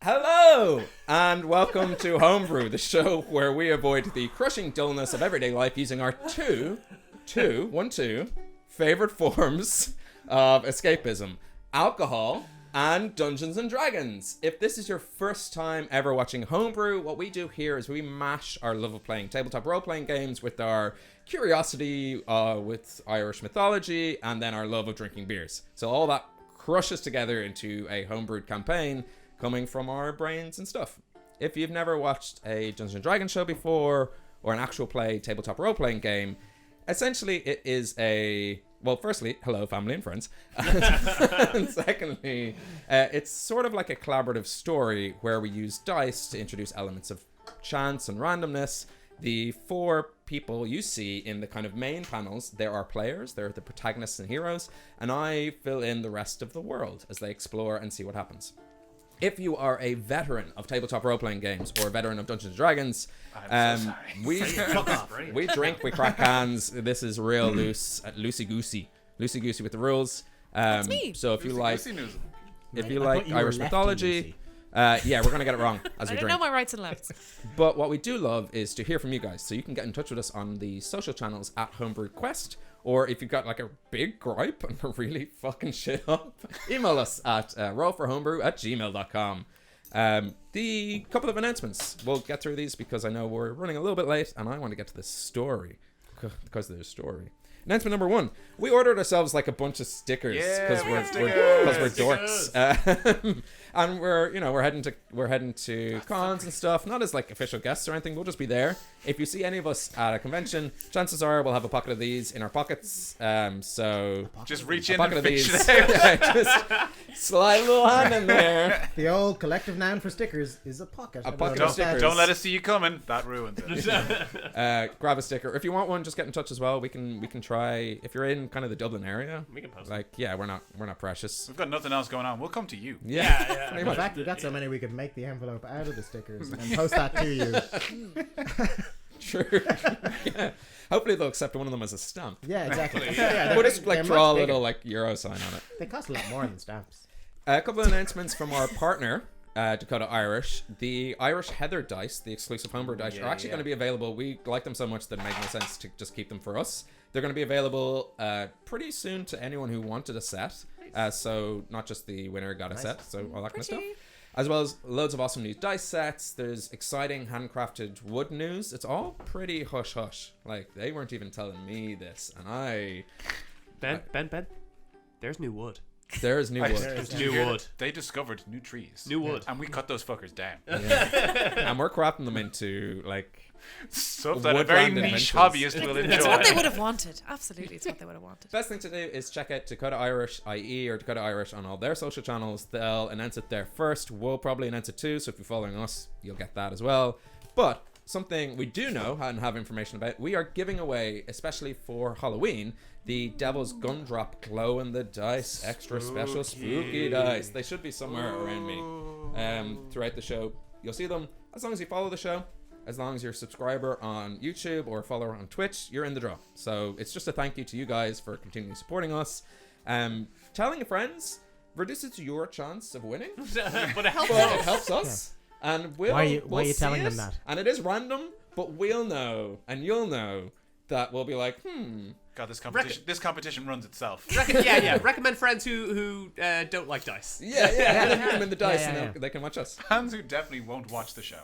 Hello, and welcome to Homebrew, the show where we avoid the crushing dullness of everyday life using our two favorite forms of escapism: alcohol and Dungeons and Dragons. If this is your first time ever watching Homebrew, what we do here is we mash our love of playing tabletop role-playing games with our curiosity with Irish mythology and then our love of drinking beers. So all that crushes together into a homebrewed campaign coming from our brains and stuff. If you've never watched a Dungeons and Dragons show before, or an actual play tabletop role-playing game, essentially it is well, firstly, hello family and friends. And secondly, it's sort of like a collaborative story where we use dice to introduce elements of chance and randomness. The four people you see in the kind of main panels, there are players, they're the protagonists and heroes, and I fill in the rest of the world as they explore and see what happens. If you are a veteran of tabletop role-playing games or a veteran of Dungeons & Dragons, we drink, we crack cans. This is real loosey-goosey with the rules. That's me. So if you like Irish mythology, yeah, we're going to get it wrong as we drink. I don't know my rights and lefts. But what we do love is to hear from you guys. So you can get in touch with us on the social channels at Homebrew Quest. Or if you've got like a big gripe and we're really fucking shit up, email us at rollforhomebrew@gmail.com. The couple of announcements. We'll get through these because I know we're running a little bit late and I want to get to this story. Because there's a story. Announcement number 1. We ordered ourselves like a bunch of stickers because we're dorks. And we're heading to cons and stuff, not as like official guests or anything. We'll just be there. If you see any of us at a convention, chances are we'll have a pocket of these in our pockets. So just reach in and fish it out. Just slide a little hand in there. The old collective noun for stickers is a pocket. A pocket of stickers. Don't let us see you coming. That ruins it. Grab a sticker. If you want one, just get in touch as well. We can try. If you're in kind of the Dublin area, we can post. Like, yeah, we're not precious. We've got nothing else going on. We'll come to you. Yeah. In fact, we got so many we could make the envelope out of the stickers and post that to you. True. Yeah. Hopefully they'll accept one of them as a stamp. Yeah, exactly. We'll just like draw a little like euro sign on it. They cost a lot more than stamps. A couple of announcements from our partner, Dakota Irish. The Irish Heather dice, the exclusive homebrew dice, are actually going to be available. We like them so much that it made no sense to just keep them for us. They're going to be available pretty soon to anyone who wanted a set. So not just the winner got a set, so all that kind of stuff. As well as loads of awesome new dice sets. There's exciting handcrafted wood news. It's all pretty hush-hush. Like, they weren't even telling me this. And Ben, there's new wood. There's new wood. There's new wood. They discovered new trees. New wood. And we cut those fuckers down. Yeah. And we're crafting them into, like, stuff that a very niche hobbyist will enjoy. It's what they would have wanted. Absolutely, it's what they would have wanted. Best thing to do is check out Dakota Irish IE or Dakota Irish on all their social channels. They'll announce it there first. We'll probably announce it too, so if you're following us, you'll get that as well. But something we do know and have information about, we are giving away, especially for Halloween, the Devil's Gumdrop Glow in the Dice extra special spooky dice. They should be somewhere around me throughout the show. You'll see them as long as you follow the show. As long as you're a subscriber on YouTube or a follower on Twitch, you're in the draw. So it's just a thank you to you guys for continuing supporting us. Telling your friends reduces your chance of winning. But it helps It helps us. Yeah. And why are you telling them that? And it is random, but we'll know, and you'll know, that we'll be like, God, this competition runs itself. Recommend friends who don't like dice. Yeah. Put them in the dice and they can watch us. Fans who definitely won't watch the show.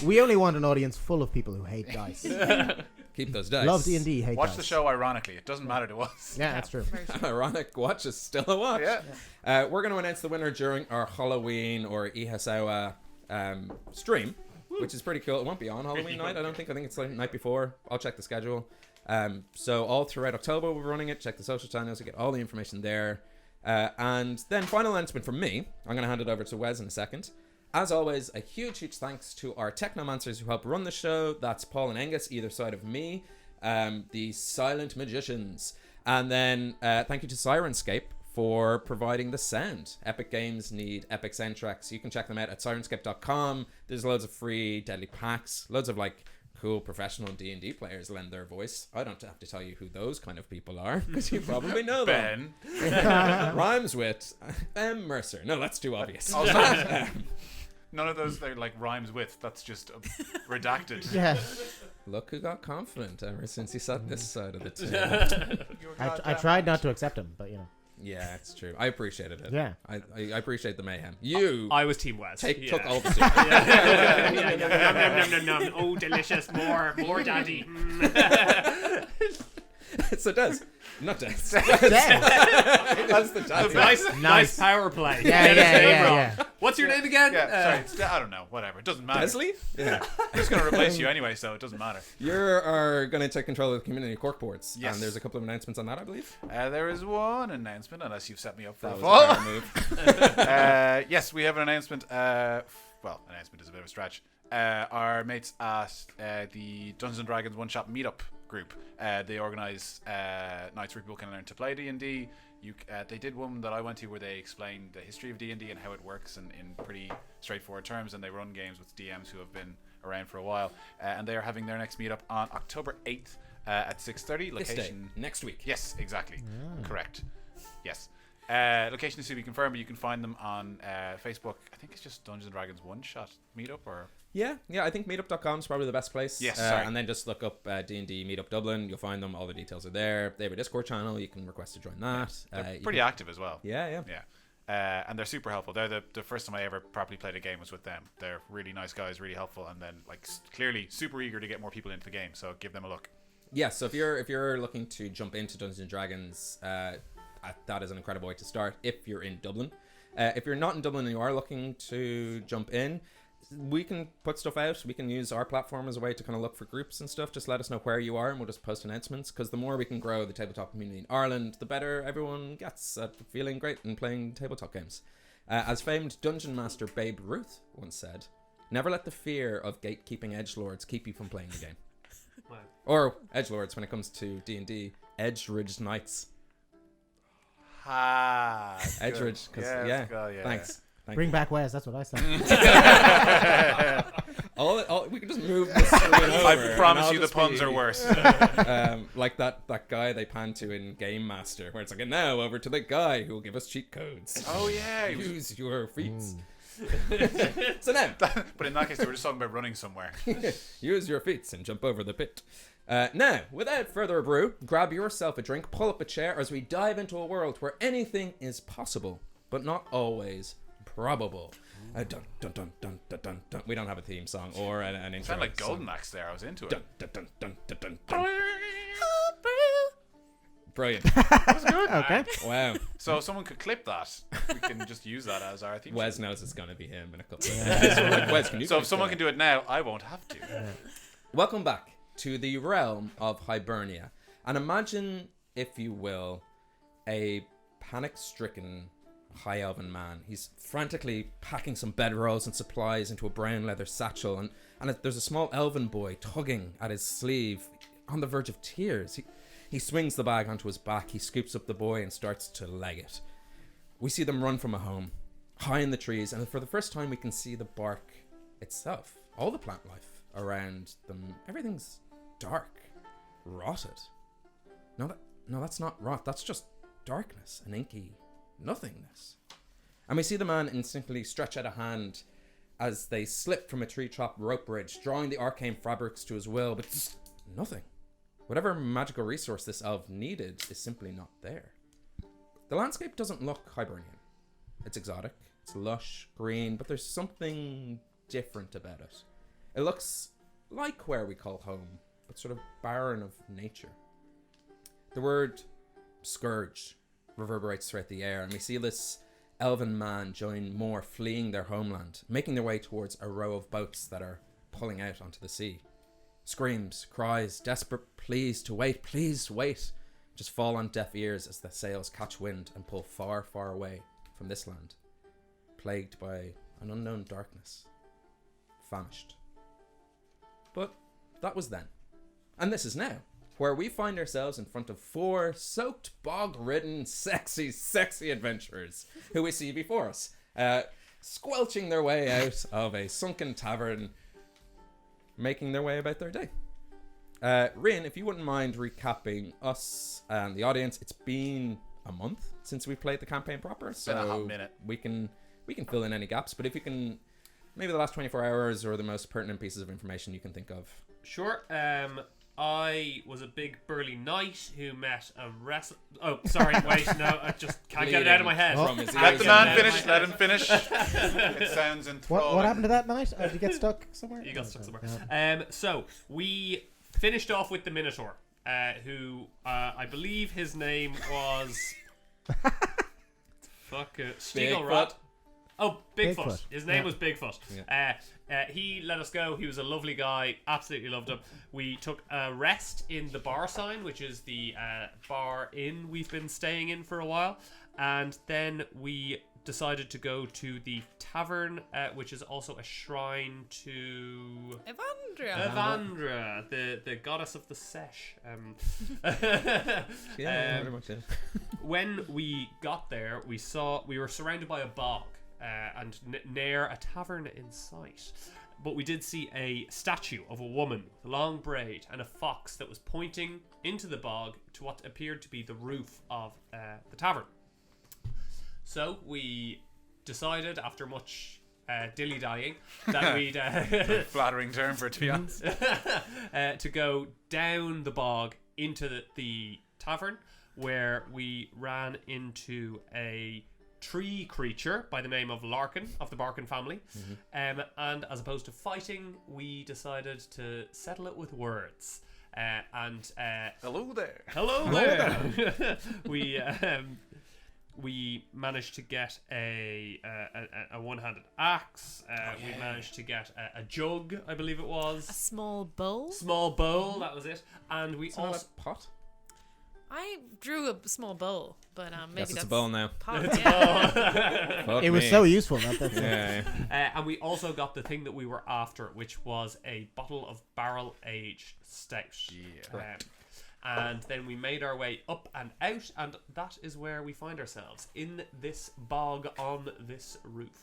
We only want an audience full of people who hate dice. Keep those dice. Love D&D, hate watch dice. the show ironically. It doesn't matter to us. Yeah, that's true. Ironic watch is still a watch. Yeah. We're going to announce the winner during our Halloween or Ihasawa stream, which is pretty cool. It won't be on Halloween night, I don't think. I think it's like the night before. I'll check the schedule. So all throughout October we're running it. Check the social channels to get all the information there. And then final announcement from me. I'm going to hand it over to Wes in a second. As always, a huge thanks to our technomancers who help run the show. That's Paul and Angus, either side of me. The silent magicians. And then thank you to Syrinscape for providing the sound. Epic games need epic soundtracks. You can check them out at Syrinscape.com. There's loads of free deadly packs, loads of like cool professional D&D players lend their voice. I don't have to tell you who those kind of people are, because you probably know them. Rhymes with M. Mercer. No, that's too obvious. None of those they're like rhymes with. That's just redacted. Yeah. Look who got confident ever since he sat this side of the table. I tried not to accept him, but you know. Yeah, it's true. I appreciated it. Yeah. I appreciate the mayhem. You I was Team West. took all the Nom. Oh, delicious. More daddy. So Des. Not Des. Damn. That's the Des. Nice power play. Yeah. What's your name again? Yeah, sorry. I don't know. Whatever. It doesn't matter. Desley? Yeah. I'm just going to replace you anyway, so it doesn't matter. You are going to take control of the community corkboards. Yes. And there's a couple of announcements on that, I believe. There is one announcement, unless you've set me up for That a was fall. a fair move. Yes, we have an announcement. Well, announcement is a bit of a stretch. Our mates at the Dungeons and Dragons One Shot Meetup group, they organise nights where people can learn to play D&D. They did one that I went to where they explained the history of D&D and how it works in pretty straightforward terms, and they run games with DMs who have been around for a while, and they are having their next meetup on October 8th at 6:30. This day, Location next week. Yes, exactly. Correct. Yes. Location is to be confirmed, but you can find them on Facebook. I think it's just Dungeons and Dragons One Shot Meetup, or Yeah, I think meetup.com is probably the best place. Yes, sorry. And then just look up D&D Meetup Dublin. You'll find them. All the details are there. They have a Discord channel. You can request to join that. they're pretty active as well. Yeah. And they're super helpful. They're the first time I ever properly played a game was with them. They're really nice guys, really helpful, and then like clearly super eager to get more people into the game. So give them a look. Yeah, so if you're looking to jump into Dungeons and Dragons, that is an incredible way to start if you're in Dublin. If you're not in Dublin and you are looking to jump in, we can put stuff out. We can use our platform as a way to kind of look for groups and stuff. Just let us know where you are and we'll just post announcements, because the more we can grow the tabletop community in Ireland, the better everyone gets at feeling great and playing tabletop games. As famed dungeon master Babe Ruth once said, never let the fear of gatekeeping edgelords keep you from playing the game. Wow. Or edgelords when it comes to D&D, Edgeridge Knights. Edgeridge, because thanks. Bring back Wes, that's what I said. We can just move this screen over. I promise you the puns are worse. Like that guy they pan to in Game Master, where it's like, and now over to the guy who will give us cheat codes. Oh yeah. Use your feet. So now, But in that case, they were just talking about running somewhere. use your feet and jump over the pit. Now, without further ado, grab yourself a drink, pull up a chair as we dive into a world where anything is possible, but not always probable. Dun, dun, dun, dun, dun, dun, dun. We don't have a theme song or an intro. Sound like Golden Axe there. I was into it. Dun, dun, dun, dun, dun, dun, dun. Brilliant. That was good. Okay. Wow. So if someone could clip that, we can just use that as our theme. Wes knows it's going to be him in a couple of minutes. So like, Wes, can you So if clip someone that? can do it now, I won't have to. Welcome back to the realm of Hibernia. And imagine, if you will, a panic-stricken high elven man. He's frantically packing some bedrolls and supplies into a brown leather satchel, and there's a small elven boy tugging at his sleeve on the verge of tears. He swings the bag onto his back, he scoops up the boy and starts to leg it. We see them run from a home, high in the trees, and for the first time we can see the bark itself, all the plant life around them. Everything's dark, rotted. No, that's not rot, that's just darkness and inky nothingness. And we see the man instinctively stretch out a hand as they slip from a tree-top rope bridge, drawing the arcane fabrics to his will, but nothing. Whatever magical resource this elf needed is simply not there. The landscape doesn't look Hibernian. It's exotic, it's lush, green, but there's something different about it. It looks like where we call home, but sort of barren of nature. The word scourge reverberates throughout the air, and we see this elven man join more fleeing their homeland, making their way towards a row of boats that are pulling out onto the sea. Screams, cries, desperate pleas to wait, please wait, just fall on deaf ears as the sails catch wind and pull far, far away from this land, plagued by an unknown darkness, famished. But that was then. And this is now, where we find ourselves in front of 4 soaked, bog-ridden, sexy adventurers who we see before us, squelching their way out of a sunken tavern, making their way about their day. Rin, if you wouldn't mind recapping us and the audience, it's been a month since we played the campaign proper, so Been a hot minute. we can fill in any gaps. But if you can, maybe the last 24 hours or the most pertinent pieces of information you can think of. Sure. I was a big burly knight who met a wrestler. Oh, sorry, wait, no, I just can't get it out of my head. From his Let ears the and man then- finish. Let him finish. It sounds enthralling. What happened to that night? Did you get stuck somewhere? You got stuck somewhere. Yeah. So we finished off with the Minotaur, who I believe his name was Stiegelrod. Oh, Bigfoot. Bigfoot. His name Yeah. was Bigfoot. He let us go. He was a lovely guy. Absolutely loved him. We took a rest in the Bar Sign, which is the bar inn we've been staying in for a while. And then we decided to go to the tavern, which is also a shrine to Evandria. Evandra, the goddess of the sesh. Yeah, very much. Yeah. When we got there, we were surrounded by a bog and near a tavern in sight. But we did see a statue of a woman with a long braid and a fox that was pointing into the bog to what appeared to be the roof of the tavern. So we decided, after much dilly-dallying, that we'd Flattering term for it, to be honest. to go down the bog into the tavern, where we ran into a tree creature by the name of Larkin of the Barkin family. And as opposed to fighting, we decided to settle it with words. Hello there. Hello there. We managed to get a one-handed axe. We managed to get a jug, I believe it was. A small bowl. Small bowl, that was it. And we It's not also... a pot. I drew a small bowl, but maybe Yes, that's it's a bowl now. pot. It's a Yeah. bowl. Fuck It was me. so useful. That's Yeah. And we also got the thing that we were after, which was a bottle of barrel-aged stout. Yeah. And then we made our way up and out, and that is where we find ourselves, in this bog on this roof.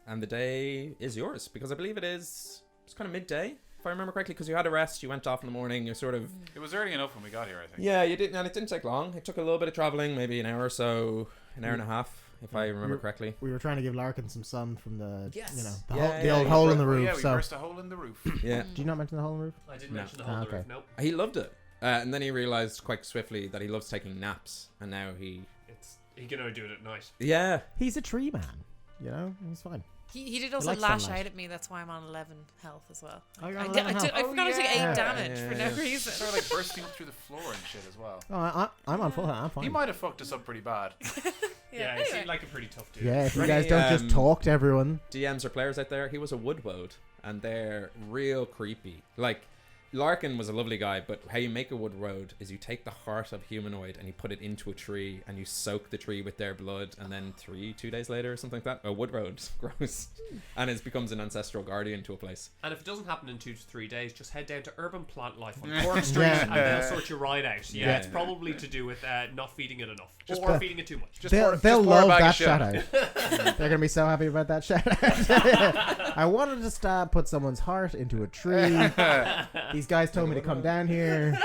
And the day is yours, because I believe it's kind of midday, if I remember correctly, because you had a rest, you went off in the morning, you're sort of... It was early enough when we got here, I think. Yeah, you didn't, and it didn't take long. It took a little bit of traveling, maybe an hour or so, an hour and a half, if I remember correctly. We were trying to give Larkin some sun from the, Yes. the, Yeah, the yeah, old you hole bur- in the Oh, roof. yeah, we So, burst a hole in the roof. Yeah. do you not mention the hole in the roof? I didn't No. mention the whole Okay. roof, no. He loved it. And then he realized quite swiftly that he loves taking naps, and now he... He can only do it at night. Yeah. He's a tree man. He's fine. He did also likes lash sunlight. out at me. That's why I'm on 11 health as well. Oh, you're I, on d- 11 I, did- I health. forgot I took 8 Yeah. damage for no Yeah. reason. Sort of like bursting through the floor and shit as well. Oh, I'm on full health. I'm fine. He might have fucked us up pretty bad. Yeah, he anyway. seemed like a pretty tough dude. Yeah, if you For guys any, don't just talk to everyone. DMs or players out there, he was a woodwode, and they're real creepy. Like, Larkin was a lovely guy, but how you make a wood road is you take the heart of humanoid and you put it into a tree and you soak the tree with their blood, and then 2 days later or something like that, a wood road grows and it becomes an ancestral guardian to a place. And if it doesn't happen in 2 to 3 days, just head down to Urban Plant Life on Cork Street Yeah. and they'll sort you right out. Yeah, Yeah. it's probably to do with not feeding it enough. Just or pour- feeding it too much. Just They'll pour a love bag of that shit. shout out. They're gonna be so happy about that shout out. I wanted to just put someone's heart into a tree. These guys told me to come down here.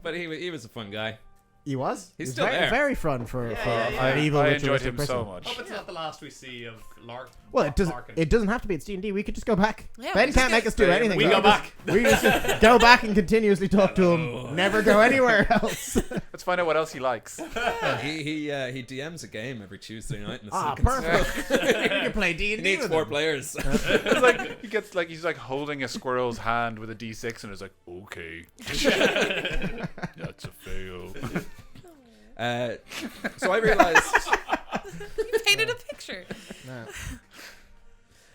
But he was a fun guy. He was. He's He was still very, there. very fun for yeah. an evil I ritualistic enjoyed him person. so much. Hope it's not the last we see of Lark. Well, it doesn't. Larkin. It doesn't have to be. It's D&D. We could just go back. Yeah, Ben we can't just make get- us do anything. We So go just- back. We just go back and continuously talk to him. Never go anywhere else. Let's find out what else he likes. He DMs a game every Tuesday night in the Ah, Silken perfect. You can play D&D He needs with 4 him. players. It's like he gets like he's like holding a squirrel's hand with a D6 and it's like, okay, that's a fail. So I realized You painted a picture. No.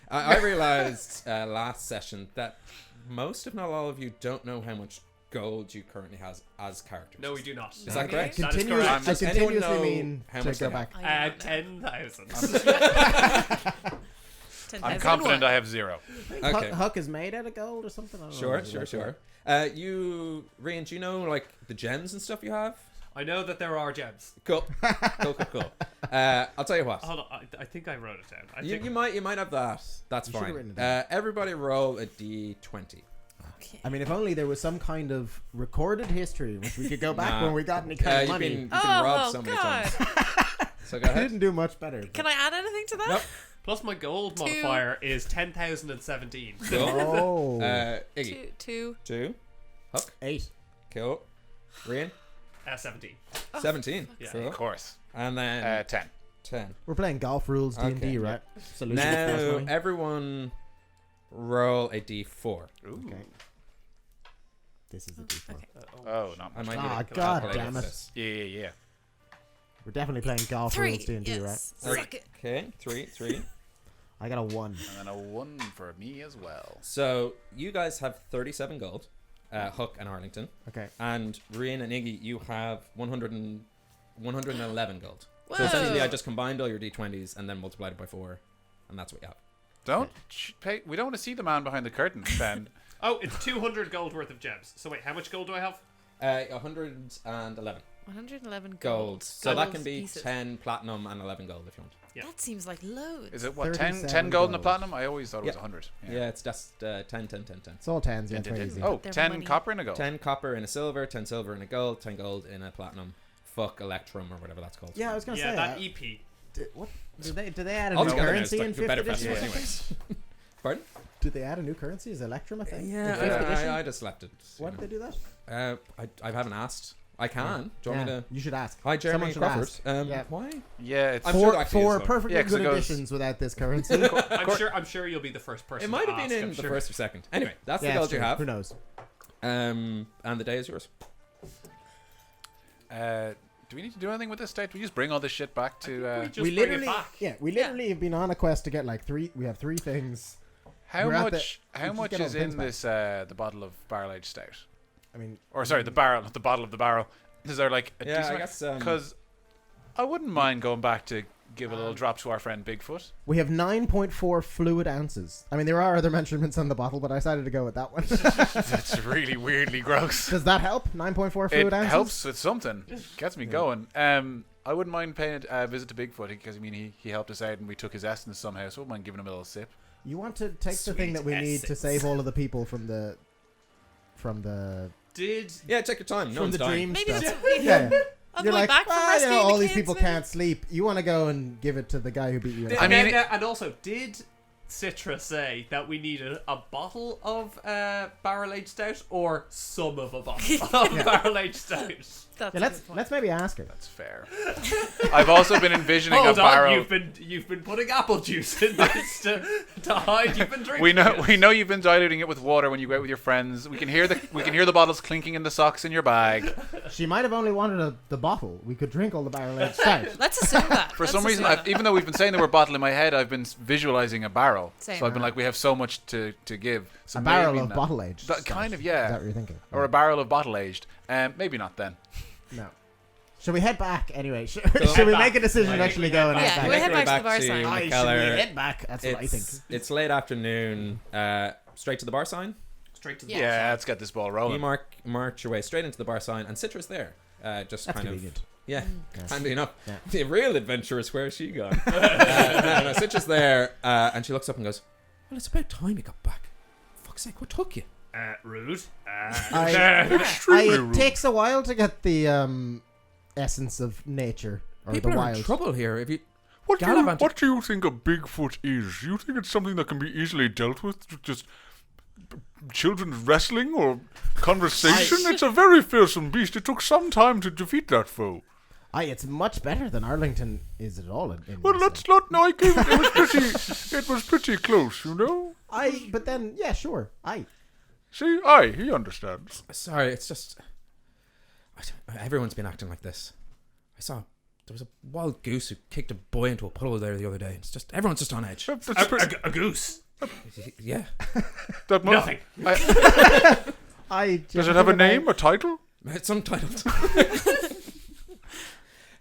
I realized last session that most, if not all of you, don't know how much gold you currently has as characters. No, we do not. Is that Okay. correct? That is Continuous, correct. I Does anyone continuously know mean how to much go they back. I don't know. 10,000. 10,000 I'm confident I have 0. Okay. Huck is made out of gold or something. I don't know. Sure. You, Rian, do you know like the gems and stuff you have? I know that there are gems. Cool. I'll tell you what. Hold on, I think I wrote it down. You might have that. That's You should have fine. written it down. Everybody roll a d20. Okay. I mean, if only there was some kind of recorded history which we could go back when we got any kind of You've money. been robbed so many times. So go I ahead. didn't do much better. Can I add anything to that? Nope. Plus my gold modifier is 10,017. Cool. Oh. Iggy. Two. 2. 8. Cool. Rian. 17. 17. Yeah. Cool. Of course. And then 10. 10. We're playing golf rules D&D, Okay. right? Solution to prize Now money. everyone roll a d4. Ooh. Okay. This is a D4. Okay. Oh, not I much. might Ah, need to God calculate damn it. this. Yeah. We're definitely playing golf Three. rules D&D, Yes. right? Suck it. Okay, 3. I got a 1. And then a 1 for me as well. So you guys have 37 gold, Hook and Arlington, Okay. and Rian and Iggy, you have 111 gold. Whoa. So essentially, I just combined all your d20s and then multiplied it by 4, and that's what you have. We don't want to see the man behind the curtain, Ben. Oh, it's 200 gold worth of gems. So wait, how much gold do I have? 111 111 gold. gold. So that can be pieces. 10 platinum and 11 gold if you want. Yeah. That seems like loads. Is it what 10 37 gold and a gold. platinum? I always thought it was Yeah. 100. Yeah, it's just 10. It's all 10s, yeah, it's very easy. Oh, Their 10 money. copper and a gold. 10 copper in a silver, 10 silver in a gold, 10 gold in a platinum. Fuck Electrum or whatever that's called. Yeah, I was going to Yeah, say that that. EP. What? Did they add a All new together now, currency it's in like 5th better edition? festivals or something? anyways. Pardon? Did they add a new currency? Is Electrum a thing? Yeah, In 5th edition? I just left it. Why did they do that? I haven't asked. I can. Do you want me to? You should ask. Hi, Someone Jeremy should Crawford. ask. Yeah. Yeah. Why? Yeah, it's I'm sure it Four, actually is, though. perfectly Yeah, 'cause good it goes- additions without this currency. I'm sure you'll be the first person. It might to have been ask, in I'm the sure. first or second. Anyway, that's Yeah, the gold it's you true. have. Who knows? And the day is yours. do we need to do anything with this state? Do we just bring all this shit back to? We just we bring literally, it back. we literally have been on a quest to get like 3. We have 3 things. How we're at much? the- How we much just get all is the things in back. this? The bottle of barrel aged stout. I mean, Or sorry, the barrel, not the bottle of the barrel. Is there like a Yeah, I guess. because I wouldn't mind going back to give a little drop to our friend Bigfoot. we have 9.4 fluid ounces. I mean, there are other measurements on the bottle, but I decided to go with that one. That's really weirdly gross. Does that help? 9.4 fluid It ounces? helps with something. Gets me going. I wouldn't mind paying a visit to Bigfoot because I mean he helped us out and we took his essence somehow. So I wouldn't mind giving him a little sip. You want to take the thing Sweet that we need to essence. save all of the people from the Did Yeah, take your time. No from one's the dying. dream Maybe stuff. that's what we Yeah. on You're the way like, back from "Ah, rescuing all the these kids, people maybe?" can't sleep. You want to go and give it to the guy who beat you. in a Did, I fight. mean, and also, did Citra say that we needed a bottle of barrel aged stout or some of a bottle of barrel aged stout? That's Yeah, a good point. let's maybe ask her. That's fair. I've also been envisioning a Hold barrel. on, you've been putting apple juice in this to hide. You've been drinking. We know you've been diluting it with water when you go out with your friends. We can hear the bottles clinking in the socks in your bag. She might have only wanted the bottle. We could drink all the barrel aged stout. Let's assume that. For Let's some reason, assume that. even though we've been saying the word bottle in my head, I've been visualizing a barrel. Same. So I've been like, we have so much to give. So A barrel maybe of not. bottle aged. That kind of, Is yeah. that what you're thinking? Or a barrel of bottle aged. Maybe not then. No. Shall we head back anyway? Should Head we back. make a decision I to think actually we go head and back. head Yeah, back? we head Make back our to the way bar back sign. to Aye, should we Mikkeller. head back? That's what I think. It's late afternoon. Straight to the bar sign. Straight to the Yeah. Yeah, let's get this ball You rolling. march your way straight into the bar sign, and Citra's there. Just That's kind convenient. of. Yeah, Yes. handy enough. Yeah. The real adventurous, where's she gone? No, Citra's there, and she looks up and goes, "Well, it's about time you got back. Fuck's sake, what took you?" Rude. It takes a while to get the essence of nature or People the are in wild. trouble here. If you What do gallivanted- you think a Bigfoot is? You think it's something that can be easily dealt with? Just children wrestling or conversation? It's a very fearsome beast. It took some time to defeat that foe. Aye, it's much better than Arlington is at all. In Well, this let's thing. not. No, I gave it. It was pretty close, you know. But then, yeah, sure. Aye. See, he understands. Sorry, it's just everyone's been acting like this. I saw there was a wild goose who kicked a boy into a puddle there the other day. It's just everyone's just on edge. That's pretty, A goose. Yeah, that mu- Nothing. Does it have a name, a title? it's untitled.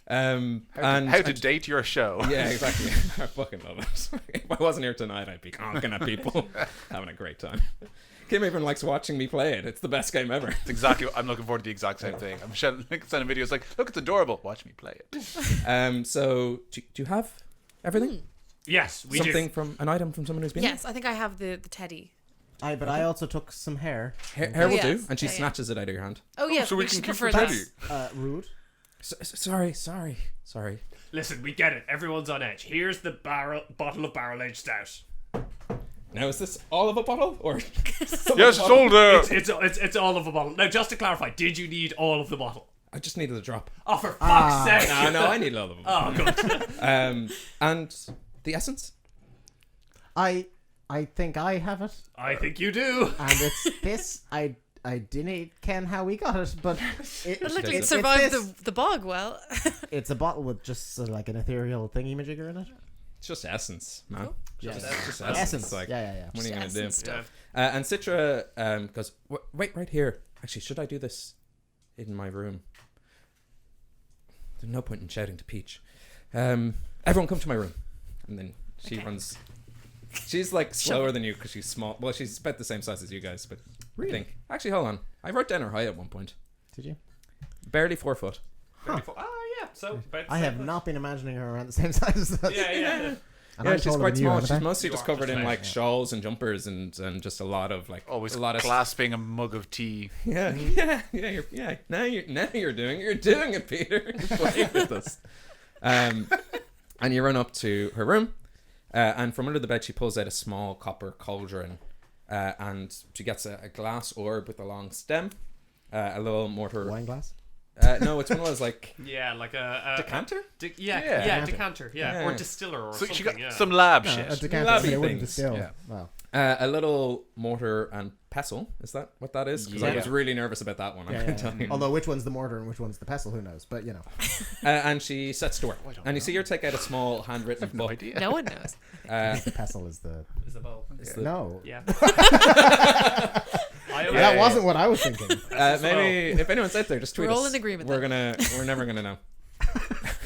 How to date your show. Yeah, exactly. I fucking love it. If I wasn't here tonight, I'd be conking at people, having a great time. Kim even likes watching me play it. It's the best game ever. It's exactly. I'm looking forward to the exact same thing. I'm sending videos like, look, it's adorable. Watch me play it. So do you have everything? Yes, we Something do. from an item from someone who's been Yes, I think I have the teddy. But I also took some hair. here. Hair will yes. do, and she Yeah, yeah. snatches it out of your hand. Oh yeah, so we can should keep prefer the that. teddy. Rude. Sorry. Listen, we get it. Everyone's on edge. Here's the bottle of barrel-aged stout. Now, is this all of a bottle or? Yes, it's all there. It's all of a bottle. Now, just to clarify, did you need all of the bottle? I just needed a drop. Oh, for fuck's sake! No, I need all of them. Oh, good. And the essence. I think I have it, I think you do. and it's this. I didn't ken how we got it, but But luckily, it It's survived this. the bog well. It's a bottle with just sort of like an ethereal thingy-majigger in it. It's just essence, man. Yeah. Just essence. Essence. Like, Yeah. what are you gonna do? Essence stuff. And Citra goes, wait, right here. Actually, should I do this in my room? There's no point in shouting to Peach. Everyone come to my room. And then she runs. She's like slower than you because she's small. Well, she's about the same size as you guys, but I think. Actually, hold on. I wrote down her height at one point. Did you? Barely 4 foot. Oh, yeah. So, about the I same have size. not been imagining her around the same size as us. Yeah. And Yeah, I'm she's taller quite than you, small. aren't She's I? mostly You just are covered just in like amazing. shawls and jumpers and just a lot of like Always a lot of clasping a mug of tea. Yeah. Now you're doing it, Peter. You're playing with us. And you run up to her room, and from under the bed she pulls out a small copper cauldron, and she gets a glass orb with a long stem, a little mortar. Wine glass. No, it's one of those like Yeah, like a decanter. Yeah, decanter. Yeah, Yeah. or distiller or So something. she got yeah. some lab No, a shit. decanter. Labby They wouldn't things. distill. Yeah. Well, A little mortar and pestle. Is that what that is? Because I Yeah. was really nervous about that one. I'm yeah, gonna yeah, tell yeah. you. Although which one's the mortar and which one's the pestle, who knows? But you know. And she sets to work. And you see her take out a small handwritten No book. idea. No one knows. The pestle is the. Is the bowl. No. Yeah. That wasn't what I was thinking. Maybe if anyone's out there, just tweet We're us. all in agreement We're then. never gonna know.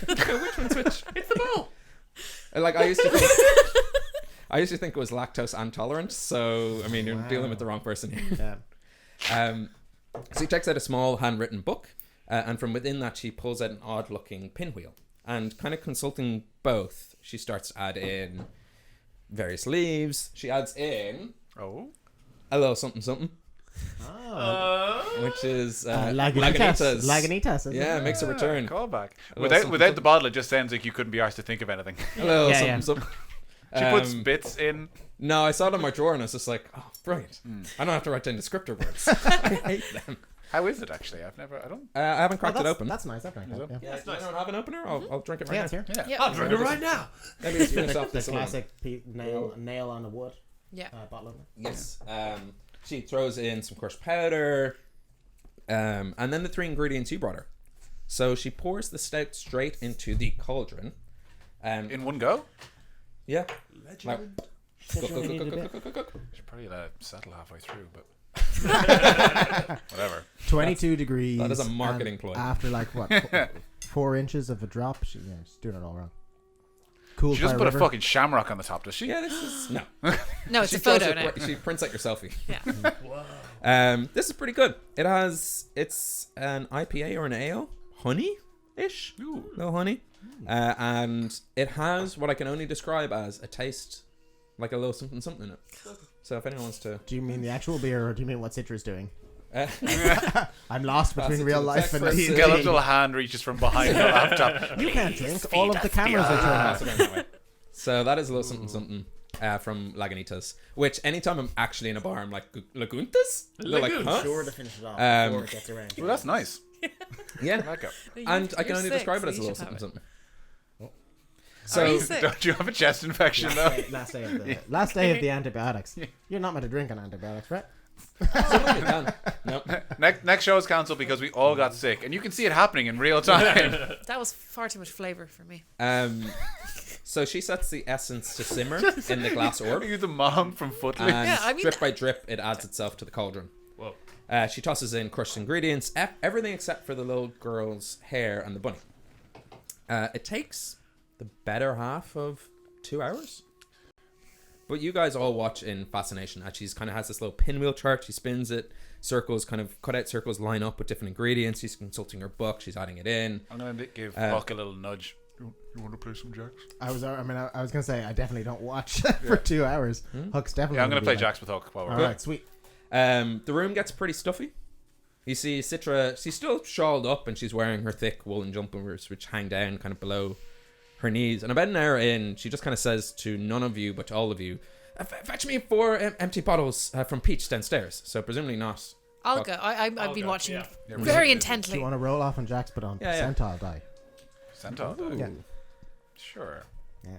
Which one's which? It's the bowl. Like I used to think it was lactose intolerant. So I mean, you're dealing with the wrong person here. Yeah. So he takes out a small handwritten book, and from within that she pulls out an odd-looking pinwheel. And kind of consulting both, she starts to add in various leaves. She adds in Oh. a little something, Oh. which is Lagunitas. Lagunitas. isn't Yeah, it? makes a return. Callback. A little something, Without the something. bottle, it just sounds like you couldn't be arsed to think of anything. A little Yeah, something. She puts Um, bits in. No, I saw it in my drawer and I was just like, oh, brilliant. I don't have to write down descriptor words. I hate them. How is it actually? I don't. I haven't Oh, cracked it that's, open. That's nice. I've drank that. Yeah. Yeah, does anyone have an opener? I'll drink it right Yeah, now. it's here. Yeah. Yeah. I'll drink it right now. Maybe just finish off The this one. classic nail on the wood Yeah. bottle opener. Yes. She throws in some crushed powder, and then the 3 ingredients you brought her. So she pours the stout straight into the cauldron. In one go. Yeah. Like, Just really need a bit. Should probably let it settle halfway through, but whatever. 22 degrees. That is a marketing and ploy. After like what, 4 inches of a drop, she's doing it all wrong. Cool. She doesn't Fire put a River. fucking shamrock on the top, does she? Yeah, this is no. No, it's She a photo shows now. it- She prints out your selfie. Yeah. This is pretty good. It's an IPA or an ale, honey-ish, little honey, and it has what I can only describe as a taste like a little something in it. So if anyone wants to, Do you mean the actual beer, or do you mean what Citra's doing? uh, I'm lost Pass between it real to the life and tech D&D. person. Skeletal hand reaches from behind the laptop. You can't drink. All of the cameras are pass turned it on that way. So that is a little something from Lagunitas. Which anytime I'm actually in a bar, I'm like Laguntas. They're like, Lagoons. huh? Sure to finish it off Um, before it gets around. Well, that's nice. Yeah. Back up. And I can You're only sick, describe so it as a you little should have something. Are So you sick? Don't you have a chest infection though? Last day of the antibiotics. You're not meant to drink on antibiotics, right? someone you can. No. Next show is cancelled because we all got sick, and you can see it happening in real time. That was far too much flavor for me. So she sets the essence to simmer in the glass orb, Are you the mom from Footloose? and Yeah, I mean- drip by drip, it adds itself to the cauldron. Whoa. She tosses in crushed ingredients, everything except for the little girl's hair and the bunny. It takes the better half of 2 hours But you guys all watch in fascination as she's kind of has this little pinwheel chart. She spins it. Circles, kind of cut out circles, line up with different ingredients. She's consulting her book. She's adding it in. I'm going to give Buck a little nudge. You want to play some jacks? I was gonna say I definitely don't watch for 2 hours. Huck's definitely. Yeah, I'm going to play like, jacks with Huck while we're All right, sweet. The room gets pretty stuffy. You see Citra, she's still shawled up and she's wearing her thick woolen jumpers which hang down kind of below her knees. And about an hour in, she just kind of says to none of you but to all of you, fetch me 4 empty bottles from Peach downstairs. So presumably not. I'll go. I've I'll been go, watching yeah. very Do intently. you want to roll off on jacks, but on Yeah. percentile die? Centaur? Ooh. Yeah. Sure. Yeah,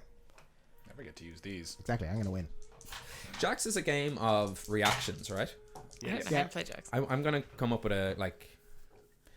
Never get to use these. exactly. I'm gonna win. Jacks is a game of reactions, right? I don't know Yeah. how to play jacks. I'm going to come up with a, like...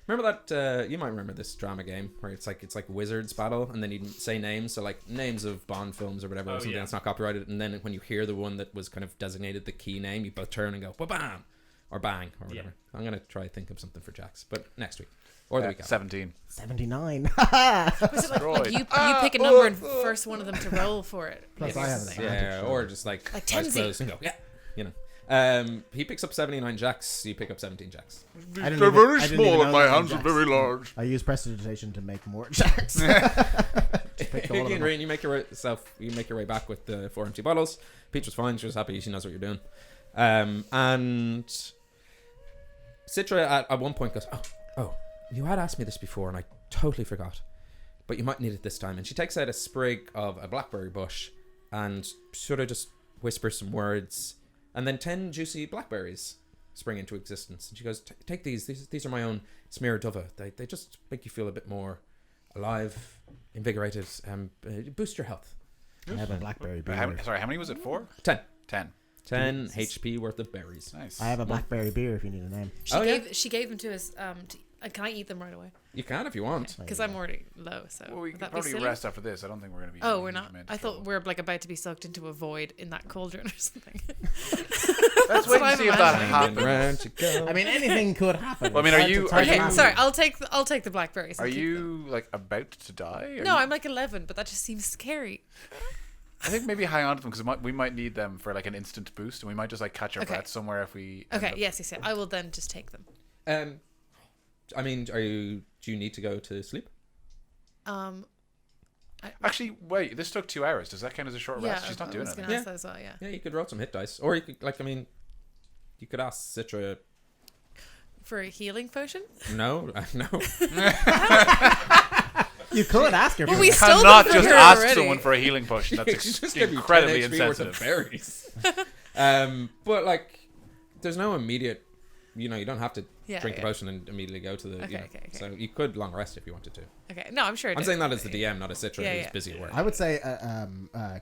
Remember that, you might remember this drama game where it's like Wizards battle and then you say names, so like names of Bond films or whatever, or something that's not copyrighted, and then when you hear the one that was kind of designated the key name, you both turn and go, ba-bam! Or bang, or whatever. I'm going to try to think of something for Jacks, but next week. Or the week after. 17. 79. Was it like you pick a number and first one of them to roll for it? Plus maybe I or have something. Yeah, or just like Like eyes Tenzi. closed and go, yeah, you know. He picks up 79 Jacks, you pick up 17 Jacks. I didn't They're even- very I didn't small even and know my that hands are jacks. very large. I use prestidigitation to make more jacks. Picked all of them Rain, you make your way back with the 4 empty bottles. Peach was fine, she was happy, she knows what you're doing. And Citra at one point goes, oh, you had asked me this before and I totally forgot, but you might need it this time. And she takes out a sprig of a blackberry bush and sort of just whispers some words, and then 10 juicy blackberries spring into existence. And she goes, take these are my own smear dova. They just make you feel a bit more alive, invigorated, boost your health. I have a blackberry beer. How many was it? 4? 10 10. HP worth of berries. Nice. I have a blackberry beer if you need a name. She gave them to us. Can I eat them right away? You can if you want. Because I'm already low. So Well, we would can that be probably silly? rest after this. I don't think we're going to be. Oh, we're not. eating them into I thought trouble. we're like about to be sucked into a void in that cauldron or something. Let's wait what and see I'm if that imagining. happens. Round you go. I mean, anything could happen. Well, I mean, It's are hard you- to are time you- Okay, out. sorry. I'll take the blackberries. Are and keep them. you like about to die? Or No, you- I'm like 11, but that just seems scary. I think maybe hang on to them because we might need them for like an instant boost, and we might just like catch our Okay. breath somewhere if we. end Okay, up- yes. I will then just take them. I mean, do you need to go to sleep? Actually, wait. This took 2 hours. Does that count as a short Yeah, rest? She's not I doing was it. gonna ask that as well. Yeah. Yeah, you could roll some hit dice, or you could you could ask Citra. For a healing potion. No. You could ask her. Well, for we that. stole Cannot them from just her ask already. someone for a healing potion. That's She just gave you 10 incredibly HP worth of insensitive. berries. But like, there's no immediate. You don't have to Yeah, drink the yeah. potion and immediately go to the. Okay, okay. So you could long rest if you wanted to. Okay. No, I'm sure. I'm saying that as the DM, not as Citra, Yeah, who's yeah. busy at work. I would say,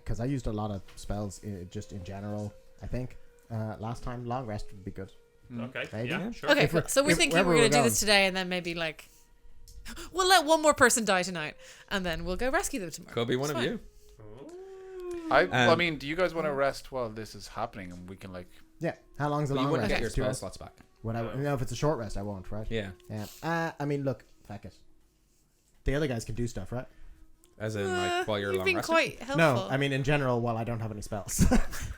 because I used a lot of spells just in general. I think last time long rest would be good. Okay. Maybe. Yeah. Yeah. Sure. Okay, If cool. we're- So we're if thinking wherever we're gonna we're do going. this today, and then maybe like we'll let one more person die tonight, and then we'll go rescue them tomorrow. Could be one It's of fine. you. I mean, do you guys want to rest while this is happening, and we can like? Yeah. How long's a But you long wouldn't rest? get your 2 spell hours? slots back. When if it's a short rest, I won't. Right. Yeah. Yeah. I mean, look, fuck it. The other guys can do stuff, right? As in, like, while you're You've long been resting. quite helpful. No, I mean in general. While I don't have any spells,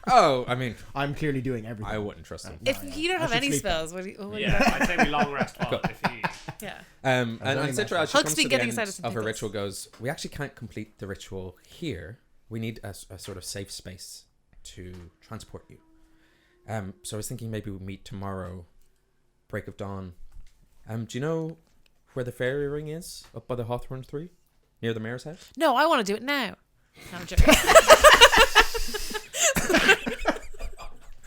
Oh, I mean, I'm clearly doing everything. I wouldn't trust them. if you don't I have should any sleep. spells, what do you Yeah, I'd say we long rest while if he. yeah. And only Citra, as she Huck's comes been to the getting end excited to of her pickles. ritual, goes, we actually can't complete the ritual here. We need a sort of safe space to transport you. So I was thinking maybe we'll meet tomorrow, break of dawn. Do you know where the fairy ring is? Up by the Hawthorne 3? Near the mayor's house? No, I want to do it now. No, I'm joking.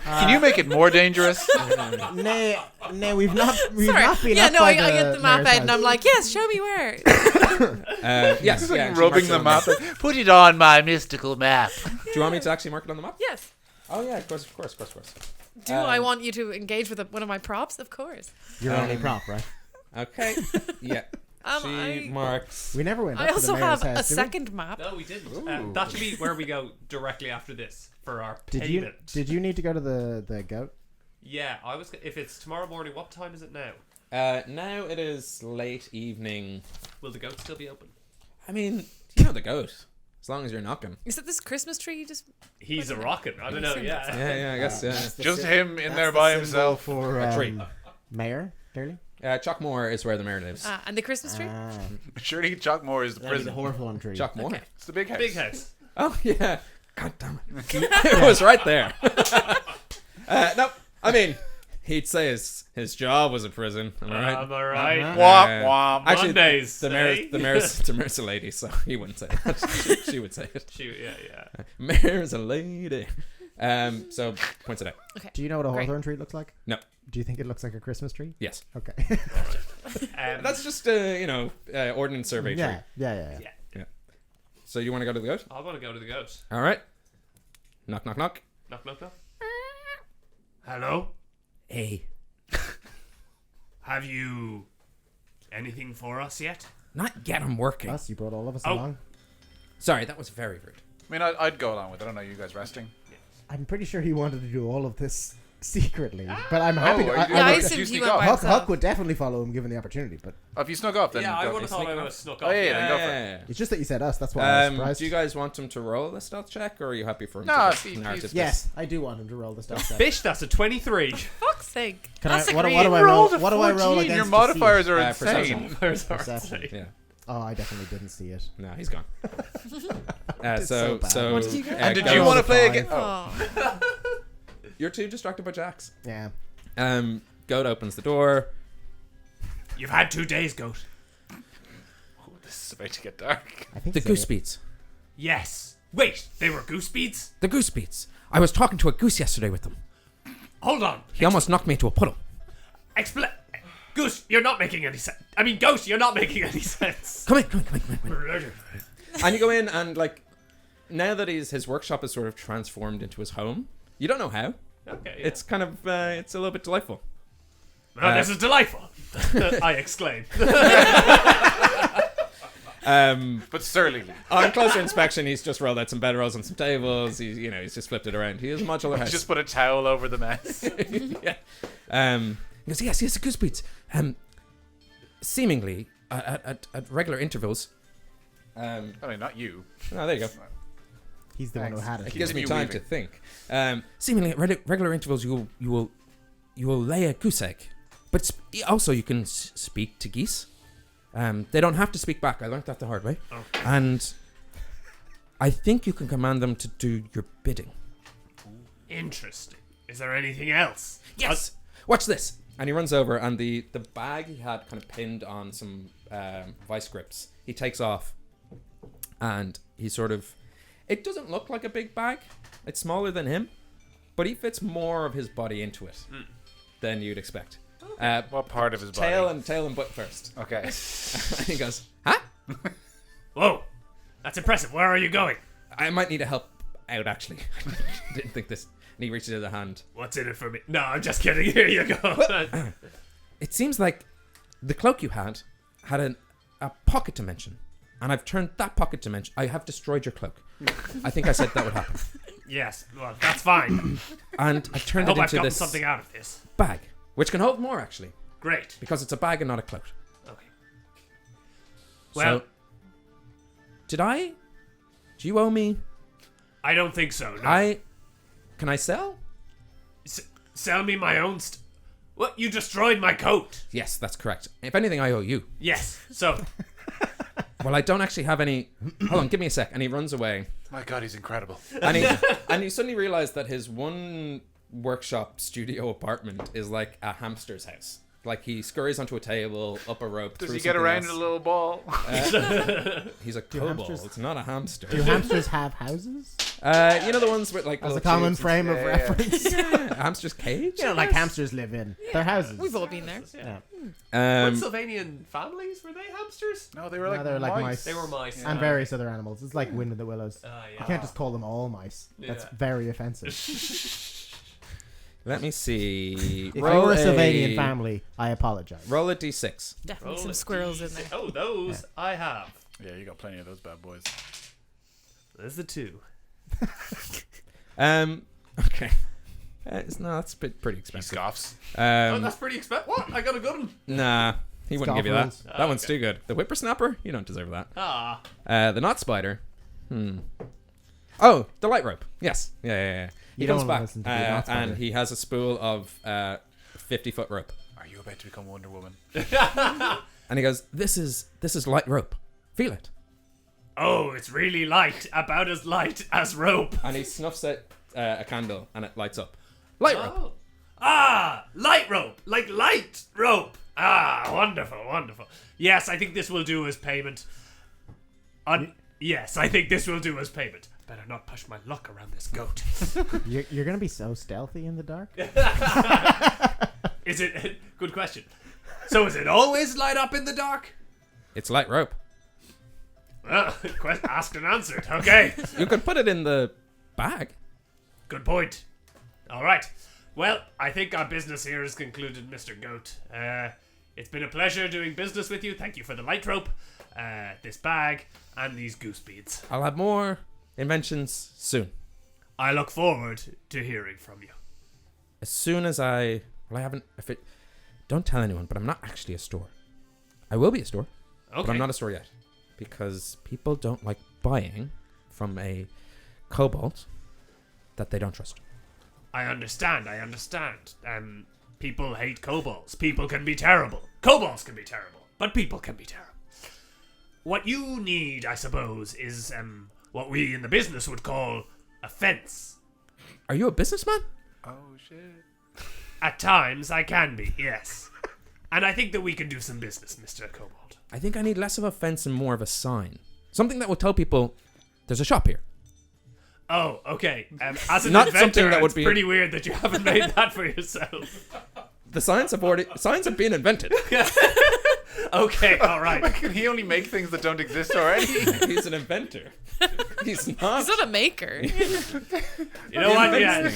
Can you make it more dangerous? Nay, we've not Sorry. not been Yeah, up no, by I get the map mayor's out, and house. I'm like, yes, show me where. Yes, yeah. and she Rubbing marks the it on map. Put it on my mystical map. Do you want me to actually mark it on the map? Yes. Oh, yeah, of course. Do I want you to engage with one of my props? Of course. Your only prop, right? Okay. Yeah. She I marks. We never went. Up I to also the mayor's have a house, did we? second map. No, we didn't. That should be where we go directly after this for our Did payment. you need to go to the goat? Yeah, I was. If it's tomorrow morning, what time is it now? Now it is late evening. Will the goat still be open? I mean, you know the goat. As long as you're knocking. Is it this Christmas tree? You just He's a rockin'. I don't know. Yeah. Yeah, I guess. Yeah. Just him in there by himself. For A tree. mayor, clearly. Chalkmore is where the mayor lives. and the Christmas tree. Surely Chalkmore is the That'd be prison. the Hawthorne tree. Chalkmore. Okay. It's the big house. Big house. Oh yeah. God damn it. It was right there. No, I mean, he'd say his job was a prison. Am I right? Am I right? Uh-huh. Womp womp. Actually, Mondays. the mayor's a lady, so he wouldn't say it. She would say it. Yeah. Mayor's a lady. So points it out. Do you know what a Great. Hawthorne tree looks like? No. Do you think it looks like a Christmas tree? Yes. Okay. That's just ordnance survey tree. Yeah. So you want to go to the goat? I want to go to the goat. All right. Knock, knock, knock. Knock, knock, knock. Hello? Hey. Have you anything for us yet? Not yet. I'm working. Us, you brought all of us Oh. along. Sorry, that was very rude. I mean, I'd go along with it. I don't know, you guys resting? I'm pretty sure he wanted to do all of this secretly, but I'm happy. are to, you Yeah, I Did you assumed he sneak went off? by Huck himself. would definitely follow him given the opportunity, but Oh, if you snuck off, then Yeah, I go. would have thought I would have snuck off. Oh, yeah, then go for it. Yeah. it's just that you said us. That's why I was surprised. Do you guys want him to roll a stealth check, or are you happy for him No, to just see, narrative Yes, I do want him to roll the stuff. Bish, that's a 23. Fuck's sake. Can I, That's what, agreed. what do I roll? What do I roll 14, against? your to modifiers see are Perception. insane. Perception. Yeah. Oh, I definitely didn't see it. No, he's gone. It's so bad. What did you get? And did go- you want to play Fine. again? Oh. Oh. You're too distracted by Jax. Yeah. Goat opens the door. You've had 2 days, goat. Oh, this is about to get dark. I think The so. goose beats. Yes. Wait, they were goose beads? The goose beats. I was talking to a goose yesterday with them. Hold on. He almost knocked me into a puddle. Explain. Goose, you're not making any sense. I mean, goat, you're not making any sense. Come in. And you go in, and like, now that his workshop is sort of transformed into his home, you don't know how. Okay. Yeah. It's kind of it's a little bit delightful. Oh, this is delightful. I exclaim. But surly. On closer inspection, he's just rolled out some bedrolls and some tables. He's just flipped it around. He is a modular house. Just put a towel over the mess. Yeah. He goes, yes, the goose beats. Seemingly at regular intervals. I mean, not you. Oh, there you go. He's the one who had It it. gives me Continue time to weaving. think. Seemingly at regular intervals, you will lay a goose egg, but also you can speak to geese. They don't have to speak back. I learned that the hard way. Oh. And I think you can command them to do your bidding. Interesting. Is there anything else? Yes. Watch this. And he runs over, and the bag he had kind of pinned on some vice grips, he takes off, and he sort of. It doesn't look like a big bag. It's smaller than him, but he fits more of his body into it than you'd expect. What part of his body? Tail and butt first. Okay. And he goes, huh? Whoa. That's impressive. Where are you going? I might need to help out, actually. I didn't think this. And he reaches out a hand. What's in it for me? No, I'm just kidding. Here you go. It seems like the cloak you had a pocket dimension. And I've turned that pocket dimension. I have destroyed your cloak. I think I said that would happen. Yes, well, that's fine. And I've I turned hope it I've into gotten this something out of this. bag, which can hold more, actually. Great. Because it's a bag and not a cloak. Okay. Well, So, do you owe me? I don't think so. No. Can I sell? Sell me my own What? You destroyed my coat. Yes, that's correct. If anything, I owe you. Yes. So, Well, I don't actually have any. Hold on, give me a sec. And he runs away. My God, he's incredible. And you suddenly realize that his one workshop studio apartment is like a hamster's house. Like he scurries onto a table, up a rope. Does through he get something around else. in a little ball? He's a Do kobold. hamsters- It's not a hamster. Do hamsters have houses? You know the ones with like As a little common tubes frame of yeah. reference. and- a hamster's cage. You know, like hamsters live in their houses. We've all been there. Yeah. Pennsylvanian families, were they hamsters? No, they were No, like, they were like mice. mice. They were mice. And various other animals. It's like Wind in the Willows. Yeah. You can't just call them all mice. That's Yeah. very offensive. Let me see. If you're a Sylvanian family, I apologize. Roll a d6. Definitely Roll some it. squirrels in there. Oh, those I have. Yeah, you got plenty of those bad boys. There's the 2. Okay. No, that's pretty He expensive. scoffs. Oh, that's pretty expensive. What? I got a good one. Nah, he wouldn't give you that. Scoffers. That one's too good. The whippersnapper, you don't deserve that. Ah. The knot spider, Oh, the light rope. Yes. Yeah. He You comes don't wanna back listen to the Knots and Brother. he has a spool of 50-foot rope. Are you about to become Wonder Woman? And he goes, this is light rope. Feel it. Oh, it's really light, about as light as rope. And he snuffs out a candle and it lights up. Light rope. Oh. Ah, light rope, like light rope. Ah, wonderful. Yes, I think this will do as payment. Yes, I think this will do as payment. Better not push my luck around this goat. You're gonna be so stealthy in the dark. Is it? Good question. So is it always light up in the dark? It's light rope. Well, asked and answered. Okay. You could put it in the bag. Good point. All right. Well, I think our business here is concluded, Mr. Goat. It's been a pleasure doing business with you. Thank you for the light rope, this bag, and these goose beads. I'll have more inventions soon. I look forward to hearing from you. As soon as I haven't. Don't tell anyone, but I'm not actually a store. I will be a store, Okay. but I'm not a store yet because people don't like buying from a kobold that they don't trust. I understand. People hate kobolds. People can be terrible. Kobolds can be terrible, but people can be terrible. What you need, I suppose, is what we in the business would call a fence. Are you a businessman? Oh shit. At times, I can be, yes. And I think that we can do some business, Mr. Kobold. I think I need less of a fence and more of a sign. Something that will tell people there's a shop here. Oh, okay. As an Not something inventor, that would it's be- pretty weird that you haven't made that for yourself. The signs have been invented. Okay, all right. Can he only make things that don't exist already? He's an inventor. He's not. He's not a maker. You know what? Yeah.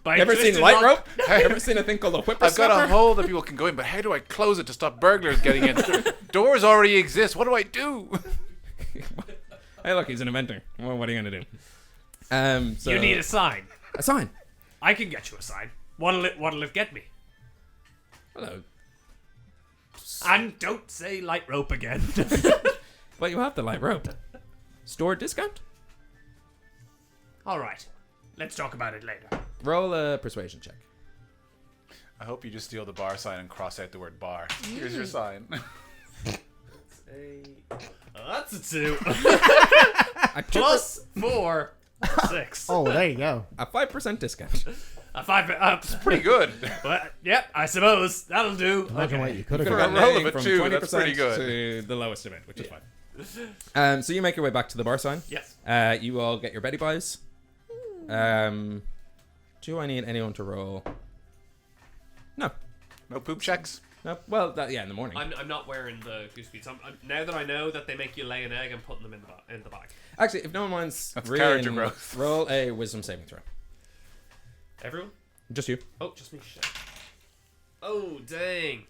By Ever seen twisting light lock- rope? Ever seen a thing called a I've whippersnapper? got a hole that people can go in, but how do I close it to stop burglars getting in? Doors already exist. What do I do? Hey, look, he's an inventor. Well, what are you gonna do? So You need a sign. a sign. I can get you a sign. What'll it get me? Hello. And don't say light rope again. Well, you have the light rope. Store discount. All right. Let's talk about it later. Roll a persuasion check. I hope you just steal the bar sign and cross out the word bar. Here's your sign. That's a 2. A Plus 4. 6. Oh, there you go. a 5% discount. A 5. Pretty good. But, yep, I suppose that'll do. Imagine what you could have Could've got. a roll of anything a from 2, 20% that's pretty good. to the lowest of it, which is fine. So you make your way back to the bar sign. Yes. You all get your Betty buys. Do I need anyone to roll? No. No poop checks. No. Well, in the morning. I'm not wearing the goose beads. Now that I know that they make you lay an egg, I'm putting them in the bag. Actually, if no one minds, That's Rian, character growth. roll a wisdom saving throw. Everyone? Just you. Oh, just me. Shit. Oh, dang.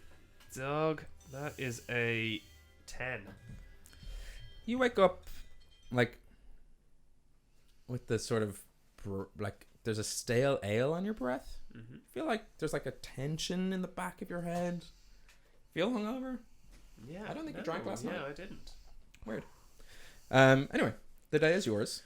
Dog, that is a 10. You wake up, like, with this sort of, there's a stale ale on your breath. Mm-hmm. Feel like there's like a tension in the back of your head. Feel hungover? Yeah. I don't think you drank last night. Yeah, I didn't. Weird. Anyway, the day is yours.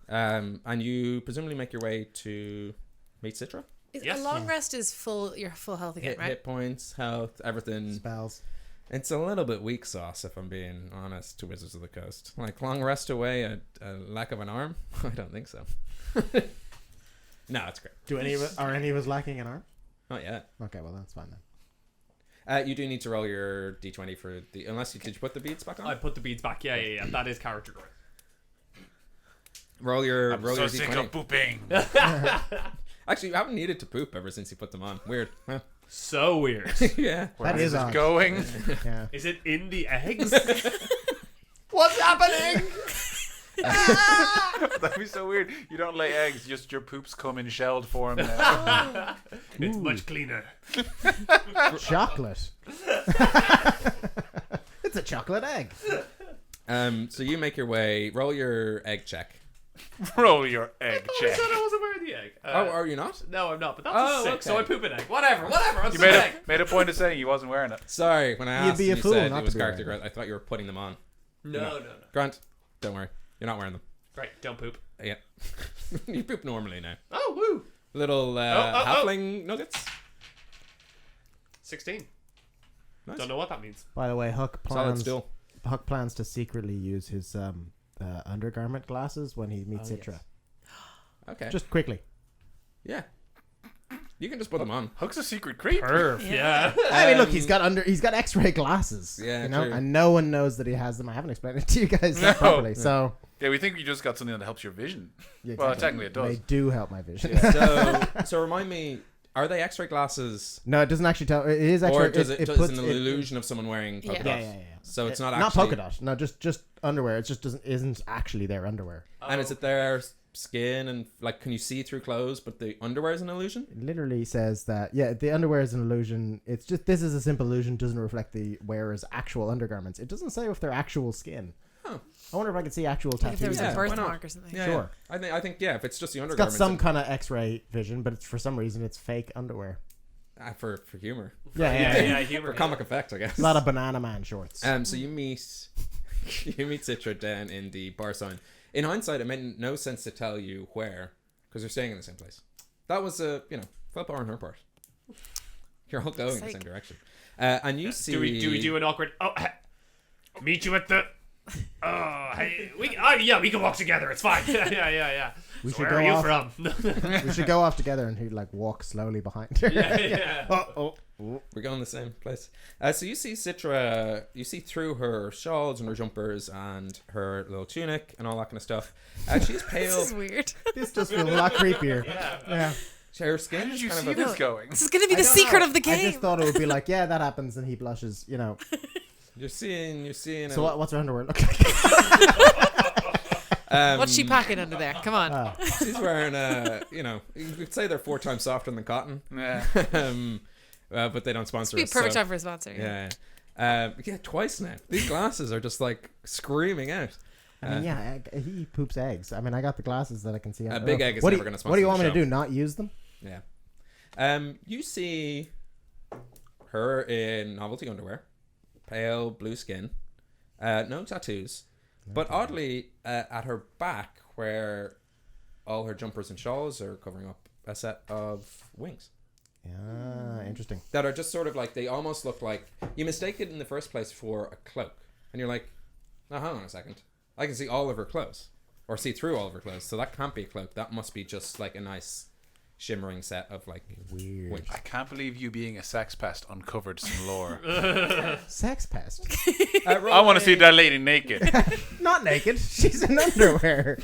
And you presumably make your way to meet Citra. Yes. A long rest is full. You're full health again, right? Hit points, health, everything. Spells. It's a little bit weak sauce, if I'm being honest, to Wizards of the Coast. Like, long rest away, a lack of an arm? I don't think so. No, it's great. Are any of us lacking an arm? Not yet. Okay, well that's fine then. You do need to roll your d20 for the... Did you put the beads back on? I put the beads back. Yeah. That is character growth. Roll your I'm roll so your sick d20. of pooping. Actually, you haven't needed to poop ever since you put them on. Weird. Huh. So weird. Yeah. That is it odd. going? Yeah. Is it in the eggs? What's happening? That'd be so weird. You don't lay eggs, just your poops come in shelled form now. It's much cleaner. Chocolate. It's a chocolate egg. So you make your way. Roll your egg check. Roll your egg I check. said I wasn't wearing the egg. Are you not? No, I'm not. But that's Oh, a 6, okay. so I poop an egg. Whatever. I'm You sick egg. made a point of saying he wasn't wearing it. Sorry, when I You'd asked, be a you fool said not it was to be character wearing growth. I thought you were putting them on. No. Grant, don't worry. You're not wearing them. Right, don't poop. Yeah. You poop normally now. Oh, woo! Little halfling nuggets. 16. Nice. Don't know what that means. By the way, Solid plans still. Huck plans to secretly use his undergarment glasses when he meets Citra. Okay. Just quickly. Yeah. You can just put them on. Huck's a secret creep. Perf, yeah. I mean, look, he's got X-ray glasses. Yeah, you know, true. and no one knows that he has them. I haven't explained it to you guys properly. So Yeah, we think you just got something that helps your vision. yeah, Well, exactly. technically it does. They do help my vision. So remind me, are they X-ray glasses, No, it doesn't actually tell. It is X-ray. or does it puts an illusion of someone wearing polka Yeah. dots? Yeah. So it's not not actually polka dot. No, just underwear. It just isn't actually their underwear. And is it their skin and like can you see through clothes, but the underwear is an illusion? It literally says that the underwear is an illusion. It's just this is a simple illusion. Doesn't reflect the wearer's actual undergarments. It doesn't say if they're actual skin. Huh. I wonder if I could see actual Like tattoos. if there was Yeah, a why not? birthmark or something. Yeah, Sure. yeah. I think yeah. If it's just the It's got undergarments, some kind of X-ray vision, but it's for some reason it's fake underwear. for humor, Yeah, humor. for comic effect, I guess. A lot of Banana Man shorts. So you meet Citra down in the bar sign. In hindsight, it made no sense to tell you where, because you're staying in the same place. That was felt on her part. You're all going in the same direction. And you see. Do we do an awkward? Meet you at the. Oh, hey, we can walk together. It's fine. yeah. We So should where are go you off. from? We should go off together, and he'd like walk slowly behind her. yeah. We're going the same place. So you see Citra, you see through her shawls and her jumpers and her little tunic and all that kind of stuff. She's pale. This is weird. This just feels a lot creepier. Yeah. Her skin How did is you kind see of this going? This is gonna be the I don't secret know. of the I game. just thought it would be like, yeah, that happens, and he blushes. You know. You're seeing. So what's her underwear look like? What's she packing under there? Come on. She's wearing you could say they're 4 times softer than cotton. Yeah. But they don't sponsor Be a us. perfect so- time for a sponsor. Yeah. Twice now. These glasses are just like screaming out. I mean, he poops eggs. I mean, I got the glasses that I can see. A big egg is What do never you- going to What do you want sponsor me the to do? Not use them? Yeah. You see her in novelty underwear, pale blue skin, no tattoos, but oddly at her back, where all her jumpers and shawls are covering up, a set of wings Yeah, interesting. that are just sort of like, they almost look like, you mistake it in the first place for a cloak, and you're like, now hang on a second, I can see all of her clothes, or see through all of her clothes, so that can't be a cloak, that must be just like a nice shimmering set of like Weird. wings. I can't believe you being a sex pest uncovered some lore. Sex pest. I want to see that lady naked. Not naked. She's in underwear.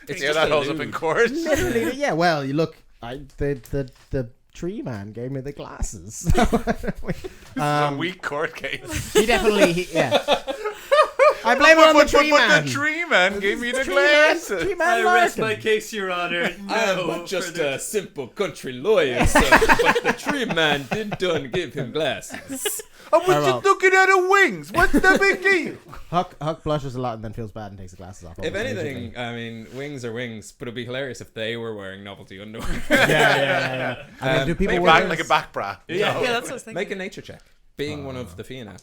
It's Yeah, just that a holds up lewd. in court. Literally, yeah. Well, you look. The tree man gave me the glasses. A weak court case. He definitely. Yeah. I blame it on the tree but man. the tree man gave me the Tree man, glasses. tree I man rest Larkin. my case, Your Honor. I'm No, just for the- a simple country lawyer, so, but the tree man didn't give him glasses. I was well. just looking at her wings. What's the big deal? Huck blushes a lot and then feels bad and takes the glasses off. If almost anything, immediately. I mean, wings are wings, but it'd be hilarious if they were wearing novelty underwear. yeah. I mean, do people Make wear back like a back bra. Yeah, that's what I was thinking. Make a nature check. Being one of the Fianna,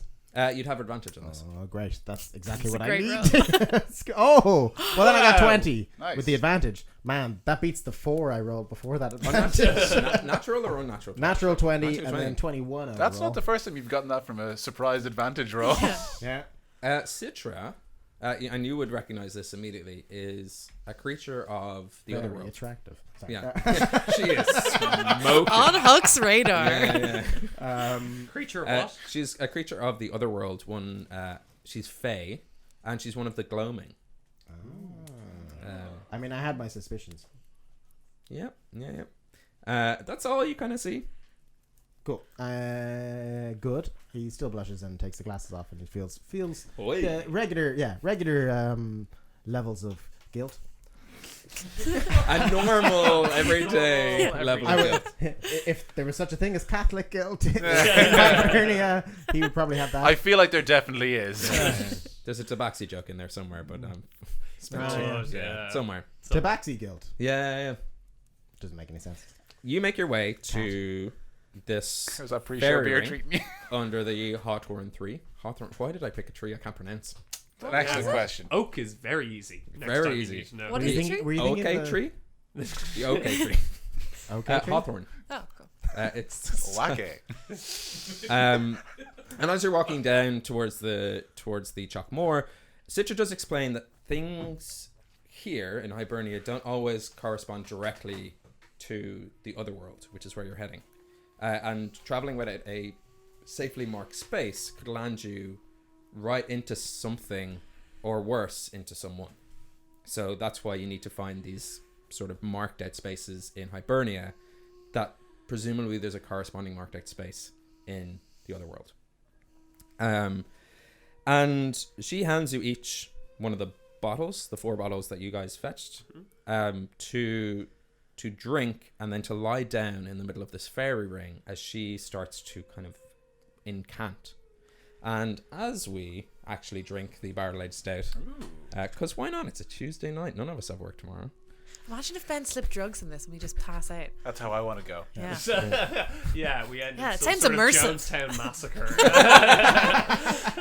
you'd have advantage on this. Oh, great. That's exactly It's what a I great need. Oh, well, then I got 20 Nice. with the advantage. Man, that beats the 4 I rolled before that Natural, advantage. natural or unnatural? Natural 20 Natural and 20. then 21 overall. That's not the first time you've gotten that from a surprise advantage roll. Yeah. Citra, and you would recognize this immediately, is a creature of the Very Otherworld. attractive. Sorry. Yeah, she is smoking. On Huck's radar. Yeah. Creature of what? She's a creature of the Otherworld. She's Fey, and she's one of the Gloaming. I mean, I had my suspicions. Yep. That's all you kind of see. Cool. Good. He still blushes and takes the glasses off, and he feels Oi. regular levels of guilt. A normal, everyday level I of would, guilt. if there was such a thing as Catholic guilt in Hibernia, he would probably have that. I feel like there definitely is. There's a tabaxi joke in there somewhere, but Oh, yeah. somewhere. Tabaxi guilt. Yeah. Doesn't make any sense. You make your way to this There's that pre-show fairy beer ring treating me. under the Hawthorn 3. Hawthorn. Why did I pick a tree I can't pronounce? An excellent question. Oak is very easy. Next Very time you easy. need to know. What Were is you the think- tree? were you thinking Okay, the- tree. The okay tree. Okay. tree? Hawthorn. Oh, cool. It's Wacky. and as you're walking down towards the Chalk Moor, Citra does explain that things here in Hibernia don't always correspond directly to the Otherworld, which is where you're heading. And traveling without a safely marked space could land you right into something, or worse, into someone. So that's why you need to find these sort of marked out spaces in Hibernia that presumably there's a corresponding marked out space in the Otherworld. And she hands you each one of the bottles, the 4 bottles that you guys fetched, to drink, and then to lie down in the middle of this fairy ring as she starts to kind of incant. And as we actually drink the barrel-aged stout, because why not? It's a Tuesday night. None of us have work tomorrow. Imagine if Ben slipped drugs in this and we just pass out. That's how I want to go. Yeah. Yeah, we ended Yeah, it some sounds sort of immersive. Jonestown massacre.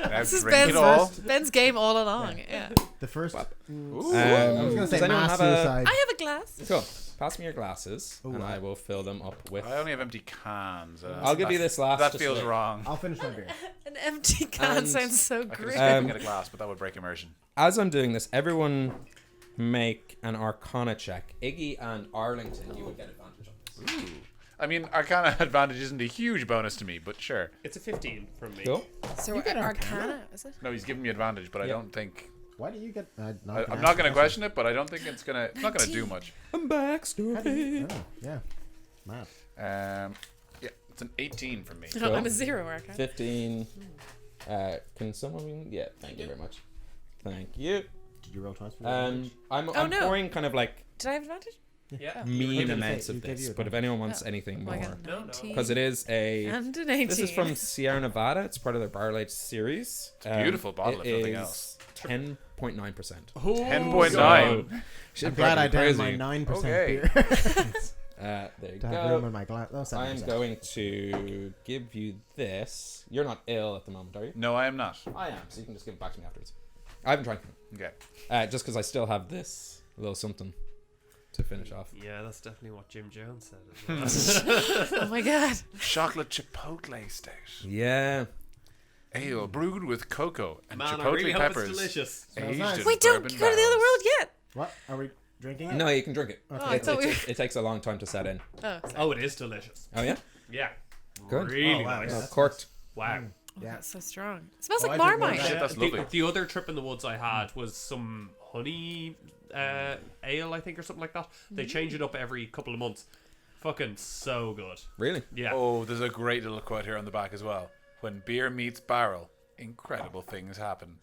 Now This is drink it all. Ben's game all along. Yeah. The first. I Ooh. was gonna say does anyone mass have a- suicide. I have a glass. Cool. Pass me your glasses, Ooh, and I- I will fill them up with... I only have empty cans. I'll give you this last. That just feels so- wrong. I'll finish my beer. An empty can And sounds so I could great. have get a glass, but that would break immersion. As I'm doing this, everyone make an Arcana check. Iggy and Arlington, you would get advantage on this. Ooh. I mean, Arcana advantage isn't a huge bonus to me, but sure. It's a 15 from me. Cool. So You get Arcana, is it? No, he's giving me advantage, but I Yeah. don't think. Why do you get? I'm not going to question it, but I don't think it's gonna. It's not going to do 19. much. I'm backstory. Oh, yeah. Mad. Yeah, it's an 18 from me. No, I'm a 0 Arcana. 15. Can someone... Yeah, thank you very much. Thank you. Did you roll twice for that? I'm no. pouring kind of like Did I have advantage? Yeah. mean gonna amounts say- of you gave this, you but if anyone wants anything Oh, I more... got No, no. 19. Because it is a... And an 18. This is from Sierra Nevada. It's part of their barrel aged series. It's a beautiful bottle, it if nothing is else. 10.9%. 10.9. I'm glad I downed my crazy. 9% Okay. beer There you to have room go. in my glass. Oh, 7%. I'm going to give you this. You're not ill at the moment, are you? No, I am not. I am, so you can just give it back to me afterwards. I haven't drank it. Okay. Just because I still have this little something to finish off. Yeah, that's definitely what Jim Jones said as well. Oh my god. Chocolate chipotle stout. Yeah. Ale brewed with cocoa and Man, I chipotle really hope peppers. it's delicious. Aged nice. in Wait, don't bourbon go to the other barrels. world yet. What? Are we drinking it? No, you can drink it. Oh, I thought we were... It takes a long time to set in. Oh, sorry. Oh, it is delicious. Oh, yeah? Yeah. Good. Really Oh, wow, nice. yeah. Oh, corked. Wow. Yeah. That's so strong. It smells Oh, like I did one Marmite. of Shit, that's lovely. The other trip in the woods I had was some honey ale, I think, or something like that. They change it up every couple of months. Fucking so good. Really? Yeah. Oh, there's a great little quote here on the back as well. When beer meets barrel, incredible things happen.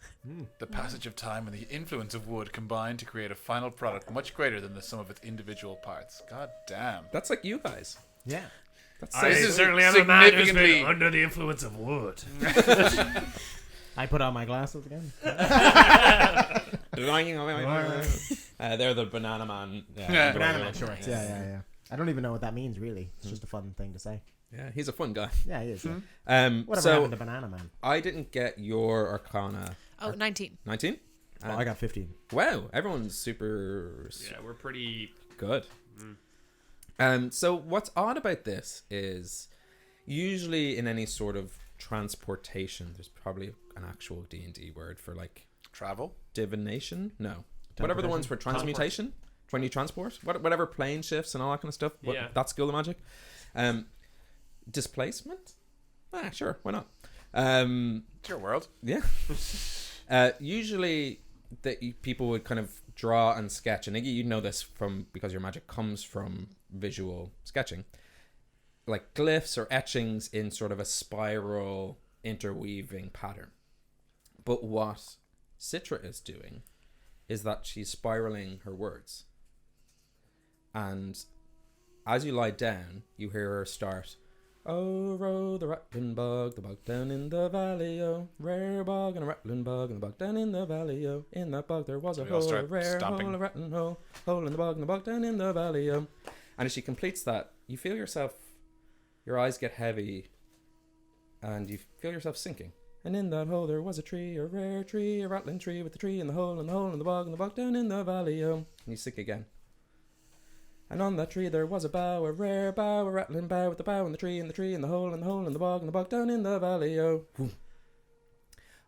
The passage of time and the influence of wood combine to create a final product much greater than the sum of its individual parts. God damn. That's like you guys. Yeah. That's I This is certainly am a man who's significantly- been under the influence of wood. I put on my glasses again. They're the Banana Man. Yeah. Banana Man shorts. Yeah. I don't even know what that means, really. It's just a fun thing to say. Yeah, he's a fun guy. Yeah, he is. Yeah. Whatever So happened to Banana Man? I didn't get your Arcana. Oh, 19. 19? Oh, I got 15. Wow, everyone's super Yeah, we're pretty. good. So what's odd about this is usually in any sort of transportation, there's probably an actual D&D word for like Travel? divination. No, whatever the ones for transmutation. When you transport, whatever plane shifts and all that kind of stuff. Yeah. That skill of magic. Displacement. Sure, why not? It's your world. Yeah. Usually, people would kind of draw and sketch, and Iggy, you know this from because your magic comes from visual sketching, like glyphs or etchings in sort of a spiral interweaving pattern. But what Citra is doing is that she's spiraling her words, and as you lie down, you hear her start. Oh, row the rattling bog, the bog down in the valley, oh. Rare bog and a rattling bog, and the bog down in the valley, oh. In that bog there was a We all hole, a start rare stomping. hole, a rattling hole. Hole in the bog, and the bog down in the valley, oh. And as she completes that, you feel yourself, your eyes get heavy, and you feel yourself sinking And in that hole there was a tree, a rare tree, a rattling tree with the tree in the hole, and the hole in the bog down in the valley, oh. And you sing again. And on that tree there was a bough, a rare bough, a rattling bough with the bough and the tree in the hole, and the hole in the bog down in the valley, oh. Woo.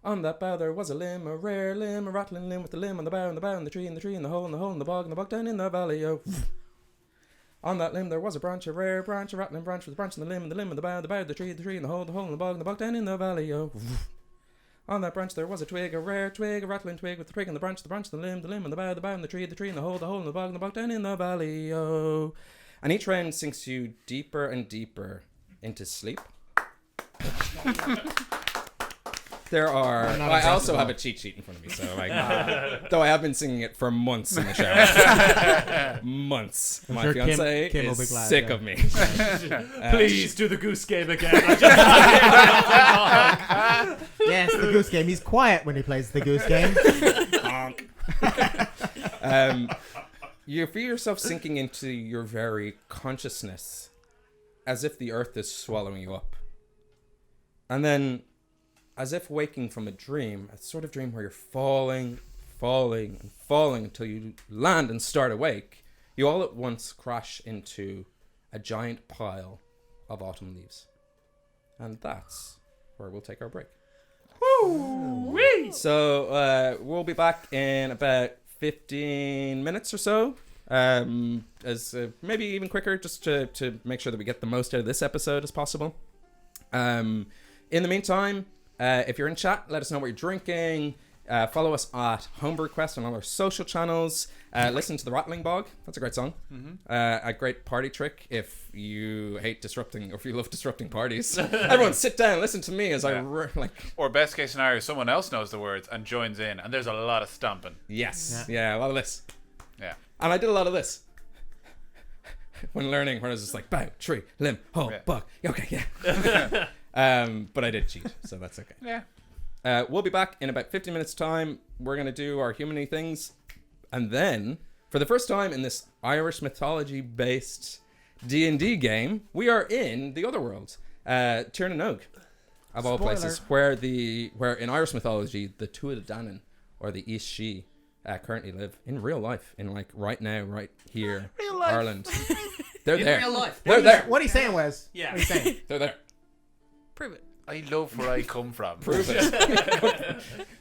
On that bough there was a limb, a rare limb, a rattling limb with the limb on the bough and the tree in the hole in the bog down in the valley, oh. Woo. On that limb there was a branch, a rare branch, a rattling branch with the branch and the limb and the bough, the tree in the hole in the bog down in the valley, oh. Woo. On that branch there was a twig, a rare twig, a rattling twig with the twig and the branch, the limb and the bough and the tree in the hole in the bog down in the valley, oh. And each round sinks you deeper and deeper into sleep. There are. I also have a cheat sheet in front of me, so though I have been singing it for months in the shower. Months. My sure fiance Kim will is be glad, sick yeah. of me. Please do the goose game again. Yes, the goose game. He's quiet when he plays the goose game. You feel yourself sinking into your very consciousness, as if the earth is swallowing you up, and then, as if waking from a dream, a sort of dream where you're falling until you land and start awake, you all at once crash into a giant pile of autumn leaves. And that's where we'll take our break. Woo! So we'll be back in about 15 minutes or so. As maybe even quicker, just to make sure that we get the most out of this episode as possible. In the meantime, if you're in chat, let us know what you're drinking. Follow us at Homebrew Quest on all our social channels. Listen to the Rattling Bog. That's a great song. Mm-hmm. A great party trick if you hate disrupting, or if you love disrupting parties. Everyone sit down, listen to me as I Or best case scenario, someone else knows the words and joins in, and there's a lot of stomping. Yes. Yeah, a lot of this. Yeah. And I did a lot of this. When learning, when I was just like, bow, tree, limb, hole, bug. Okay, yeah. But I did cheat, so that's okay. Yeah. We'll be back in about 15 minutes time. We're going to do our humany things. And then, for the first time in this Irish mythology based D&D game, we are in the Otherworld. Tirnanog, of all places, where in Irish mythology, the Tuatha Dé Danann, or the Aos Sí, currently live in real life, in like right now, right here, Real life. Ireland. They're In there. real life. They're there. What are you saying, Wes? Yeah. What are you saying? They're there. Prove it. I love where I come from. Prove it.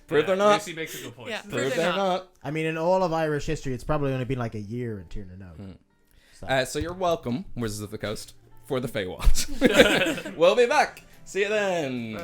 Prove they're not. Lucy makes a good point. Yeah. Prove they're not. I mean, in all of Irish history, it's probably only been like a year in Tirnanog. So you're welcome, Wizards of the Coast, for the Feywild. We'll be back. See you then.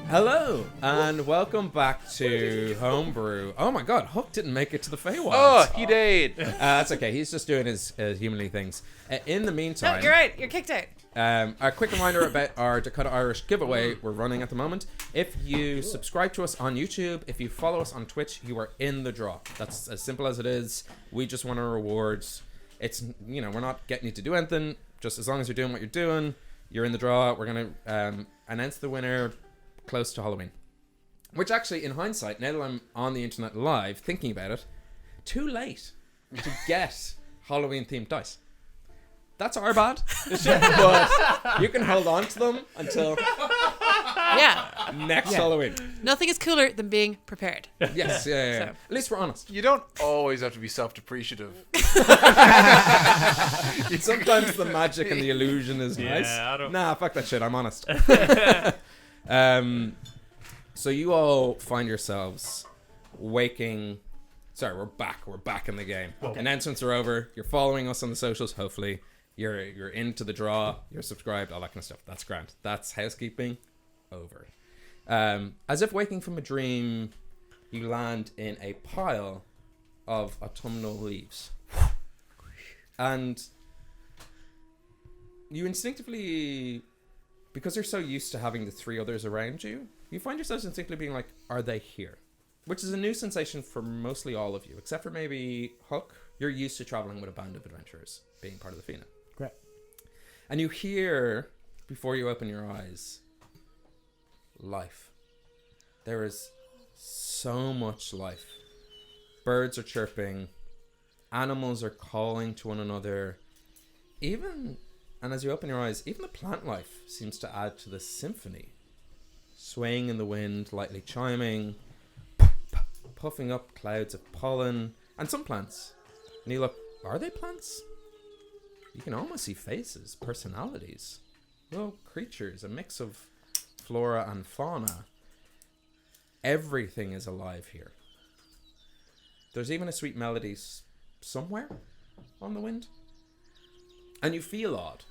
Hello, and welcome back to Homebrew. Oh my god, Hook didn't make it to the Feywild. Oh, he did. That's okay, he's just doing his humanly things. In the No, meantime, you're right. You're kicked out. a quick reminder about our Dakota Irish giveaway we're running at the moment. If you subscribe to us on YouTube, if you follow us on Twitch, you are in the draw. That's as simple as it is. We just want our rewards. It's, we're not getting you to do anything. Just as long as you're doing what you're doing, you're in the draw. We're going to announce the winner close to Halloween. Which actually, in hindsight, now that I'm on the internet live thinking about it, too late to get Halloween-themed dice. That's our bad. But you can hold on to them until next Halloween. Nothing is cooler than being prepared. Yes, yeah. So. At least we're honest. You don't always have to be self-depreciative. Sometimes the magic and the illusion is nice. I don't... Nah, fuck that shit. I'm honest. So you all find yourselves waking. Sorry, we're back. We're back in the game. Okay. Announcements are over. You're following us on the socials. Hopefully, you're into the draw. You're subscribed. All that kind of stuff. That's grand. That's housekeeping over. As if waking from a dream, you land in a pile of autumnal leaves, and you instinctively, because you're so used to having the three others around you, you find yourselves instinctively being like, are they here? Which is a new sensation for mostly all of you, except for maybe Hook. You're used to traveling with a band of adventurers, being part of the Fina. Great. And you hear, before you open your eyes, life. There is so much life. Birds are chirping. Animals are calling to one another. Even And as you open your eyes, even the plant life seems to add to the symphony. Swaying in the wind, lightly chiming, puffing up clouds of pollen, and some plants. And you look, are they plants? You can almost see faces, personalities, little creatures, a mix of flora and fauna. Everything is alive here. There's even a sweet melody somewhere on the wind. And you feel odd.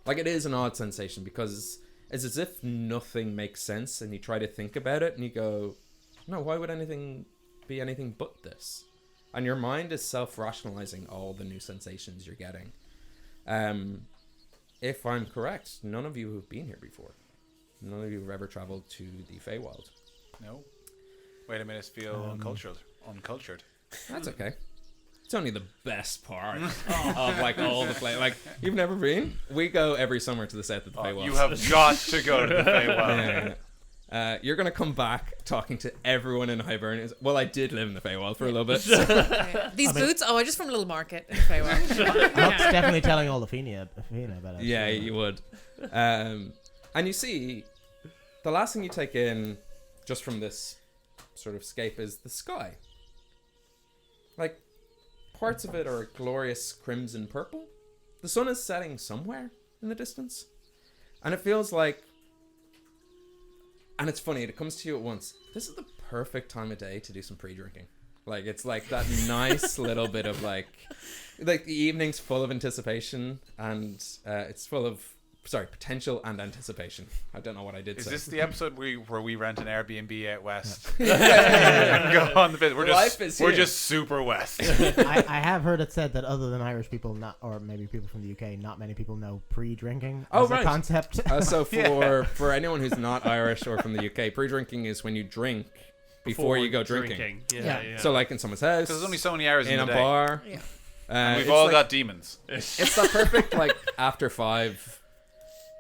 Like, it is an odd sensation because it's as if nothing makes sense, and you try to think about it and you go, no, why would anything be anything but this? And your mind is self-rationalizing all the new sensations you're getting. If I'm correct, none of you have been here before. None of you have ever traveled to the Feywild. No. Wait a minute, feel uncultured. That's okay. It's only the best part of like all the play. Like, you've never been? We go every summer to the south of the Feywild. You have got to go to the Feywild. Yeah. You're gonna come back talking to everyone in Hibernia. Well, I did live in the Feywild for a little bit. These boots? I just from a little market in Feywild. Mark's definitely telling all the Fina about it. Yeah, you would. And you see, the last thing you take in, just from this sort of scape, is the sky. Like, parts of it are a glorious crimson purple. The sun is setting somewhere in the distance. And it feels like... And it's funny, it comes to you at once. This is the perfect time of day to do some pre-drinking. Like, it's like that nice little bit of like the evening's full of anticipation, and it's full of potential and anticipation. I don't know what I did. Is say. this the episode where we rent an Airbnb out west and go on the bit? We're just super west. I have heard it said that other than Irish people, or maybe people from the UK, not many people know pre-drinking as a concept. So for anyone who's not Irish or from the UK, pre-drinking is when you drink before you go drinking. Yeah. So like in someone's house, Because there's only so many hours in a the day. bar. Yeah. And we've it's all like, got demons. It's that perfect like after 5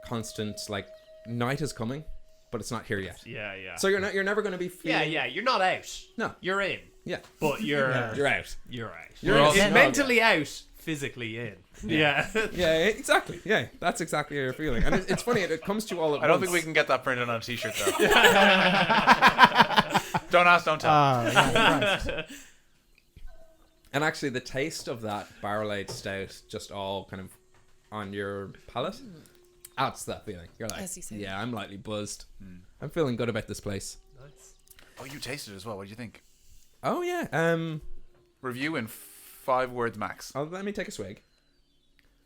constant like night is coming, but it's not here yet. Yeah. So you're never going to be feeling... Yeah. You're not out. No. You're in. Yeah. But you're You're out. You're out. You're You're in. mentally out, physically in. Yeah. Yeah, exactly. Yeah, that's exactly how you're feeling. And it's funny, it comes to you all at once. I don't think we can get that printed on a t-shirt though. Don't ask, don't tell. Yeah, And actually, the taste of that barrel-aged stout just all kind of on your palate adds to that feeling. You're like, As you say. yeah, I'm lightly buzzed. I'm feeling good about this place. Nice. Oh, you tasted it as well. What do you think? Oh, yeah. Review in 5 words max. Let me take a swig.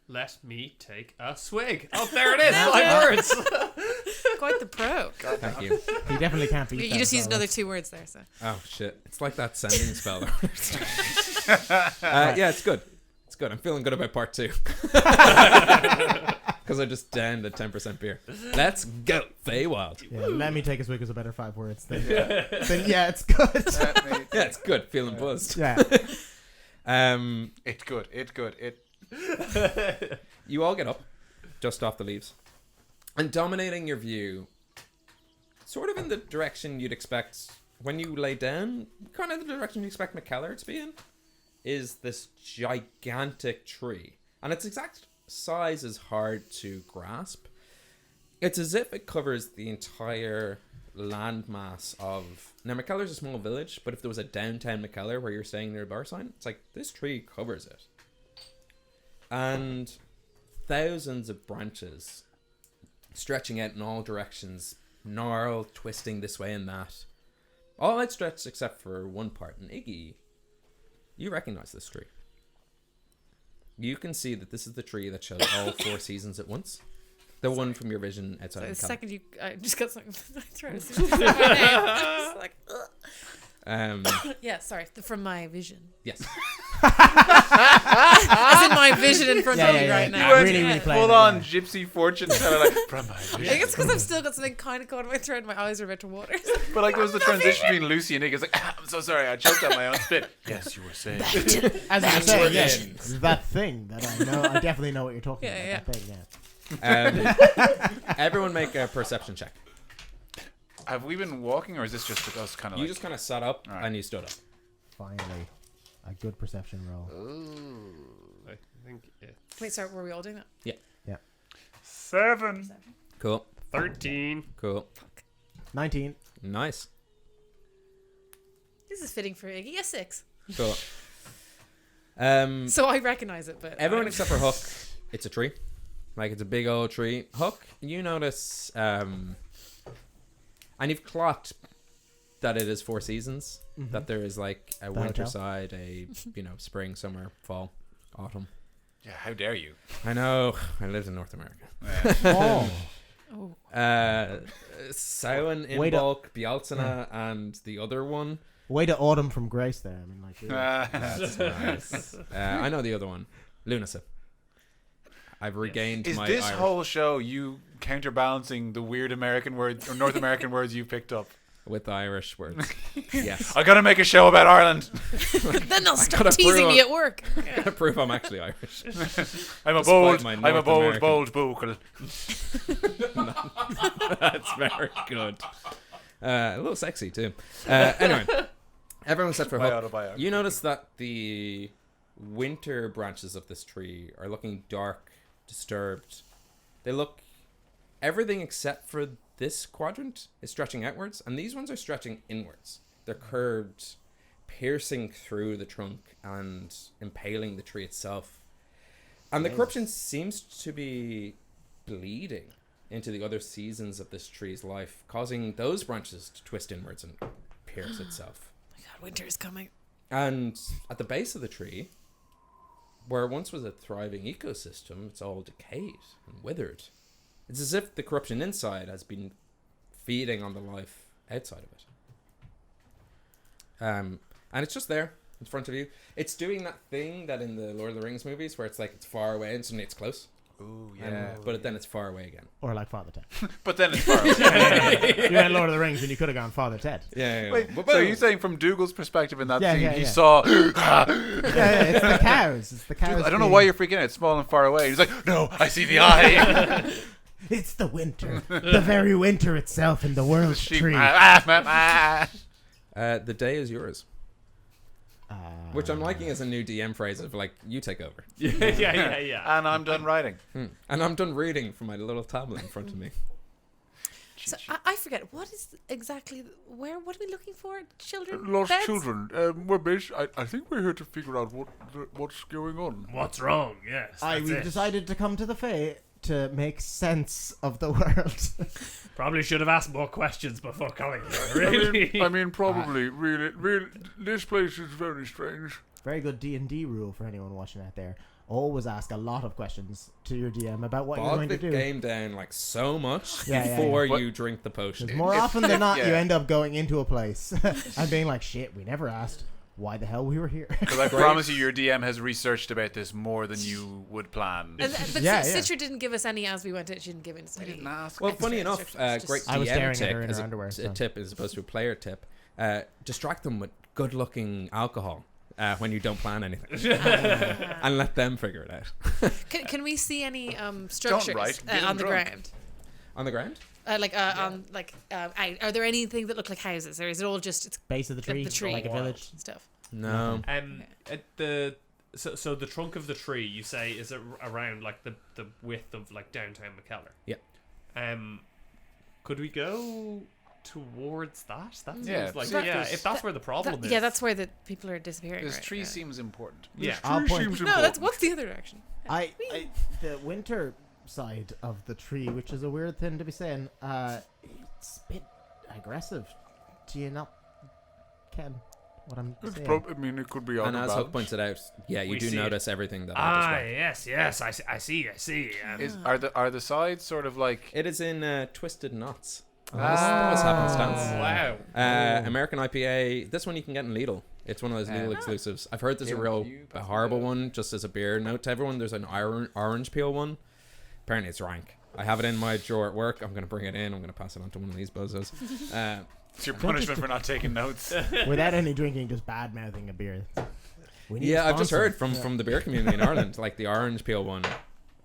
Let me take a swig. Oh, there it is. 5 words. Quite the pro. Thank you. he definitely can't beat You that just as used well. another 2 words there, so. Oh, shit. It's like that sending spell. Yeah, it's good. It's good. I'm feeling good about part 2. Because I just downed the 10% beer. Let's go, Feywild. Yeah, let me take a swig is a better 5 words than yeah, it's good. Yeah, it's good. Feeling buzzed. Yeah. It's good. You all get up, dust off the leaves, and dominating your view, sort of in the direction you'd expect when you lay down, kind of the direction you expect Mikkeller to be in, is this gigantic tree. And its exact size is hard to grasp. It's as if it covers the entire landmass of... Now, Mikkeller's a small village, but if there was a downtown Mikkeller where you're staying near a bar sign, it's like, this tree covers it. And thousands of branches stretching out in all directions, gnarled, twisting this way and that. All outstretched except for one part. And Iggy, you recognize this tree. You can see that this is the tree that shows all 4 seasons at once. The one from your vision outside So the of the second I just got something in my throat. As soon as I said my name. I was like, ugh. Yeah, sorry. From my vision. Yes. As in my vision in front of me right now. You went really playing full it, on yeah. gypsy fortune teller, like, from my I vision. think it's because I've still got something kind of caught in my throat and my eyes are about to water. But like, there was the transition between Lucy and Nick. It's like, I'm so sorry, I choked on my own spit. Yes, you were saying. As I we're said, yes, in. that thing that I know. I definitely know what you're talking about. Yeah. That thing, yeah. Everyone make a perception check. Have we been walking, or is this just us kind of You like... just kind of sat up Alright. and you stood up. Finally, a good perception roll. I think it. Wait, sorry, were we all doing that? Yeah. 7. Cool. 13. Cool. 19. Nice. This is fitting for Iggy. A 6. Cool. So I recognize it, but Everyone except for Hook, it's a tree. Like, it's a big old tree. Hook, you notice, and you've clocked that it is 4 seasons. Mm-hmm. That there is, like, a winter side, a, spring, summer, fall, autumn. Yeah, how dare you? I know. I lived in North America. Oh. Samhain, Wait Imbolc, Bealtaine, and the other one. Way to autumn from grace there. I mean, like, really. That's nice. I know the other one. Lunacy. I've regained Is my this Irish. whole show you counterbalancing the weird American words or North American words you picked up? With the Irish words. Yes. I gotta make a show about Ireland. then they'll start gotta teasing prove me at work. I gotta prove I'm actually Irish. I'm a Despite my bold North American- buckle. That's very good. A little sexy too. Anyway, everyone set for Hook. You notice that the winter branches of this tree are looking dark, disturbed. They look everything except for this quadrant is stretching outwards, and these ones are stretching inwards. They're curved, piercing through the trunk and impaling the tree itself. And the corruption seems to be bleeding into the other seasons of this tree's life, causing those branches to twist inwards and pierce itself. Oh my God, winter is coming. And at the base of the tree, where once was a thriving ecosystem, it's all decayed and withered. It's as if the corruption inside has been feeding on the life outside of it. And it's just there in front of you. It's doing that thing that in the Lord of the Rings movies where it's like it's far away and suddenly it's close. Ooh, yeah. But then it's far away again. Or like Father Ted. But then it's far away. You had Lord of the Rings and you could have gone Father Ted. Yeah. Wait, so you're saying from Dougal's perspective in that Yeah, scene, yeah, he yeah. saw... Yeah, it's the cows. It's the cows. I don't know why you're freaking out. It's small and far away. He's like, no, I see the eye. It's the winter. The very winter itself in the world's Sheep. tree. The day is yours. Which I'm liking as a new DM phrase of like, you take over. Yeah. And I'm done writing. And I'm done reading from my little tablet in front of me. So I forget what is exactly what are we looking for? Children, Lost beds? children. I think we're here to figure out what's going on. What's wrong? Yes. We've decided to come to the Fae to make sense of the world. Probably should have asked more questions before coming here. Really? I mean, probably. Really, this place is very strange. Very good D&D rule for anyone watching out there. Always ask a lot of questions to your DM about what you're Bog going the to do. game down like so much Yeah, before yeah. you drink the potion. Because more often than not, yeah. you end up going into a place and being like, shit, we never asked why the hell we were here. Because I promise you, your DM has researched about this more than you would plan. But Yeah, Citra didn't give us any as we went in. She didn't give us any. Well, funny enough, instructions, great just- I was staring DM at her tip in as her underwear, a so. tip as opposed to a player tip. Distract them with good-looking alcohol when you don't plan anything, and let them figure it out. Can we see any structures write, get on the them drunk. ground? On the ground? Are there anything that look like houses, or is it all just it's Base of the tree, the tree like a village. stuff? No. At the so the trunk of the tree, you say, is it around like the width of like downtown Mikkeller? Yeah. Could we go towards that? That seems Yeah, like see if if that's where the problem is. Yeah, that's where the people are disappearing. This right? tree Yeah. seems important. Yeah. I'll point. Seems No, important. what's the other direction? The winter side of the tree, which is a weird thing to be saying, it's a bit aggressive. Do you not ken what I'm It's saying? I mean, it could be out And of as Hook balance. pointed out, yeah, you We do see notice everything that I described. Yes, I see. Are the sides sort of like... It is in twisted knots. This was happenstance. Wow. American IPA. This one you can get in Lidl. It's one of those Lidl exclusives. I've heard there's a horrible one, just as a beer note to everyone. There's an orange peel one. Apparently it's rank. I have it in my drawer at work. I'm going to bring it in. I'm going to pass it on to one of these bozos. It's your punishment for not taking notes. Without any drinking, just bad mouthing a beer. We need a Yeah, I've just sponsor. heard from the beer community in Ireland, like the orange peel one,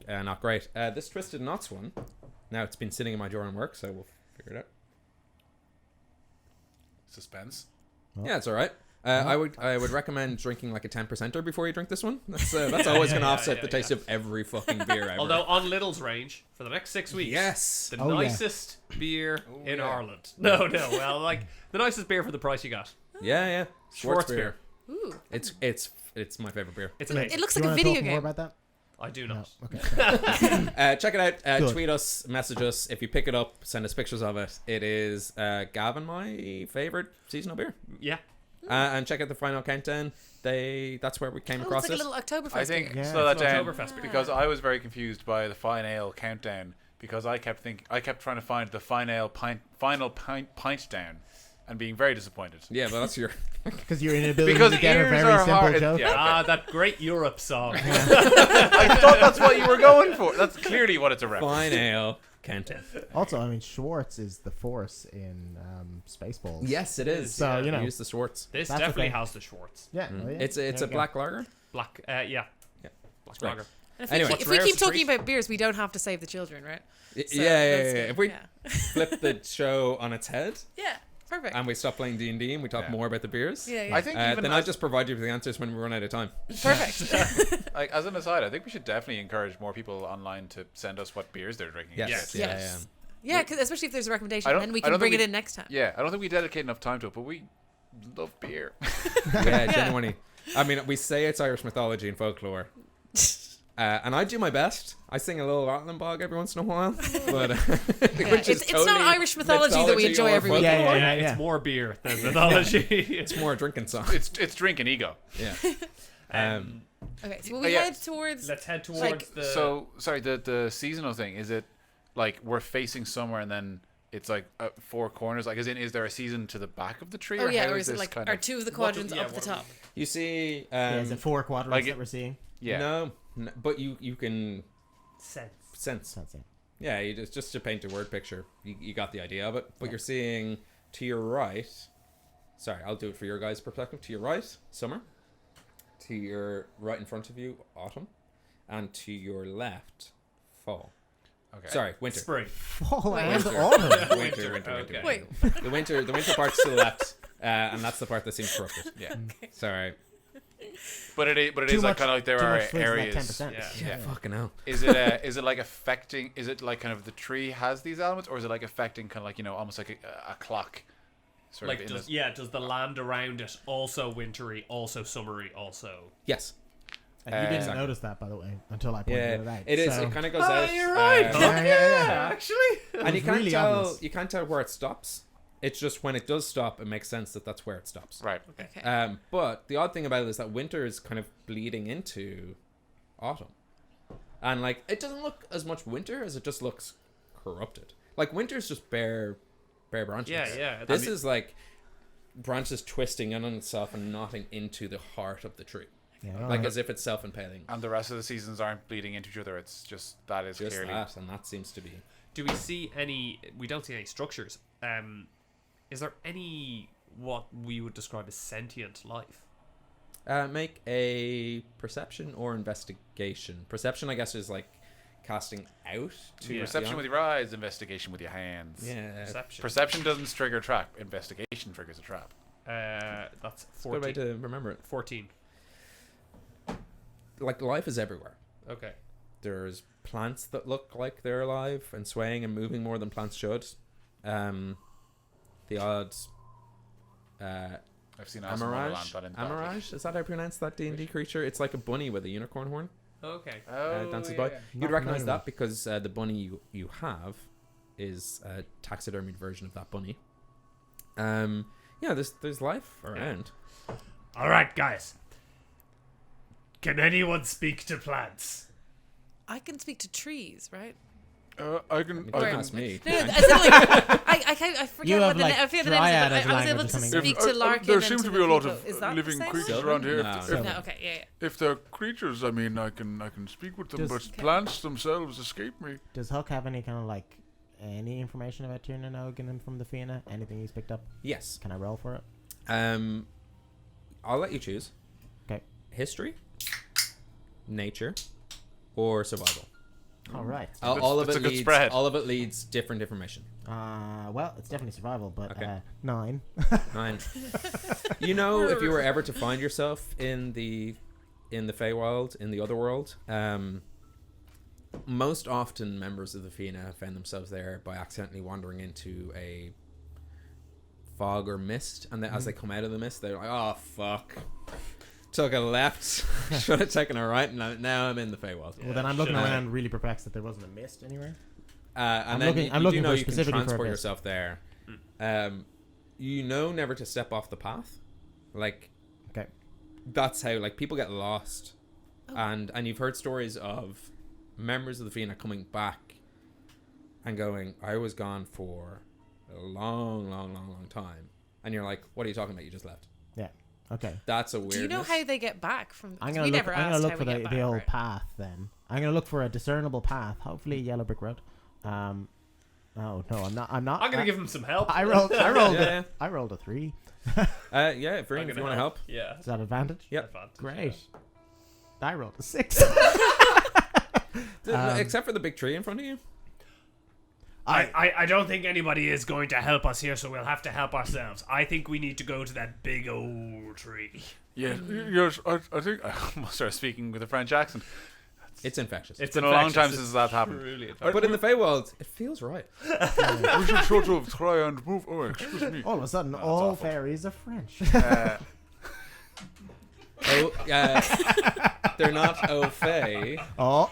not great. This Twisted Knots one, now it's been sitting in my drawer in work, so we'll figure it out. Suspense. Yeah, it's all right. I would recommend drinking like a 10%er before you drink this one. That's always going to offset the taste of every fucking beer ever. Although on Lidl's range for the next 6 weeks, Yes. the nicest beer in Ireland. No, well, like the nicest beer for the price you got. Yeah. Schwartz beer. Ooh. It's my favorite beer. It's amazing. It looks Do like you a wanna video talk more game. about that? I do No. not. Okay. Check it out. Good. Tweet us, message us. If you pick it up, send us pictures of it. It is Gavin, my favorite seasonal beer. Yeah. And check out the final countdown. That's where we came Oh, across it's like it. a little Oktoberfest. I think beer. Yeah, slow that it's an down Oktoberfest beer. because I was very confused by the Fine Ale countdown because I kept trying to find the final pint down and being very disappointed. Yeah, but that's your. Because your inability Because to get a ears very are simple hard. joke. Yeah, okay. That great Europe song. I thought that's what you were going for. That's clearly what it's a reference. Fine ale countdown. Also, I mean, Schwartz is the force in Spaceballs. Yes, it is. So, you know. Use the Schwartz. This That's definitely okay. has the Schwartz. Yeah. Oh, yeah. It's There a you go. black lager. Black, yeah. Yeah. Black Right. lager. And Anyway. if we What's keep rare talking street? about beers, we don't have to save the children, right? So Yeah. that's good. If we yeah. flip the show on its head Yeah, perfect. and we stop playing D&D and we talk Yeah. more about the beers, yeah, yeah. I think even then I'll just provide you with the answers when we run out of time. Perfect. like as an aside, I think we should definitely encourage more people online to send us what beers they're drinking. Yes. Yeah. Yes. Yeah, because especially if there's a recommendation, I don't- then we I can don't bring think it we- in next time. Yeah, I don't think we dedicate enough time to it, but we love beer. Yeah, genuinely. I mean, we say it's Irish mythology and folklore. And I do my best. I sing a little Bog every once in a while, but which is It's not totally Irish mythology that we enjoy or every week. folklore. Yeah. It's more beer than mythology. It's more a drinking song. it's drinking ego. Yeah. Okay, so will we yeah. head towards... Let's head towards Like- the. So sorry, the seasonal thing, is it like we're facing somewhere and then it's like four corners? Like, is there a season to the back of the tree? Oh, yeah, how or is it this like... kind Are of? two of the What do- quadrants yeah, up the what do top? You see, Yeah, is it 4 quadrants like that it- we're seeing? Yeah. no, but you can sense. That's it. Yeah, you just to paint a word picture, you got the idea of it. But you're seeing to your right. Sorry, I'll do it for your guys' perspective. To your right, summer. To your right in front of you, autumn, and to your left, fall. Okay. Sorry, winter. Spring. Fall Wait. and Winter. autumn. Winter. Okay. Wait, The winter part's to the left, and that's the part that seems corrupted. Yeah. Sorry. But it Too is like much- kind of like there too are much swings in that areas. 10%. Yeah. Yeah. Fucking hell. Is it like affecting? Is it like kind of the tree has these elements, or is it like affecting kind of like almost like a clock? Sort Like, of in does the land around it also wintry, also summery, also. Yes. And you didn't Exactly. notice that, by the way, until I pointed Yeah, it out. it is. So. It kind of goes out. you're right. Yeah. Actually. And you was can't really tell. obvious. You can't tell where it stops. It's just when it does stop, it makes sense that that's where it stops. Right. okay. But the odd thing about it is that winter is kind of bleeding into autumn, and like it doesn't look as much winter as it just looks corrupted. Like winter's just bare branches. Yeah. This is like branches twisting in on itself and knotting into the heart of the tree, Yeah, like as if it's self-impaling. And the rest of the seasons aren't bleeding into each other. It's just that is Just clearly. that, and that seems to be. Do we see any? We don't see any structures. Is there any what we would describe as sentient life? Make a perception or investigation. Perception, I guess, is like casting out to Yeah. Perception with your eyes, investigation with your hands. Yeah. Perception. Perception doesn't trigger a trap. Investigation triggers a trap. That's It's a good way 14. to remember it. 14. Like life is everywhere. Okay. There's plants that look like they're alive and swaying and moving more than plants should. The odd I've seen Alice in Wonderland, Amarage. but in badly. Amarage, is that how I pronounce that D&D creature? It's like a bunny with a unicorn horn. Okay. Dances yeah, by. yeah. You'd Not recognize familiar that because the bunny you have is a taxidermied version of that bunny. Yeah, there's life around. All right, guys. Can anyone speak to plants? I can speak to trees, right? I can. Don't Right. ask me. No, as in, like, I forget You what have, the like, I forget the dryad names, as but I was language able or to something. speak If- to Larkin. there and seem to to the be a lot people. of Is that living the same creatures one? around here. No, If- no. No, okay, yeah. If they're creatures, I mean, I can speak with them, Does- but Okay. plants themselves escape me. Does Huck have any kind of like any information about Tiernan Ogan from the Fianna? Anything he's picked up? Yes. Can I roll for it? I'll let you choose. Okay. History, nature, or survival. All right. All of That's it a good leads. spread. All of it leads different information. Well, it's definitely survival, but Okay. 9. 9. You know, if you were ever to find yourself in the Feywild, in the Otherworld, most often members of the Fianna have found themselves there by accidentally wandering into a fog or mist, and then as they come out of the mist, they're like, "Oh fuck, took a left, should have taken a right, and now I'm in the Feywild." Well, then I'm looking around really perplexed that there wasn't a mist anywhere. And I'm then looking you do know for you can specifically for a transport mist. yourself there. You know never to step off the path. Like, Okay. that's how, like, people get lost. And you've heard stories of members of the Fianna coming back and going, "I was gone for a long, long, long, long time." And you're like, "What are you talking about? You just left." Yeah. Okay. That's a weirdness. Do you know how they get back from? I'm we gonna never asked look how for we get back, the old right? path then. I'm gonna look for a discernible path. Hopefully, a yellow brick road. Oh no, I'm not. I'm gonna give him some help. I rolled. Yeah. I rolled a 3. Yeah, Vreen, I'm if gonna you want to help. Yeah. Is that advantage? Yep. Advantage, Great. yeah. I rolled a 6. Except for the big tree in front of you. I don't think anybody is going to help us here, so we'll have to help ourselves. I think we need to go to that big old tree. Yes, I think I must start speaking with a French accent. It's infectious. It's been a long time since that happened. Really But in the Feywild, it feels right. We should sort of try and move. Oh, excuse me. All of a sudden, all fairies are French. They're not au fait oh.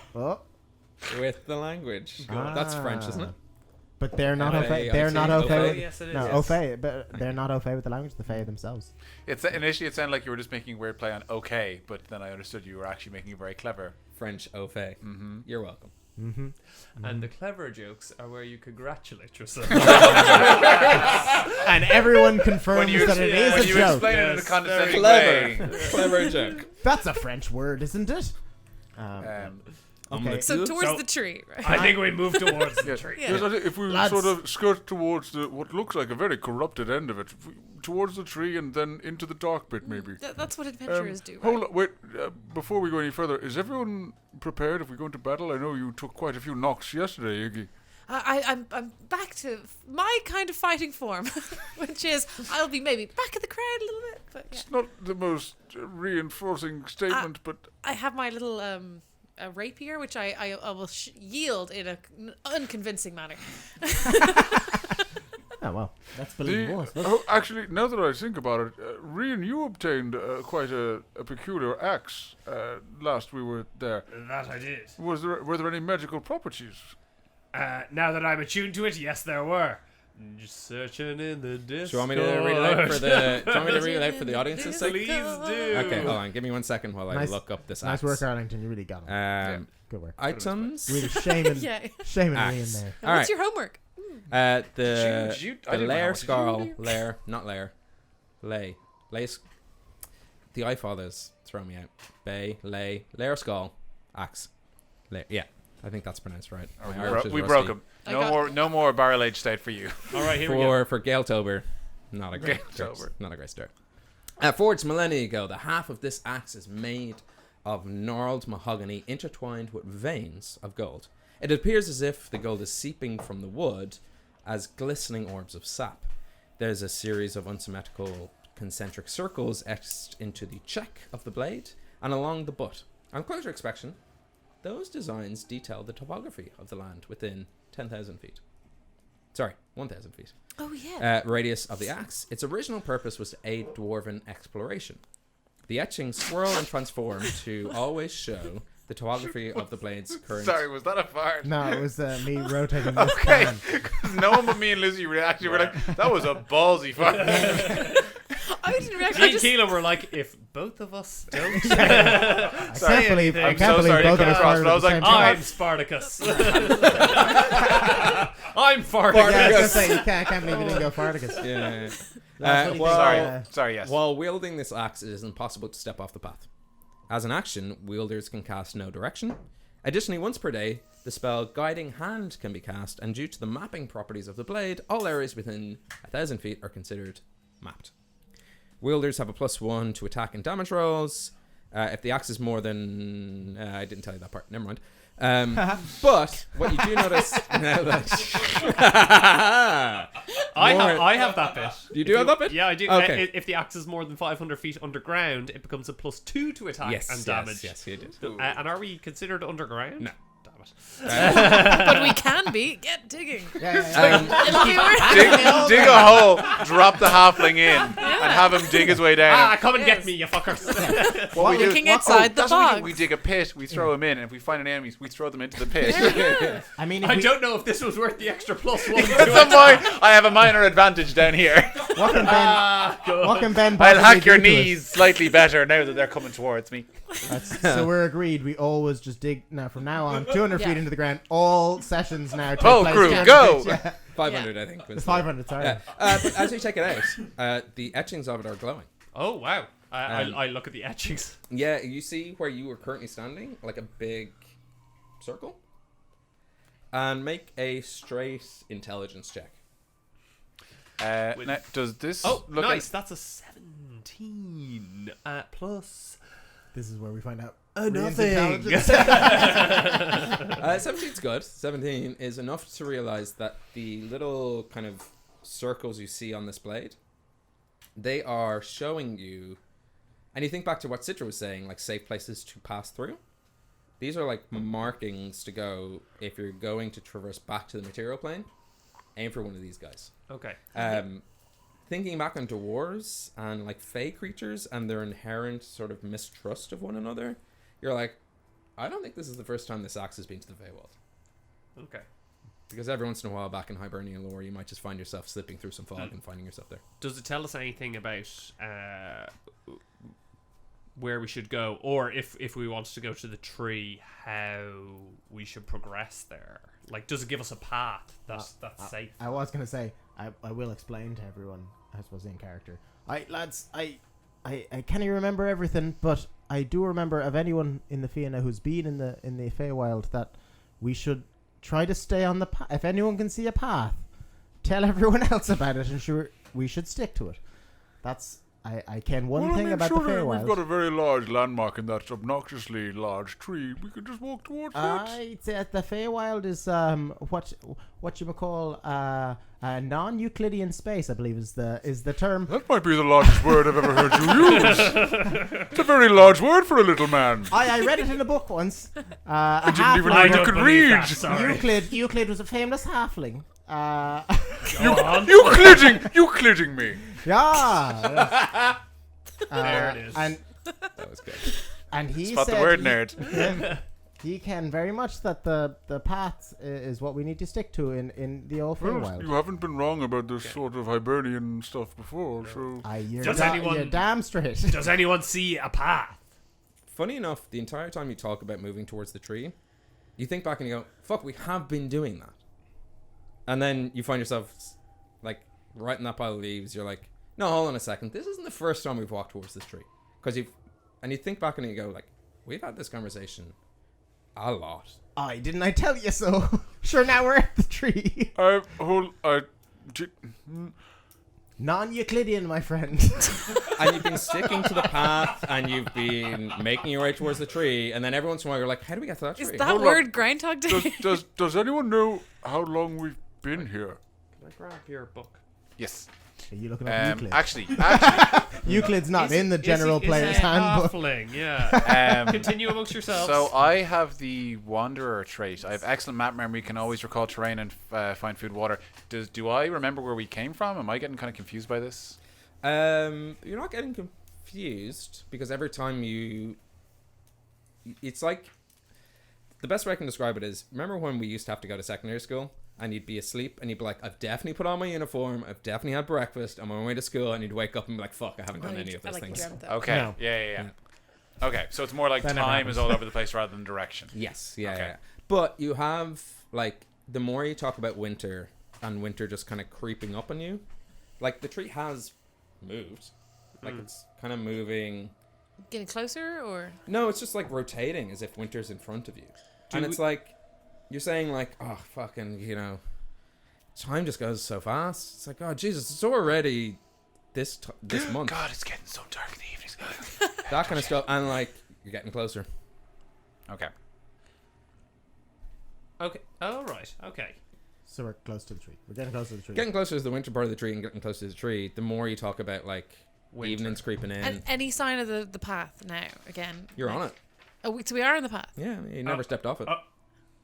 with the language. That's French, isn't it? But they're not au Au-fait, fait. They're not au au fait. fait? Yes, it is. No, Yes. au fait, but they're not au fait with the language. The Fae themselves. Initially, it sounded like you were just making a weird play on okay, but then I understood you were actually making it very clever. French au fait. Mm-hmm. You're welcome. Mm-hmm. And the clever jokes are where you congratulate yourself. And everyone confirms that it is when a you joke. explain it in a Yes, condescending way. Clever joke. That's a French word, isn't it? Okay. So towards So- the tree, right? I think we move towards the Yes, tree. Yeah. yes, I think if we Lads. sort of skirt towards what looks like a very corrupted end of it, towards the tree and then into the dark bit, maybe. That's what adventurers do, right? Hold on, wait. Before we go any further, is everyone prepared if we go into battle? I know you took quite a few knocks yesterday, Iggy. I'm back to my kind of fighting form, which is I'll be maybe back of the crowd a little bit, but yeah. It's not the most reinforcing statement, but I have my little a rapier, which I will yield in a unconvincing manner. Oh well, that's believable. I suppose. actually, now that I think about it, Rian, you obtained quite a peculiar axe last we were there. That I did. Were there any magical properties? Now that I'm attuned to it, yes, there were. Just searching in the Discord. Do you want me to read it out for the? Do you want me to read it out for the audience's sake? Please do. Okay, hold on. Give me 1 second while I Nice- look up this Nice axe. work, Arlington. You really got it. Good work. Items. Really shaming, Yeah. shaming Axe. me in there. All What's right. your homework? Did The you- I the didn't know. lair Did you skull do? lair, not lair, lay, the eye fathers throw me out. Bay, lay, lair skull, axe, lair. Yeah, I think that's pronounced right. My Irish is We rusty. broke him. I got- No more barrel age state for you. All right, here we go. For Galetober, not a great Galetober. not a great start. Forged millennia ago, the half of this axe is made of gnarled mahogany intertwined with veins of gold. It appears as if the gold is seeping from the wood as glistening orbs of sap. There's a series of unsymmetrical concentric circles etched into the cheek of the blade and along the butt. On closer inspection, those designs detail the topography of the land within 10,000 feet. Sorry, 1,000 feet. Oh yeah. Radius of the axe. Its original purpose was to aid dwarven exploration. The etchings swirl and transform to always show the topography of the blade's current. Sorry, was that a fart? No, it was me rotating this Okay. fan. No one but me and Lizzie actually were like, that was a ballsy fart. I didn't react. Me I and just Keelan were like, if both of us don't Sorry, I can't believe I'm so both sorry to of come us across, farted but I at was the like, same time. I'm Spartacus. I'm farting. Yeah, I was gonna say, I can't believe you didn't go Farticus. Yeah. That's what you well, think, Sorry, yes. While wielding this axe, it is impossible to step off the path. As an action, wielders can cast no direction. Additionally, once per day, the spell Guiding Hand can be cast, and due to the mapping properties of the blade, all areas within 1,000 feet are considered mapped. Wielders have a +1 to attack and damage rolls. If the axe is more than... I didn't tell you that part. Never mind. But what you do notice... I have that bit. You do have that bit? Yeah, I do. Okay. If the axe is more than 500 feet underground, it becomes a +2 to attack and damage. Yes, you did. And are we considered underground? No. Damn it. But we can be. Get digging. Yeah, yeah, yeah. It'll be worth Dig a hole, drop the halfling in, and have him dig his way down. Come and Yes. get me, you fuckers. What we do- looking outside the that's what we box. do. We dig a pit, we throw him in, and if we find an enemy, we throw them into the pit. I mean, if I we, don't know if this was worth the extra +1. I have a minor advantage down here. what can Ben? What can Ben? I'll possibly hack your do to us? knees slightly better now that they're coming towards me. So we're agreed. We always just dig now from now on 200 Yeah. feet into the ground. All sessions now. Take Oh, place crew, down go! the pitch, yeah. 500, I think. Was 500. Sorry. Yeah. But as you check it out, the etchings of it are glowing. Oh, wow. I look at the etchings. Yeah, you see where you are currently standing, like a big circle. And make a straight intelligence check. Now, does this Oh, look nice. That's a 17 plus This is where we find out. nothing. 17's good. 17 is enough to realize that the little kind of circles you see on this blade, they are showing you, and you think back to what Citra was saying, like safe places to pass through. These are like markings to go if you're going to traverse back to the material plane. Aim for one of these guys. Okay. Thinking back on dwarves and like fey creatures and their inherent sort of mistrust of one another, you're like, I don't think this is the first time this axe has been to the Feywild. Okay. Because every once in a while back in Hibernian lore, you might just find yourself slipping through some fog and finding yourself there. Does it tell us anything about where we should go, or if we want to go to the tree, how we should progress there? Like, does it give us a path that's safe? I was gonna say I will explain to everyone, I suppose, in character. I can't even remember everything, but I do remember of anyone in the Fianna who's been in the Feywild that we should try to stay on the path. If anyone can see a path, tell everyone else about it, and sure we should stick to it. That's I ken one thing about the Feywild. We've got a very large landmark in that obnoxiously large tree. We could just walk towards that. I'd say the Feywild is what you would call a non-Euclidean space, I believe is the term. That might be the largest word I've ever heard you use. It's a very large word for a little man. I read it in a book once. I didn't even know you could read. Euclid was a famous halfling. Eucliding me. Yeah. There it is. And That was good. and he Spot said the word, nerd. he can very much that the path is what we need to stick to in the old Well, Feywild. you haven't been wrong about this sort of Hibernian stuff before, so... You're Does anyone- you're damn straight. Does anyone see a path? Funny enough, the entire time you talk about moving towards the tree, you think back and you go, fuck, we have been doing that. And then you find yourself, like, right in that pile of leaves, you're like, no, hold on a second, this isn't the first time we've walked towards this tree. Because and you think back and you go, like, we've had this conversation a lot. Didn't I tell you so? Sure, now we're at the tree. Non-Euclidean, my friend. And you've been sticking to the path, and you've been making your way towards the tree, and then every once in a while you're like, how do we get to that tree? Is that Hold word on. Groundhog Day? Does anyone know how long we've been here? Can I grab your book? Yes. Are you looking at Euclid? Actually, Euclid's not in the general player's handbook. Halfling, yeah. Continue amongst yourselves. so I have the Wanderer trait. I have excellent map memory, can always recall terrain and find food, water. Do I remember where we came from? Am I getting kind of confused by this? You're not getting confused, because every time it's like, the best way I can describe it is, remember when we used to have to go to secondary school and you'd be asleep and you'd be like, I've definitely put on my uniform, I've definitely had breakfast, I'm on my way to school, and you'd wake up and be like, fuck, I haven't done any of those things. Okay. No. Yeah. Okay, so it's more like That never time is happens. all over the place rather than direction. Yes, yeah, Okay. yeah. But you have, like, the more you talk about winter and winter just kind of creeping up on you, like, the tree has moved. Like, it's kind of moving. Getting closer, or No, it's just like rotating as if winter's in front of you. And it's like, you're saying like, oh, fucking, time just goes so fast. It's like, oh, Jesus, it's already this month. God, it's getting so dark in the evenings. That kind of stuff. And like, You're getting closer. Okay. Okay. Oh, right. Okay. So we're close to the tree. We're getting close to the tree. Getting closer to the winter part of the tree and getting close to the tree, the more you talk about like Winter. evening's creeping in. And any sign of the path now? Again, You're on it. Oh, so we are on the path. Yeah, you never stepped off it.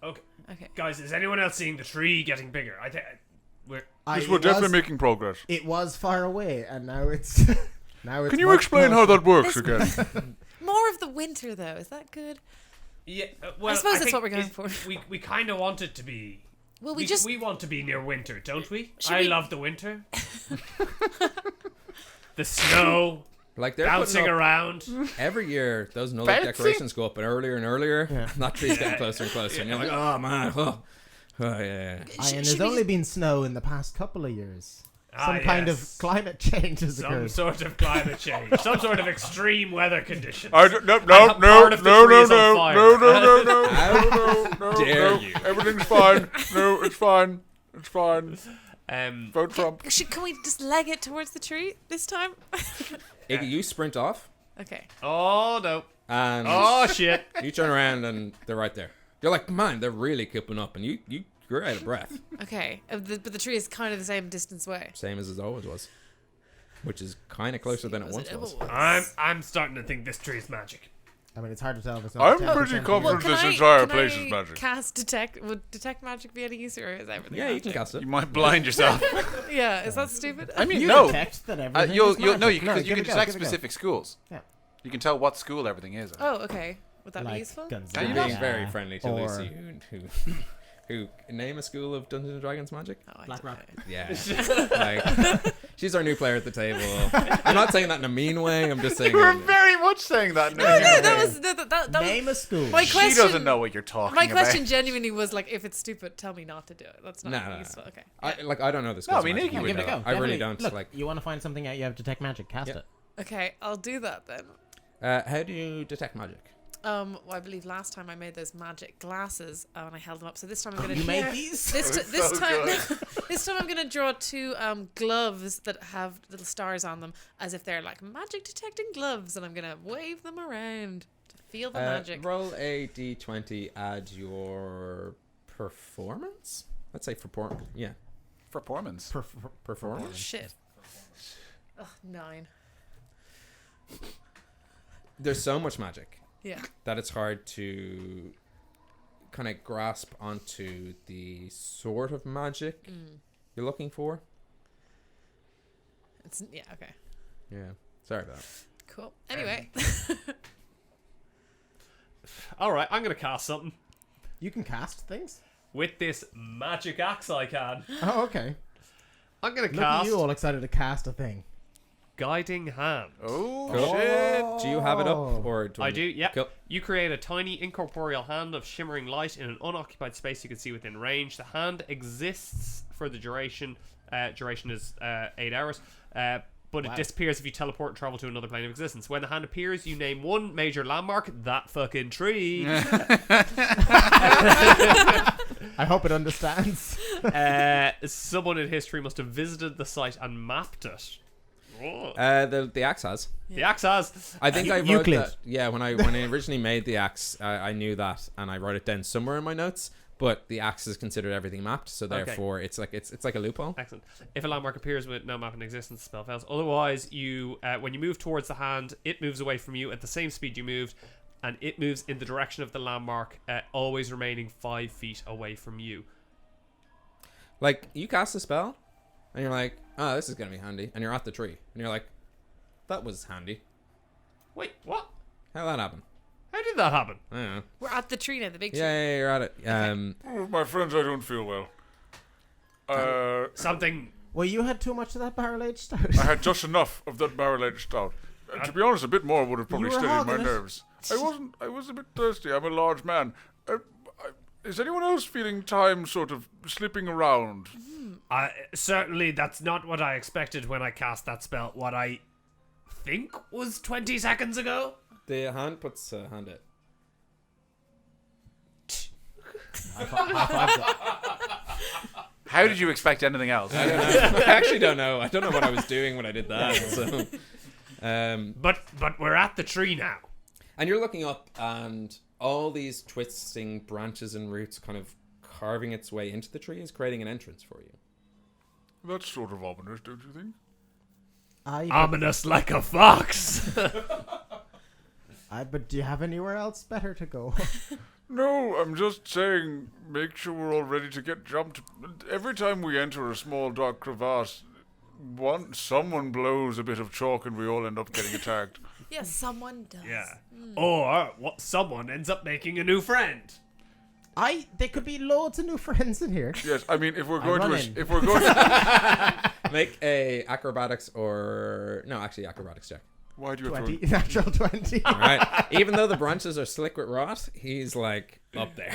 Okay. Okay. Guys, is anyone else seeing the tree getting bigger? I think we're. Yes, we're definitely making progress. It was far away, and now it's now it's. Can you much explain how closer. that works again? More of the winter, though. Is that good? Yeah. Well, I suppose that's think what we're going for. We kind of want it to be. Well, we want to be near winter, don't we? Should I we- love the winter. The snow Like they're bouncing putting up around. every year. Those Nullic Bouncing? decorations go up and earlier. Yeah. And that tree's getting closer and closer, and you're like, oh man, oh yeah. And should there's we only been snow in the past couple of years. Some kind of yes. climate change has Some occurred. sort of climate change, some sort of extreme weather conditions. No. part of the tree is on fire. No. dare you. Everything's fine. No, it's fine. It's fine. Vote Trump. Can we just leg it towards the tree this time? Iggy, you sprint off, Okay. Oh no! and Oh shit! you turn around, and they're right there. You're like, man, they're really keeping up, and you're out of breath. Okay. But the tree is kind of the same distance away. Same as it always was, which is kind of closer than it once was. I'm starting to think this tree is magic. I mean, it's hard to tell if it's not. I'm 10% pretty here. confident can this I- entire can place I is magic. Cast detect. Would detect magic be any easier, or is everything? Yeah, you magic? can cast it. You might blind yourself. Yeah, is that stupid? I mean, You no. detect that everything You'll is no, magic. you because you give can it a go, detect give it a go. specific schools. Yeah. You can tell what school everything is. Oh, okay. Would that be Like useful? You're Gonzaga. being very friendly to or- Lucy, who name a school of Dungeons and Dragons magic. Oh, I Black don't Rock. know. Yeah, like she's our new player at the table. I'm not saying that in a mean way. I'm just saying. You were very much saying that. No, that was that was Name a school. my question. She doesn't know what you're talking My about. question genuinely was like, if it's stupid, tell me not to do it. That's not No. useful. Okay. I don't know this. No, I mean, Iggy would Give it a know. go. I really Definitely. don't. Look, Like, you want to find something out, you have to detect magic. Cast Yeah. it. Okay, I'll do that then. how do you detect magic? Well, I believe last time I made those magic glasses and I held them up. So this time I'm gonna. You made these? This so time, good. this time I'm gonna draw two gloves that have little stars on them, as if they're like magic detecting gloves, and I'm gonna wave them around to feel the magic. Roll a d20. Add your performance. Let's say Performance. performance. Shit. Ugh, 9. There's so much magic Yeah. that it's hard to kind of grasp onto the sort of magic you're looking for. It's okay. Yeah. Sorry about that. Cool. Anyway. All right, I'm gonna cast something You can cast things? with this magic axe. I can. Oh, okay. I'm gonna Look at cast you all excited to cast a thing. Guiding Hand. Oh Cool. shit! Do you have it up or do I do, yeah. Cool. You create a tiny incorporeal hand of shimmering light in an unoccupied space you can see within range. The hand exists for the duration. Duration is 8 hours. But it disappears if you teleport and travel to another plane of existence. When the hand appears, you name one major landmark, that fucking tree. I hope it understands. Someone in history must have visited the site and mapped it. Whoa. The axe has. The axe has. I think I wrote Euclid. that. Yeah, when I originally made the axe, I knew that, and I wrote it down somewhere in my notes. But the axe is considered everything mapped, so therefore it's like a loophole. Excellent. If a landmark appears with no map in existence, the spell fails. Otherwise, you when you move towards the hand, it moves away from you at the same speed you moved, and it moves in the direction of the landmark, always remaining 5 feet away from you. Like you cast a spell, and you're like, "Oh, this is gonna be handy," and you're at the tree, and you're like, "That was handy. Wait, what? How'd that happen?" How did that happen? I don't know. We're at the tree now, the big tree. Yeah, you're at it. Oh, my friends, I don't feel well. Something. Well, you had too much of that barrel-aged stout. I had just enough of that barrel-aged stout. To be honest, a bit more would have probably You were steadied my hogging it. nerves. I was a bit thirsty. I'm a large man. Is anyone else feeling time sort of slipping around? Certainly, that's not what I expected when I cast that spell. What I think was 20 seconds ago. The hand puts a hand out. How did you expect anything else? I don't know. I actually don't know. I don't know what I was doing when I did that. So, But we're at the tree now. And you're looking up, and all these twisting branches and roots kind of carving its way into the tree is creating an entrance for you. That's sort of ominous, don't you think? Ominous like a fox. But do you have anywhere else better to go? No, I'm just saying, make sure we're all ready to get jumped. Every time we enter a small dark crevasse, someone blows a bit of chalk and we all end up getting attacked. Yes, someone does. Yeah. Or someone ends up making a new friend. There could be loads of new friends in here. Yes, I mean, if we're I going run to in. if we're going to Make a acrobatics acrobatics check. why do you have 20, to natural 20. All right. Even though the branches are slick with rot, he's like up there.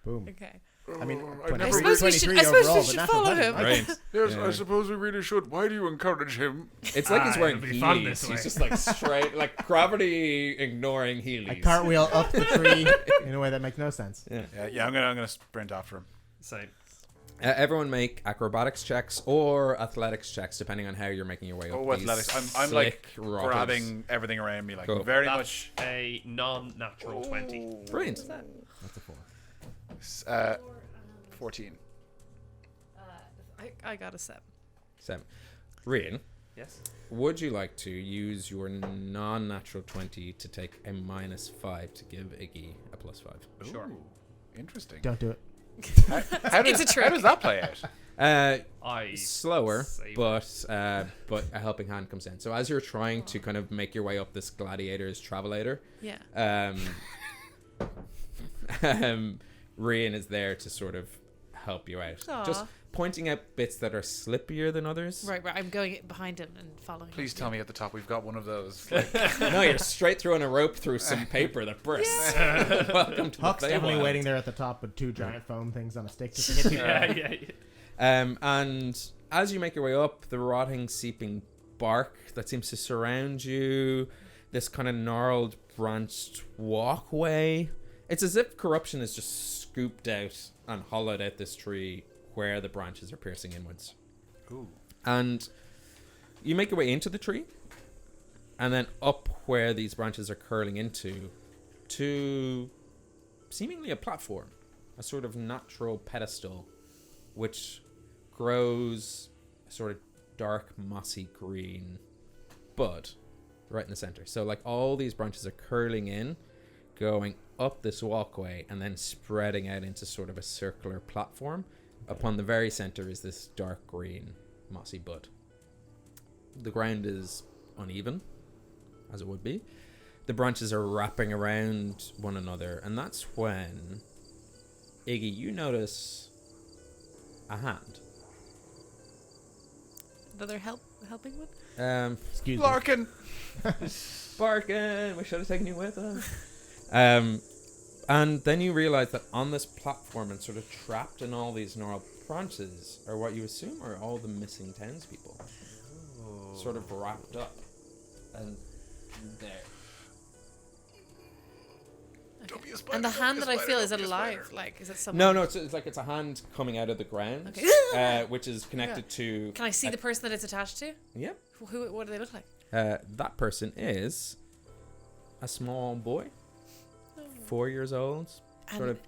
Boom. Okay. I mean, I 20, never suppose we should- 23 I suppose we overall, should but natural follow 20, him. right? Right. Yes, Yeah. I suppose we really should. Why do you encourage him? It's like he's wearing it'll be fun Heelys. this way. He's just like straight, like gravity ignoring I Heelys. cartwheel up the tree in a way that makes no sense. Yeah, I'm gonna sprint after him. Same. Everyone make acrobatics checks or athletics checks, depending on how you're making your way up. Oh, these athletics! I'm like slick rotters. grabbing everything around me, like Cool. very That's much. a non-natural 20. Brilliant. That's a 4. 14. I got a 7. 7. Rian, Yes. would you like to use your non-natural 20 to take a -5 to give Iggy a +5? Sure. Ooh, interesting. Don't do it. How does, It's a trick. How does that play out? I Slower, save but a helping hand comes in. So as you're trying to kind of make your way up this gladiator's travelator, Yeah. Rian is there to sort of help you out, Aw. just pointing out bits that are slippier than others. Right. I'm going behind him and following him. Please tell me at the top we've got one of those. Like, No, you're straight through on a rope through some paper that bursts. Welcome to Huck's the definitely Feywild. waiting there at the top with 2 giant foam things on a stick. Just hit you. yeah. And as you make your way up, the rotting, seeping bark that seems to surround you, this kind of gnarled, branched walkway. It's as if corruption has just scooped out and hollowed out this tree where the branches are piercing inwards. ooh. And you make your way into the tree, and then up where these branches are curling into, to seemingly a platform, a sort of natural pedestal, which grows a sort of dark, mossy green bud right in the center. So like all these branches are curling in, going up this walkway, and then spreading out into sort of a circular platform. Upon the very center is this dark green mossy bud. The ground is uneven, as it would be. The branches are wrapping around one another, and that's when, Iggy, you notice a hand. Another helping one. Excuse me. Larkin. Barking, we should have taken you with us. And then you realize that on this platform and sort of trapped in all these gnarled branches are what you assume are all the missing townspeople. Sort of wrapped up. And there. Don't be a spider, And the don't hand be a that I spider, feel, don't is it be a alive? spider. Like, is it someone? No, it's like it's a hand coming out of the ground, Okay. which is connected to. Can I see the person that it's attached to? Yep. What do they look like? That person is a small boy, 4 years old, sort And- of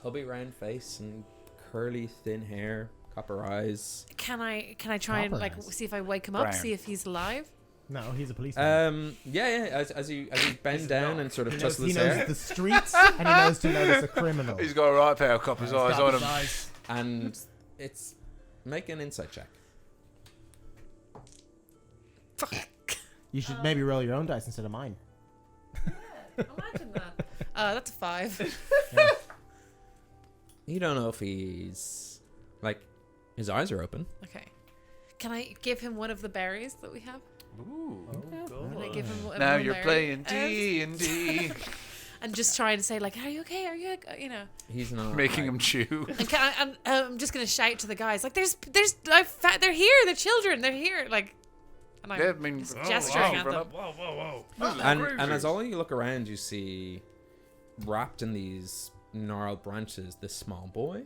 tubby round face and curly thin hair, copper eyes. Can I try and Copper like eyes. see if I wake him up, Brown. see if he's alive? No, he's a policeman. As you bend down and sort of he tussle knows his hair, the streets and he knows to notice a criminal. He's got a right pair of coppers He's eyes got on his him. eyes. and it's make an insight check. You should maybe roll your own dice instead of mine. Imagine that. That's a 5. You don't know if he's like his eyes are open. Okay. Can I give him one of the berries that we have? Ooh. Can I give him one Now one you're berry? playing D&D. And just try and say like, "Are you okay? Are you okay?" You know? He's not Making like- him chew. And I'm just gonna shout to the guys like, they're here. The children, they're here. Like, and I'm Yeah, I mean, just oh, gesturing wow. at them. Whoa. And as all you look around, you see wrapped in these gnarled branches this small boy,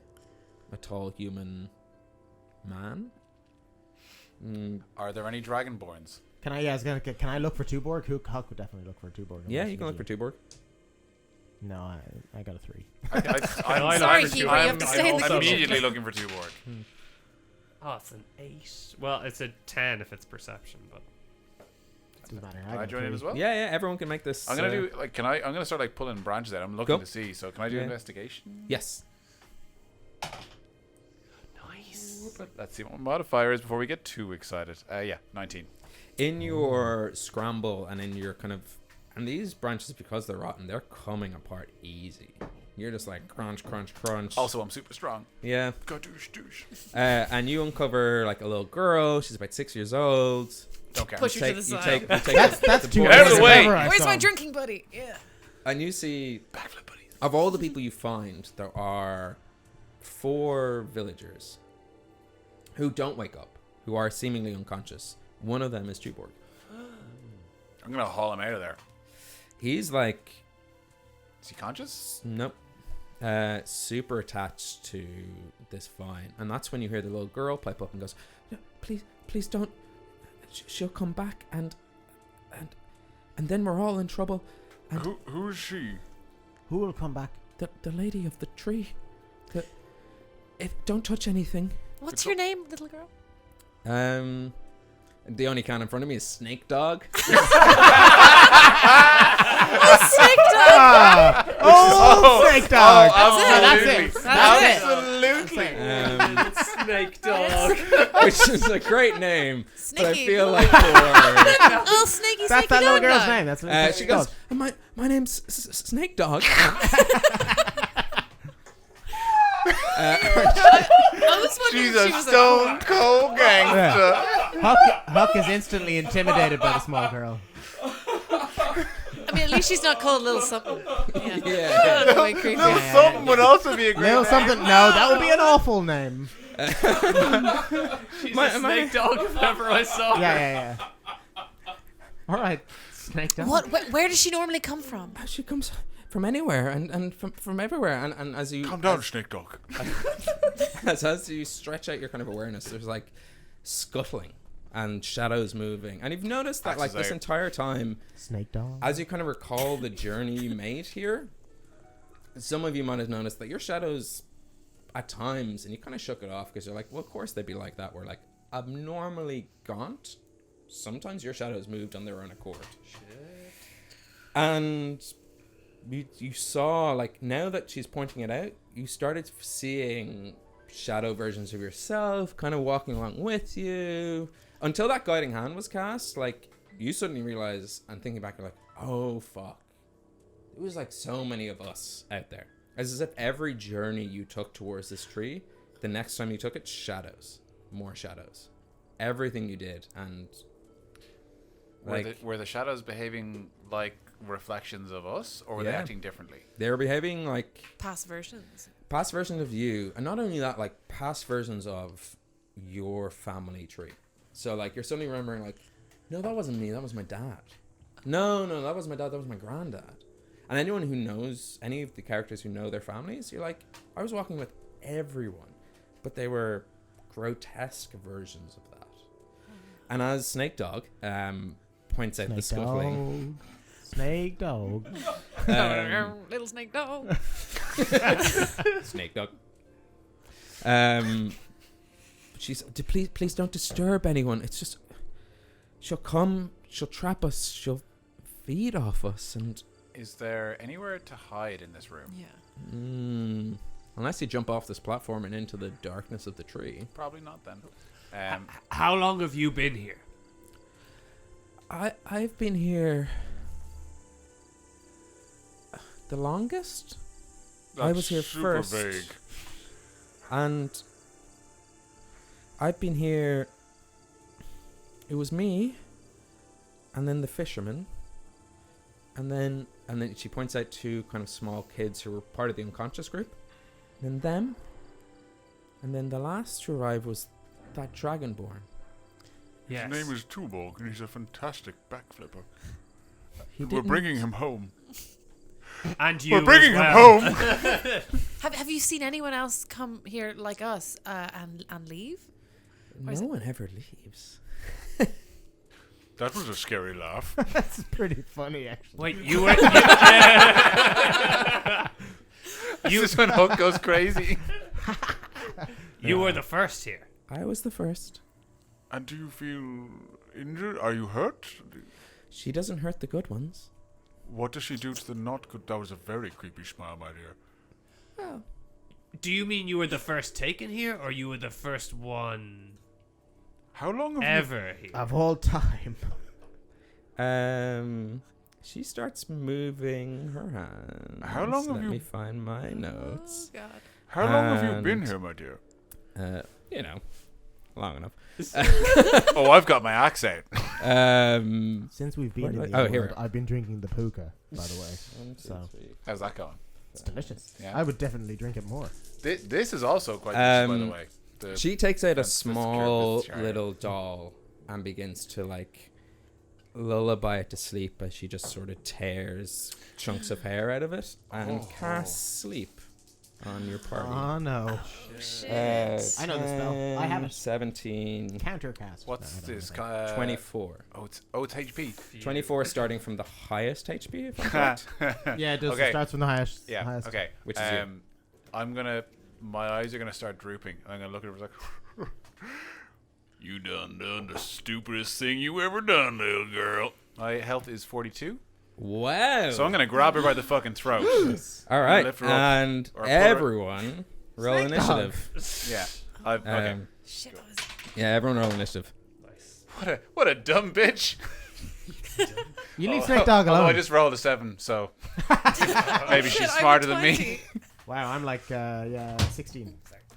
a tall human man. Are there any dragonborns? Can I? Yeah, I was gonna. Can I look for Tuborg? Huck would definitely look for Tuborg. Yeah, you can look for Tuborg. No, I got a 3. I'm Sorry, Hugo, you have to stay in the I'm kitchen. immediately looking for Tuborg. Oh, it's an 8. Well, it's a 10 if it's perception, but Doesn't matter. Can I got a join in 3. as well? Yeah, everyone can make this. I'm gonna do like. I'm gonna start like pulling branches out. I'm looking Go. to see. So can I do Yeah. investigation? Yes. nice. But let's see what my modifier is before we get too excited. Yeah, 19. In your scramble and in your kind of, and these branches, because they're rotten, they're coming apart easy. You're just like crunch, crunch, crunch. Also, I'm super strong. Yeah. Gadoosh douche. And you uncover like a little girl. She's about 6 years old. Don't care. Push her to the You side. take That's too. Out of the way. Where's my drinking buddy? Yeah. And you see, Backflip buddies. of all the people you find, there are 4 villagers who don't wake up, who are seemingly unconscious. One of them is Tuborg. I'm gonna haul him out of there. He's like, Is he conscious? nope, super attached to this vine. And that's when you hear the little girl pipe up and goes, "No, please don't. She'll come back and then we're all in trouble. And Who is she? Who will come back? the lady of the tree. Don't touch anything. What's your name, little girl? The only can in front of me is Snake Dog. Snake dog. Snake dog. Absolutely. That's Absolutely. Snake dog. Which is a great name, but I Sneaky. feel like for Oh, snaky, That's snaky that little dog girl's dog. name. That's what she goes, my name's Snake Dog. I was wondering She's if a she was stone cold gangster. Huck is instantly intimidated by the small girl. I mean, at least she's not called little something. Yeah. Yeah. I don't know why creepy. Little something would also be a great Little name. something. No, that would be an awful name. She's My- a my- snake dog if ever I saw her. Yeah. All right, Snake dog. What? Where does she normally come from? She comes from anywhere and from everywhere. And as you Calm down, Snake Dog. as you stretch out your kind of awareness, there's like scuttling and shadows moving. And you've noticed that like Axes this out. entire time, Snake dog. as you kind of recall the journey you made here, some of you might have noticed that your shadows at times, and you kind of shook it off because you're like, well, of course they'd be like that. We're like abnormally gaunt. Sometimes your shadows moved on their own accord. And you saw, like, now that she's pointing it out, you started seeing shadow versions of yourself kind of walking along with you. Until that guiding hand was cast, like, you suddenly realize, and thinking back, you're like, oh, fuck. It was like so many of us out there. As if every journey you took towards this tree, the next time you took it, shadows. More shadows. Everything you did, and... Were the shadows behaving like reflections of us, or were they Yeah. acting differently? they were behaving like Past versions. past versions of you, and not only that, like past versions of your family tree. So like you're suddenly remembering, like, no, that wasn't me, that was my dad. No, that wasn't my dad, that was my granddad. And anyone who knows any of the characters who know their families, you're like, I was walking with everyone, but they were grotesque versions of that. And as Snake Dog points out the scuffling, Snake dog. Little snake dog. Snake Dog. She's, please don't disturb anyone. It's just, she'll come, she'll trap us, she'll feed off us, and Is there anywhere to hide in this room? Yeah. unless you jump off this platform and into the darkness of the tree. Probably not then. How long have you been here? I've been here the longest. I was here super first. vague. And I've been here. It was me, and then the fisherman, and then she points out 2 kind of small kids who were part of the unconscious group, then them, and then the last to arrive was that dragonborn. Yes. His name is Tuborg, and he's a fantastic backflipper. He We're didn't- bringing him home. And you We're bringing as him well. home. Have you seen anyone else come here like us and leave? Or is No it- one ever leaves. That was a scary laugh. That's pretty funny, actually. Wait, you were. This is when Hook goes crazy. You were the first here. I was the first. And do you feel injured? Are you hurt? She doesn't hurt the good ones. What does she do to the not good? That was a very creepy smile, my dear. Oh. Do you mean you were the first taken here, or you were the first one How long have ever here? Of all time. She starts moving her hands. How long have Let you- me find my notes. Oh, God. How long have you been And- here, my dear? You know, long enough. Oh, I've got my axe out. Since we've Where been do in I- the oh, here. world, I've been drinking the puka, by the way. One, two, So. three. How's that going? It's delicious. Yeah. I would definitely drink it more. This is also quite delicious, by the way. She takes out a That's the small secure- little doll and begins to like lullaby it to sleep as she just sort of tears chunks of hair out of it and casts sleep on your party. Oh no. Shit. I know the spell. I have it. 17, Countercast. What's No, I don't this? know. 24. Oh, it's HP. 24 starting from the highest HP, if I'm correct. Yeah, it does. Okay. It starts from the highest. Yeah. highest. Okay. Which is you. I'm gonna. My eyes are gonna start drooping. I'm gonna look at her like. You done the stupidest thing you ever done, little girl. My health is 42, Wow. so I'm gonna grab her by the fucking throat. All right. lift her up And or put her- everyone roll initiative. Yeah. Okay. Shit, what was Yeah, everyone roll initiative. Nice. What a dumb bitch. You leave Snake Dog Oh, alone. I just rolled a 7, so maybe she's Shit, I'm smarter than 20. me. Wow, I'm like 16.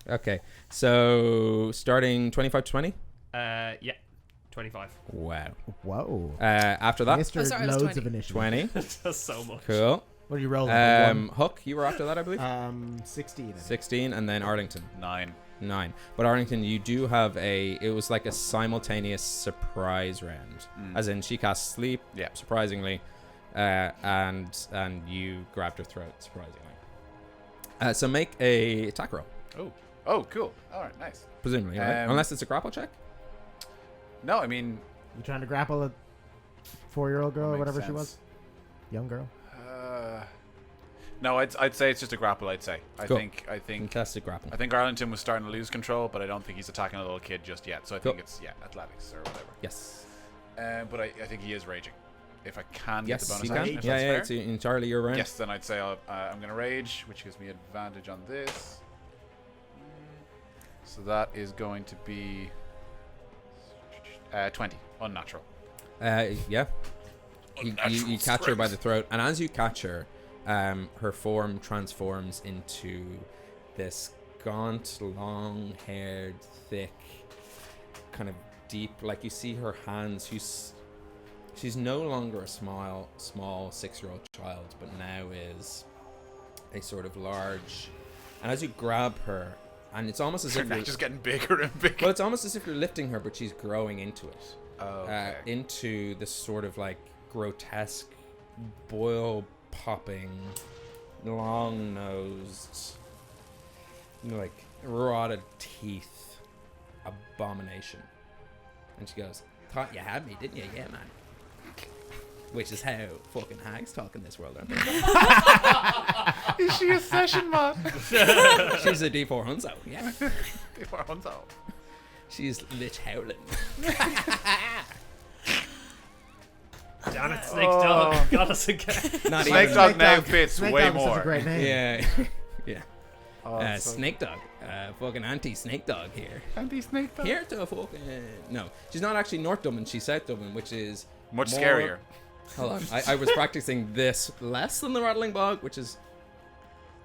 Okay. So starting 25 to 20. Yeah. 25. Wow. Whoa. After that, Mr. Oh, sorry, it was Loads 20. of initiative. 20. That's so much. Cool. What are you rolling? Hook, you were after that, I believe. 16. I think. 16, and then Arlington, 9. 9. But Arlington, you do have it was like a simultaneous surprise round. As in, she cast sleep, Yeah. surprisingly, and you grabbed her throat, surprisingly. So make a attack roll, Oh, cool. All right, nice. presumably, right? Unless it's a grapple check. No, I mean, You trying to grapple a 4-year-old girl or makes whatever she sense. was? Young girl. No, I'd say it's just a grapple. I'd say. Cool. I think Fantastic grapple. I think Arlington was starting to lose control, but I don't think he's attacking a little kid just yet. So I Cool. think it's athletics or whatever. Yes. But I think he is raging. If I can Yes, get the bonus you can. action, if Yeah, that's yeah. fair. It's entirely your round. Yes, then I'd say I'm going to rage, which gives me advantage on this. So that is going to be 20, unnatural. Yeah. You catch her by the throat, and as you catch her, her form transforms into this gaunt, long-haired, thick, kind of deep. Like you see her hands. She's no longer a small 6-year-old child, but now is a sort of large. And as you grab her, and it's almost as Her if neck you're just getting bigger and bigger. well, it's almost as if you're lifting her, but she's growing into it. Okay. Into this sort of like grotesque, boil popping, long nosed, like rotted teeth abomination. And she goes, "Thought you had me, didn't you? Yeah, man." Which is how fucking hags talk in this world, aren't they? Is she a session mod? She's a D4 Hunzo, yeah. Before one's out. She's lich howling. Damn it, Snake Dog. Got us again. Not Snake even. Dog now Dog. fits Snake way Dog is more. such a great name. Yeah. Yeah. Oh, it's so- Snake Dog. Fucking anti-Snake Dog here. Anti-Snake Dog. Here to fucking... no. She's not actually North Dublin. She's South Dublin, which is... Much more- scarier. Hold on. I was practicing this less than the Rattling Bog, which is...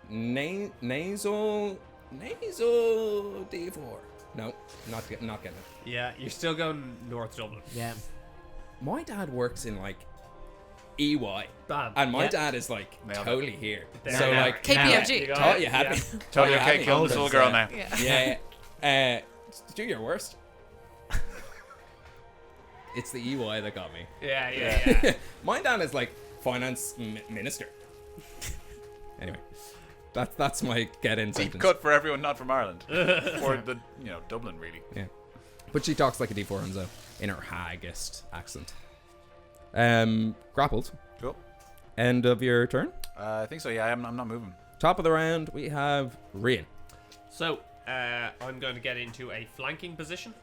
nasal D4. No. Not getting it. Yeah, you're still going North Dublin. Yeah. My dad works in, like, EY. Bam. And my Yeah. dad is, like, Nailed it. totally here. There, So, now. like... KPMG. You got Thought it. you had Yeah. me. Tell you Thought okay, me. kill this little girl now. Yeah. Yeah. Do your worst. It's the EY that got me. Yeah. My dad is like finance minister. Anyway, that's my get in Deep sentence. cut for everyone not from Ireland. Or Dublin, really. Yeah, but she talks like a D4 Hunzo in her haggist accent. Grappled. Cool. End of your turn. I think so. Yeah, I'm not moving. Top of the round, we have Rian. So, I'm going to get into a flanking position.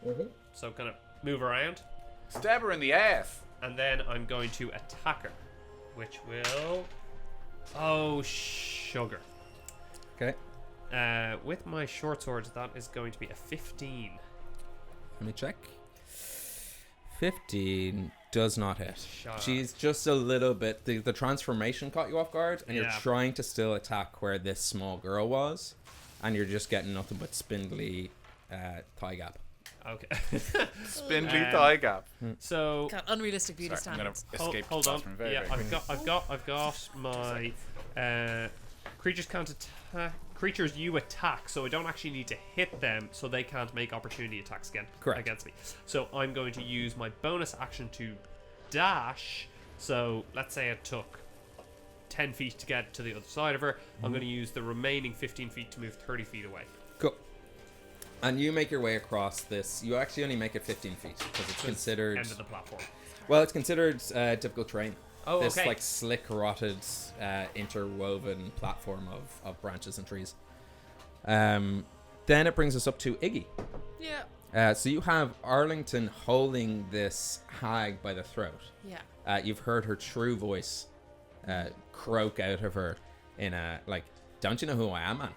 So, kind of move around. Stab her in the ass. And then I'm going to attack her, which will... Oh, sugar. Okay. With my short swords, that is going to be a 15. Let me check. 15 does not hit. Shut up. She's just a little bit... The transformation caught you off guard, and you're Yeah. trying to still attack where this small girl was, and you're just getting nothing but spindly thigh gap. Okay. Spindly Um, thigh gap. So... God, unrealistic beauty Sorry, I'm gonna standards. escape. Hold on. from very, Yeah, very I've got my creatures can't attack. Creatures you attack, so I don't actually need to hit them, so they can't make opportunity attacks against me. So I'm going to use my bonus action to dash. So let's say it took 10 feet to get to the other side of her. I'm going to use the remaining 15 feet to move 30 feet away. Cool. And you make your way across this. You actually only make it 15 feet because it's considered... End of the platform. Well, it's considered difficult terrain. Oh, this okay. like slick, rotted, interwoven platform of branches and trees. Then it brings us up to Iggy. Yeah. So you have Arlington holding this hag by the throat. Yeah. You've heard her true voice croak out of her in a like, "Don't you know who I am, man?"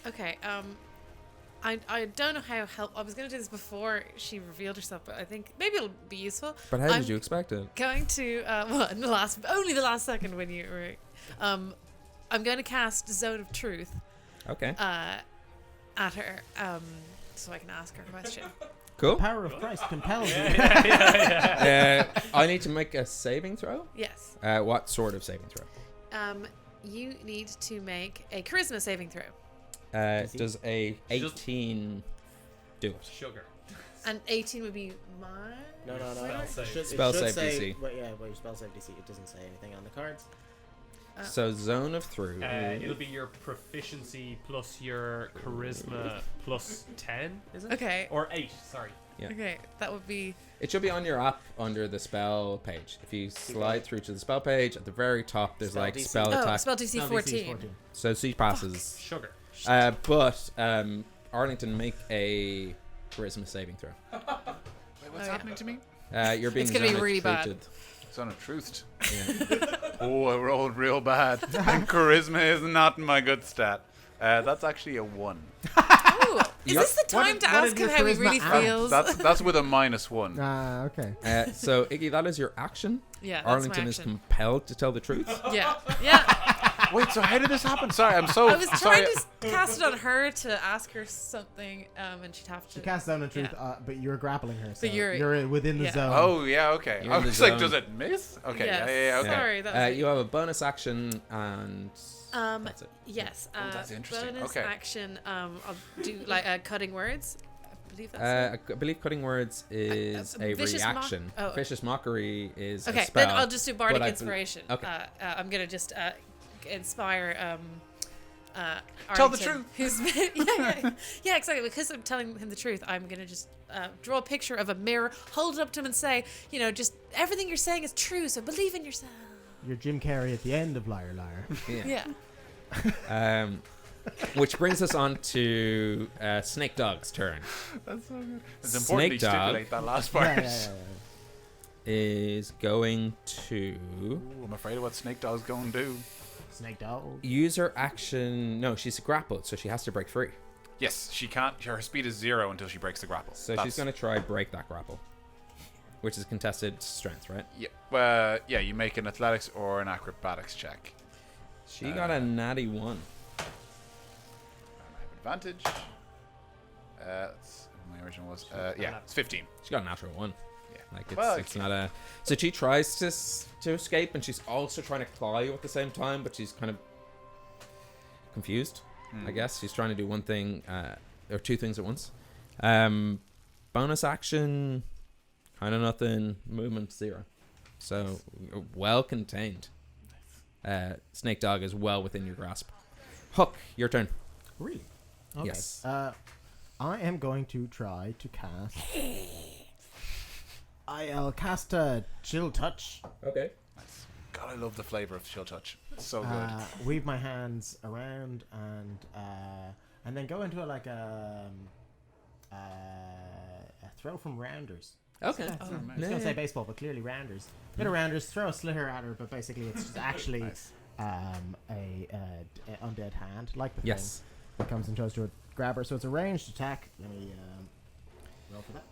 Okay. I don't know how help. I was going to do this before she revealed herself, but I think maybe it'll be useful. But how I'm did you expect it? Going to well, in the last second when you were, I'm going to cast Zone of Truth. Okay. At her, so I can ask her a question. Cool. Power of Christ compels you. I need to make a saving throw. Yes. What sort of saving throw? You need to make a charisma saving throw. Does a 18 do it? Sugar. And 18 would be mine. No. Spell save. Spell save DC. Well, your spell save DC. It doesn't say anything on the cards. So Zone of Through. It'll be your proficiency plus your charisma plus 10, is it? Okay. Or 8, sorry. Yeah. Okay, that would be. It should be on your app under the spell page. If you slide through to the spell page, at the very top, there's Spell like DC. spell Oh, attack. spell DC No, DC is 14. So she passes. Sugar. But Arlington, make a charisma saving throw. Wait, what's Oh, yeah. happening to me? You're being It's gonna be zone really bad. treated. Son of truth. Yeah. Oh, I rolled real bad. And charisma is not my good stat. That's actually a 1. Ooh, is this the What time did- to what ask did him your how he charisma really add? feels? That's with a -1. Ah, okay. So Iggy, that is your action. Yeah, that's Arlington my is action. compelled to tell the truth. Yeah, yeah. Wait, so how did this happen? Sorry, I'm so I was sorry. trying to cast it on her to ask her something, and she'd have to. She cast Zone of Truth, Yeah. but you're grappling her, so you're- you're within the yeah. zone. Oh, yeah, okay. You're I in the was like, zone. does it miss? Okay, Yes. yeah, okay. Sorry, that was You have a bonus action and that's it. Yes. that's interesting. Bonus Okay. action. I'll do like cutting words. I believe that's it. I believe Cutting Words is a Vicious mock- reaction. oh. Vicious Mockery is a Okay, spell. then I'll just do bardic but I bel- inspiration. Okay. I'm gonna just inspire. Tell the Arlington, truth. Who's yeah, exactly. Because I'm telling him the truth, I'm gonna just draw a picture of a mirror, hold it up to him, and say, just everything you're saying is true. So believe in yourself. You're Jim Carrey at the end of Liar Liar. Yeah. Which brings us on to Snake Dog's turn. That's so good. It's important to Snake Dog. stipulate that last part. Yeah. Is going to Ooh, I'm afraid of what Snake Dog's going to do. Snake Dog. use her action. No, she's grappled, so she has to break free. Yes, she can't. Her speed is 0 until she breaks the grapple. So she's going to try break that grapple, which is contested strength, right? Yeah, yeah. You make an athletics or an acrobatics check. She got a natty 1. I have advantage. That's what my original was. Yeah, it's 15. She got a natural 1. Yeah. Like it's, Well, it's not a. So she tries to escape, and she's also trying to claw you at the same time, but she's kind of confused. I guess she's trying to do one thing or two things at once. Bonus action, kind of nothing. Movement 0. So well contained. Snake Dog is well within your grasp. Hook, your turn. Really? Okay. Yes. I am going to try to cast I'll cast a chill touch. Okay. God, I love the flavor of chill touch. It's so good. Weave my hands around and then go into a throw from rounders. Okay. I was gonna say baseball, but clearly rounders. Bit of rounders. Throw a slitter at her, but basically it's just actually a undead hand, like the thing that comes and tries to grab her. So it's a ranged attack. Let me roll for that.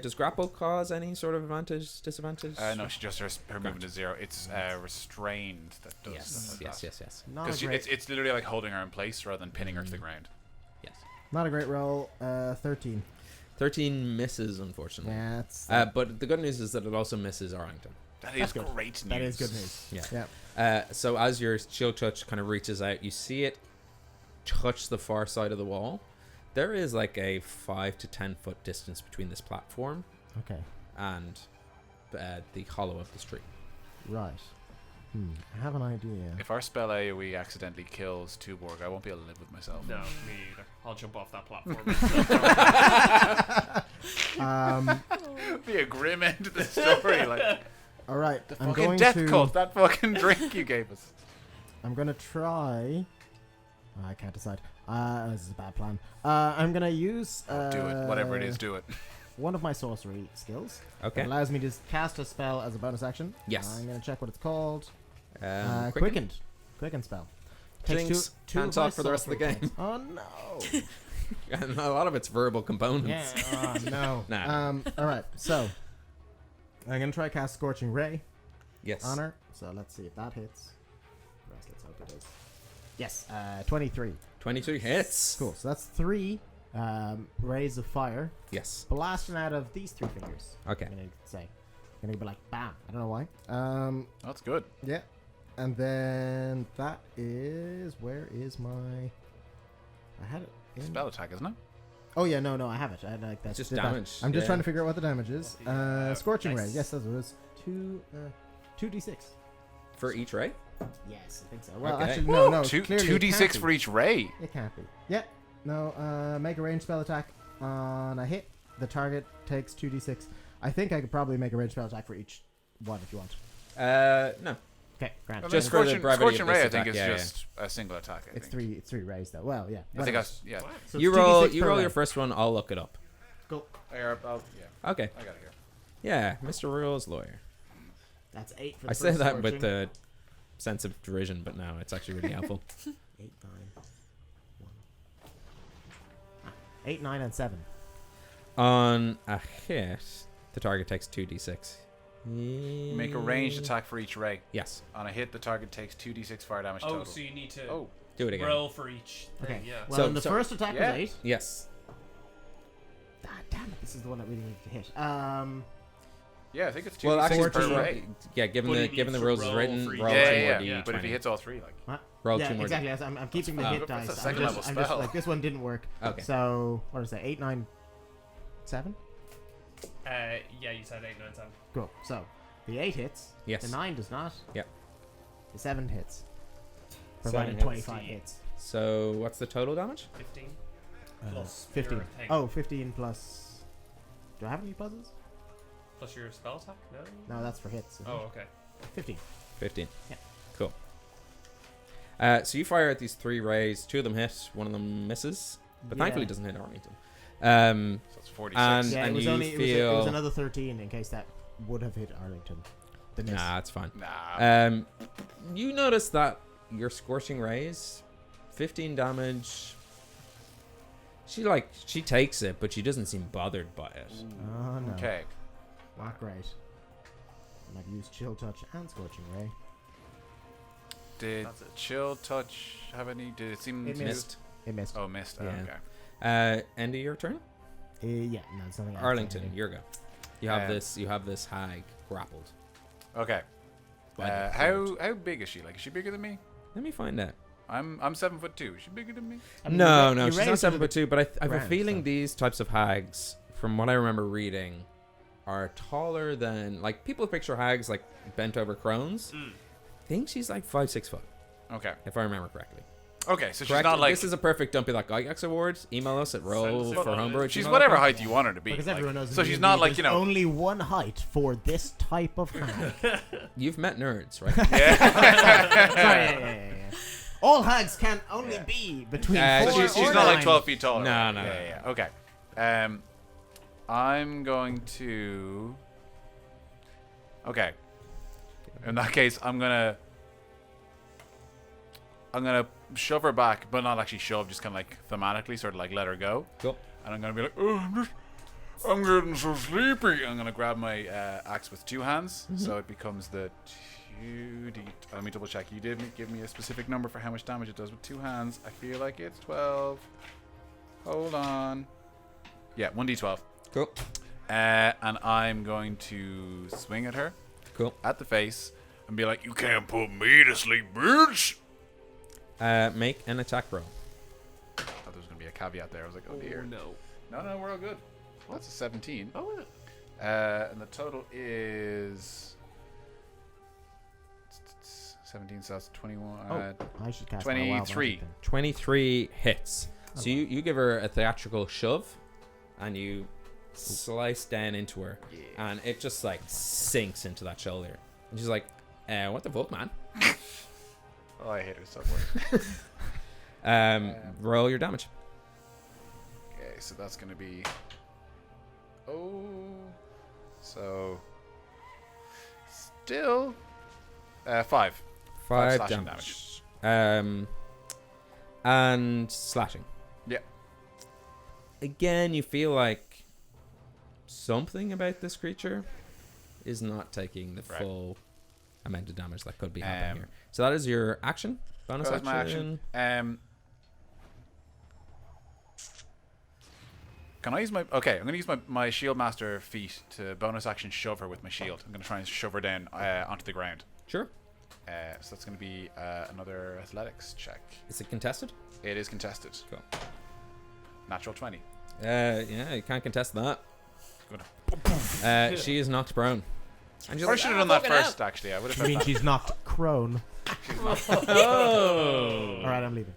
Does grapple cause any sort of advantage, disadvantage? No, she just her movement is 0. It's restrained that does stuff like that. Yes. Not a Because great, it's literally like holding her in place rather than pinning her to the ground. Yes. not a great roll. 13. 13 misses, unfortunately. Yeah, it's But the good news is that it also misses Arlington. That is good. great news. that is good news. Yeah. So as your chill touch kind of reaches out, you see it touch the far side of the wall. There is like a 5 to 10 foot distance between this platform Okay. and the hollow of the street. Right. I have an idea. If our spell AoE accidentally kills Tuborg, I won't be able to live with myself. No, me either. I'll jump off that platform. Be a grim end to the story. Like All right. I'm fucking going death to. cult, that fucking drink you gave us. I'm gonna try. I can't decide. This is a bad plan. I'm gonna use. Do it. Whatever it is, do it. One of my sorcery skills. Okay. It allows me to cast a spell as a bonus action. Yes. I'm gonna check what it's called. Quicken. Quicken spell. Jinx. two Can't of my talk for the rest of the sorcery game. points. Oh no. And a lot of it's verbal components. Yeah. Oh no. Nah. All right. So I'm gonna try cast Scorching Ray Yes. on her. So let's see if that hits. Let's hope it does. Yes. 23. 22 hits. Cool. So that's 3 rays of fire Yes. blasting out of these 3 fingers. Okay. I'm gonna say. Gonna be like bam. I don't know why. That's good. Yeah. And then that is where is my? I had it. In... Spell attack, isn't it? Oh yeah, no, I have it. I had like that. It's just did that. damage. I'm just Yeah. trying to figure out what the damage is. Scorching nice. ray. Yes, that was 2d6. For each ray? Yes, I think so. Well, Okay. actually, no. Two clearly it 2d6 can't be. for each ray. It can't be. Yeah. No. Make a ranged spell attack on a hit. The target takes 2d6. I think I could probably make a ranged spell attack for each one if you want. No. Okay, grand. I mean, Just for the brevity Scorching of Ray, this I think, attack, is yeah, just a single attack. I It's think. 3 rays though. Well, yeah. I think whatever. yeah. So You it's roll 2d6 you per roll ray. your first one, I'll look it up. Cool. Yeah. Okay. I got it here. Yeah, Mr. Rule's lawyer. That's 8 for the I say first that scorching. with the sense of derision, but no, it's actually really helpful. 8, 9, 1. 8, 9, and 7. On a hit, the target takes 2d6. Make a ranged attack for each ray. Yes. On a hit, the target takes 2d6 fire damage Oh, total. so you need to Oh, Do it again. roll for each thing, Okay. yeah. Well, the so- first attack yeah. was 8. Yes. Ah, damn it! This is the one that really needed to hit. yeah, I think it's 2d6 Well, actually, per just ray. yeah, given But the he given the needs to rules as roll written, for each- roll Yeah, 2 yeah, more yeah. d20. But if he hits all 3, like roll yeah, 2 more. exactly. I'm keeping the fine. hit That's dice. a second level I'm just spell. like this one didn't work. Okay. So what did I say? 8, 9, 7. Yeah, you said 8, 9, 7. Cool. So the 8 hits. Yes. The 9 does not. Yep. The 7 hits. 7 Providing hits. 25 hits. So what's the total damage? 15. Uh, Plus 15. your thing. Oh, 15 plus. Do I have any puzzles? Plus your spell attack? No? No, that's for hits. isn't Oh, it? okay. 15. 15. Yeah. Cool. So you fire at these 3 rays. 2 of them hit. 1 of them misses, but thankfully Yeah. doesn't hit Arlington. so it's 46. And- Yeah, it was you only it was feel- another 13 in case that would have hit Arlington. The miss. Nah, it's fine. Nah. You notice that your scorching rays, 15 damage. She takes it, but she doesn't seem bothered by it. Oh no. Okay. Not great. And I've used Chill Touch and Scorching Ray. Did That's it. Chill Touch have any? Did it seem It to- Missed. It missed. Oh, missed. Yeah. Okay. End of your turn. Yeah, no, it's nothing. else I Arlington, can do. your go. You have Uh, this. You have this hag grappled. Okay. by the throat. How big is she? Like, is she bigger than me? Let me find out. I'm 7'2". Is she bigger than me? I mean, No, you no, she's not raised her to 7'2", but I have a ground, feeling so- these types of hags, from what I remember reading, are taller than people picture hags like bent over crones. I think she's like 5-6 foot, Okay. if I remember correctly. Okay, so she's Correct. not like This is a perfect Don't Be That Gygax award. Email us at roll4homebrew. she's whatever height you want her to be. Because like. everyone knows. So in she's D&D not like there's only one height for this type of hag. You've met nerds, right? Sorry, yeah. All hags can only be between So 4 She's or not like 9. 12 feet tall. No, right? no, Yeah, no. yeah. Okay. I'm going to. Okay. In that case, I'm gonna shove her back, but not actually shove, just kind of like thematically, sort of like let her go. Cool. And I'm gonna be like, oh, I'm getting so sleepy. I'm gonna grab my axe with 2 hands, so it becomes the 2d. Let me double check. You didn't give me a specific number for how much damage it does with 2 hands. I feel like it's 12. Hold on. Yeah, 1d12. Cool. And I'm going to swing at her Cool. at the face and be like, you can't put me to sleep, bitch. Make an attack roll. I thought there was going to be a caveat there. I was like, oh dear. no. No, we're all good. That's a 17. Oh, And the total is 17, so that's 21. I should cast my wild magic 23. then. 23 hits. So you give her a theatrical shove, and you slice down into her, and it just like sinks into that shoulder. And she's like, "What the fuck, man?" Oh, I hate her so much. Roll your damage. Okay, so that's going to be. Oh. So. Still. 5. 5 slashing damage. And slashing. Yeah. Again, you feel like something about this creature is not taking the Right. full amount of damage that could be happening here. So that is your action. Bonus That was action. my action. Can I use my... Okay, I'm going to use my Shield Master feat to bonus action shove her with my shield. I'm going to try and shove her down onto the ground. Sure. So that's going to be another athletics check. Is it contested? It is contested. Cool. Natural 20. Yeah, you can't contest that. Good. She is knocked prone. And she's I like, should have done that fucking first, actually. I would have I mean, done she's knocked crone. oh. All right, I'm leaving.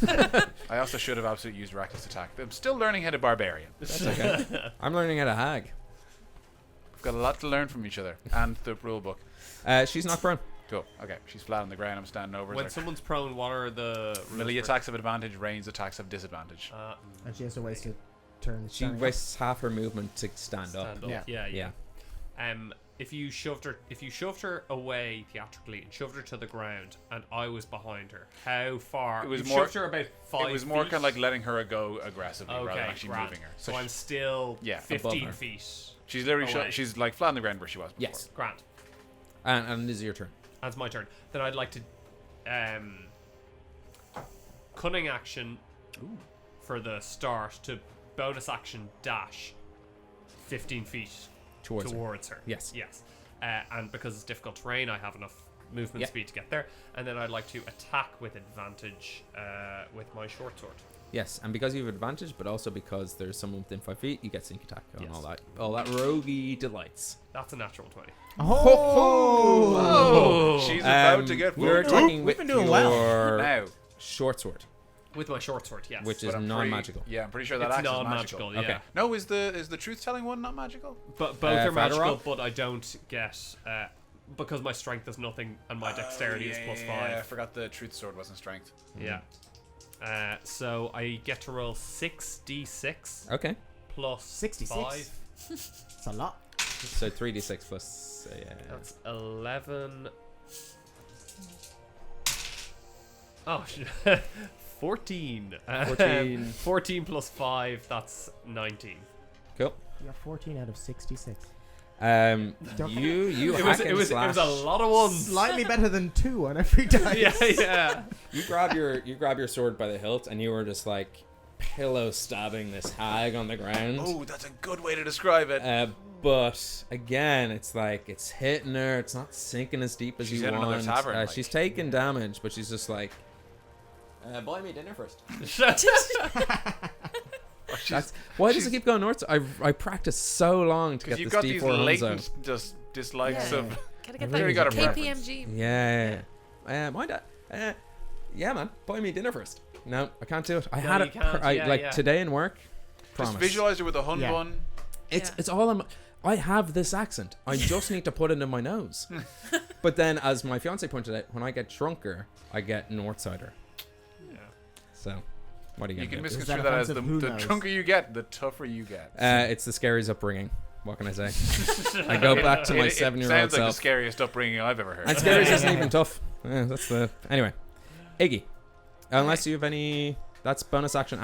that. I also should have absolutely used reckless attack. I'm still learning how to barbarian. That's okay. I'm learning how to hag. We've got a lot to learn from each other and the rule book. She's knocked prone. Cool. Okay, she's flat on the ground. I'm standing over. when It's like, someone's prone, what are the melee attacks have advantage, ranged attacks have disadvantage. And she has to waste a turn. She standing up. wastes half her movement to stand up. stand up? Yeah. Yeah. Yeah. If you shoved her away theatrically and shoved her to the ground, and I was behind her, how far? It was you more- shoved her about 5 It was more feet? kind of like letting her go aggressively rather Okay, than actually grand. moving her. So she- I'm still Yeah, above 15 her. feet. she's literally away. she's like flat on the ground where she was before. Yes. Grand. And this is your turn. That's my turn. Then I'd like to cunning action for the start to bonus action dash 15 feet Towards her. her. Yes. Yes. And because it's difficult terrain, I have enough movement Yep. speed to get there. And then I'd like to attack with advantage with my short sword. Yes, and because you have advantage, but also because there's someone within 5 feet, you get sneak attack and Yes. all that roguey delights. That's a natural 20. Oh, she's about to get You're full. attacking we've with been doing well. your Now, short sword, With my short sword, yes. which is but I'm non-magical. Yeah, I'm pretty sure that It's axe is non-magical, magical. yeah. Okay. No, is the truth telling one not magical? But both are Fire magical, roll? but I don't get... because my strength is nothing and my dexterity is plus 5. Yeah, I forgot the truth sword wasn't strength. Yeah. So I get to roll 6d6 Okay, plus 66? 5. It's a lot. so 3d6 plus. That's 11. Oh, 14. 14. 14 plus 5, that's 19. Cool. You got 14 out of 66. You It was, hack it, and was, it was a slash. lot of ones. Slightly better than 2 on every dice. Yeah. You grab your sword by the hilt, and you were just like pillow stabbing this hag on the ground. Oh, that's a good way to describe it. But again, it's like it's hitting her. It's not sinking as deep as She's you in another want. tavern, like. She's taking damage, but she's just like, buy me dinner first. That's, why does it keep going north? I practiced so long to Because get you've this got D4 these home latent zone. just dislikes Yeah. of. Gotta get Really got that a preference. KPMG. Yeah. My dad. Yeah, man. Buy me dinner first. No, I can't do it. I No, had you it can't. today in work. Just Promise. visualize it with a hun Yeah. bun. It's all I have this accent. I just need to put it in my nose. But then, as my fiance pointed out, when I get drunker, I get Northsider. Yeah. So, what are you You gonna can do? misconstrue that that as offensive? Who the knows? drunker you get, the tougher you get. It's the Scary's upbringing. What can I say? I go back to my 7-year-old Sounds like the self. scariest upbringing I've ever heard. And Scary's isn't even tough. Yeah, that's the anyway. Iggy, unless you have any. That's bonus action,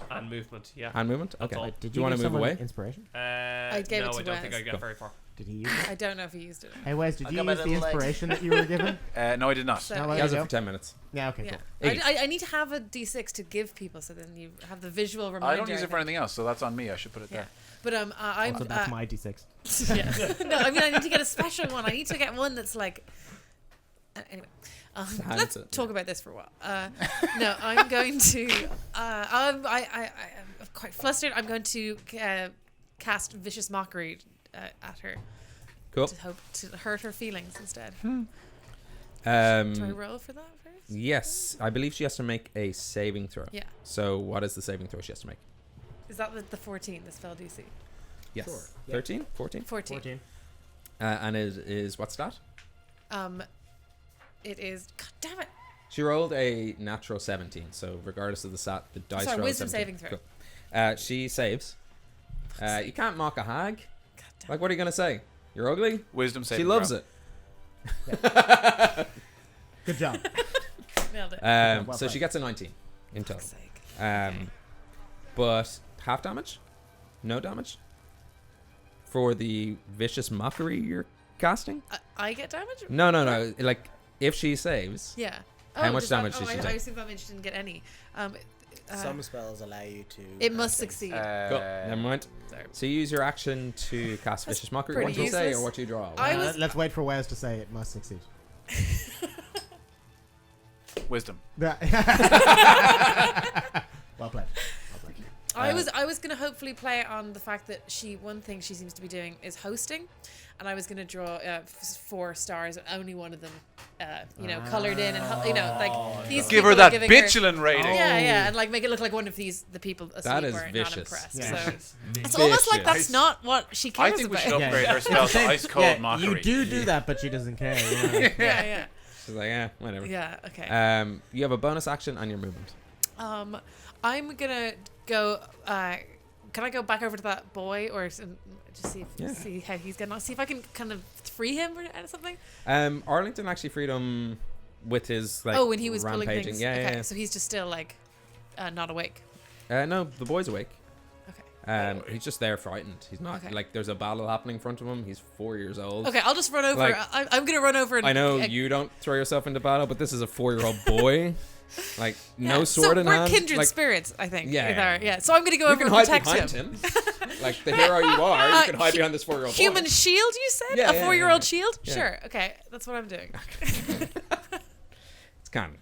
And movement, yeah. and movement. Okay. all. Did Do you want to give move someone away? Inspiration? I gave no, it to I don't think Wes. I get very far. Did he use it? I don't know if he used it. Hey Wes, did I you got my use the little legs. inspiration that you were given? No, I did not. So, No, He There has you it go. for 10 minutes. Yeah, okay, yeah. cool. Iggy. I need to have a D6 to give people, so then you have the visual reminder. I don't use it for think. anything else, so that's on me. I should put it Yeah. there. But I'm. Also, that's my D6. Yeah. No, I mean I need to get a special one. I need to get one that's like. Anyway, Hand let's it, talk about this for a while. No, I'm going to. I'm quite flustered. I'm going to cast vicious mockery at her Cool. to hope to hurt her feelings instead. Um, Do I roll for that first? yes, I believe she has to make a saving throw. Yeah. So, what is the saving throw she has to make? Is that the 14? The spell DC. Yes. Sure. Yeah. 13? 14? 14. And it is what stat? It is. God damn it! She rolled a natural 17, so regardless of the stat, the dice Sorry, roll wisdom 17. saving throw. Cool. She saves. You can't mock a hag. God damn. Like, what are you gonna say? You're ugly. Wisdom saving She loves throw. it. Good job. Nailed it. well So played. she gets a 19 in total. Fuck's sake. But half damage, no damage for the vicious mockery you're casting. I get damage? No. Like, if she saves, Yeah. How much does that- damage did she I take? assume that means she didn't get any. Some spells allow you to. It must have things. succeed. cool. Never mind. Sorry. So you use your action to cast That's vicious mockery. pretty What do you say useless. or what do you draw? I was- Let's wait for Wes to say it must succeed. Wisdom. well played. I was gonna hopefully play on the fact that one thing she seems to be doing is hosting, and I was gonna draw 4 stars, and only one of them, colored in, and like these. Give people her are that giving bitchlin rating. Yeah, and like make it look like one of the people asleep That is were not vicious. impressed. Yeah. So it's almost like that's Vicious. not what she I cares think we about. should upgrade her spell to ice cold mockery. You do that, but she doesn't care. You know? yeah. She's like, yeah, whatever. Yeah. Okay. You have a bonus action and your movement. I'm gonna go. Can I go back over to that boy or just see how he's getting on? See if I can kind of free him or something. Arlington actually freed him with his like. When he was pulling rampaging. things. Yeah, okay, yeah, yeah. so he's just still like not awake. No, the boy's awake. Okay. He's just there frightened. He's not Okay. like there's a battle happening in front of him. He's 4 years old. Okay, I'll just run over. Like- I'm gonna run over and. I know you don't throw yourself into battle, but this is a 4-year-old boy. Like no Yeah, sword so in we're hand. kindred like, spirits, I think. Yeah. Yeah. So I'm gonna go you over can and hide protect behind him. him. Like the hero you are, you can hide behind this 4-year-old boy. Human shield, you said? Yeah, a yeah, 4-year-old yeah. shield? Yeah. Sure. Okay, that's what I'm doing. It's canon.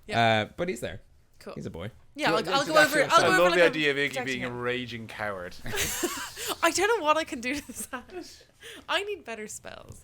Yeah. But he's there. Cool. He's a boy. Yeah, You- I'll you go should actually over. I'll I go over love and the I'm idea of Iggy protecting being a him. raging coward. I don't know what I can do to that. I need better spells.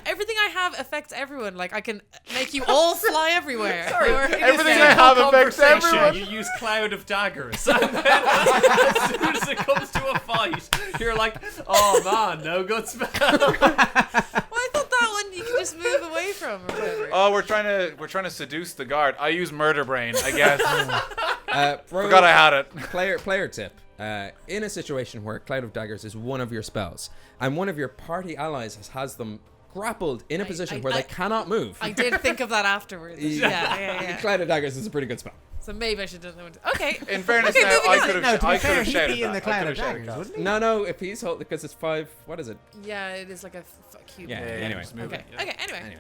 Everything I have affects everyone. Like I can make you all fly everywhere. Or- Everything I have affects Conversation, everyone. You use Cloud of Daggers. And then as soon as it comes to a fight, you're like, oh man, no good spell. Well, I thought that one you can just move away from or whatever. Oh, we're trying to seduce the guard. I use murder brain, I guess. Forgot Forgot I had it. Player tip. In a situation where Cloud of Daggers is one of your spells, and one of your party allies has them grappled in a position where they cannot move. I did think of that afterwards. Yeah. Cloud of Daggers is a pretty good spell. So maybe I should do that. Okay. In fairness, Okay, now, moving I on. could No, have to be fair, shouted he'd be in the that. cloud I of could have shouted daggers, that. wouldn't he? No, if he's holding, because it's 5. What is it? Yeah, it is like a cube. Yeah. Yeah, Anyway. just move Okay. it. Okay. Anyway.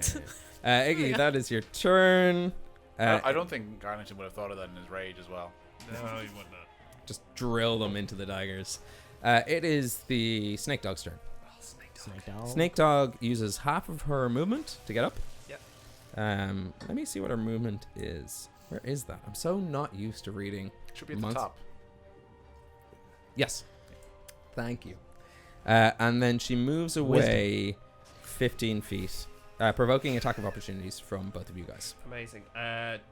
Iggy, that is your turn. I don't think Garlington would have thought of that in his rage as well. No, you wouldn't. Just drill them into the daggers. It is the Snake Dog's turn. Snake dog. Snake Dog uses half of her movement to get up. Yep. Let me see what her movement is. Where is that? I'm so not used to reading. Should be at the Months. top. Yes. Thank you. And then she moves away 15 feet provoking attack of opportunities from both of you guys. Amazing.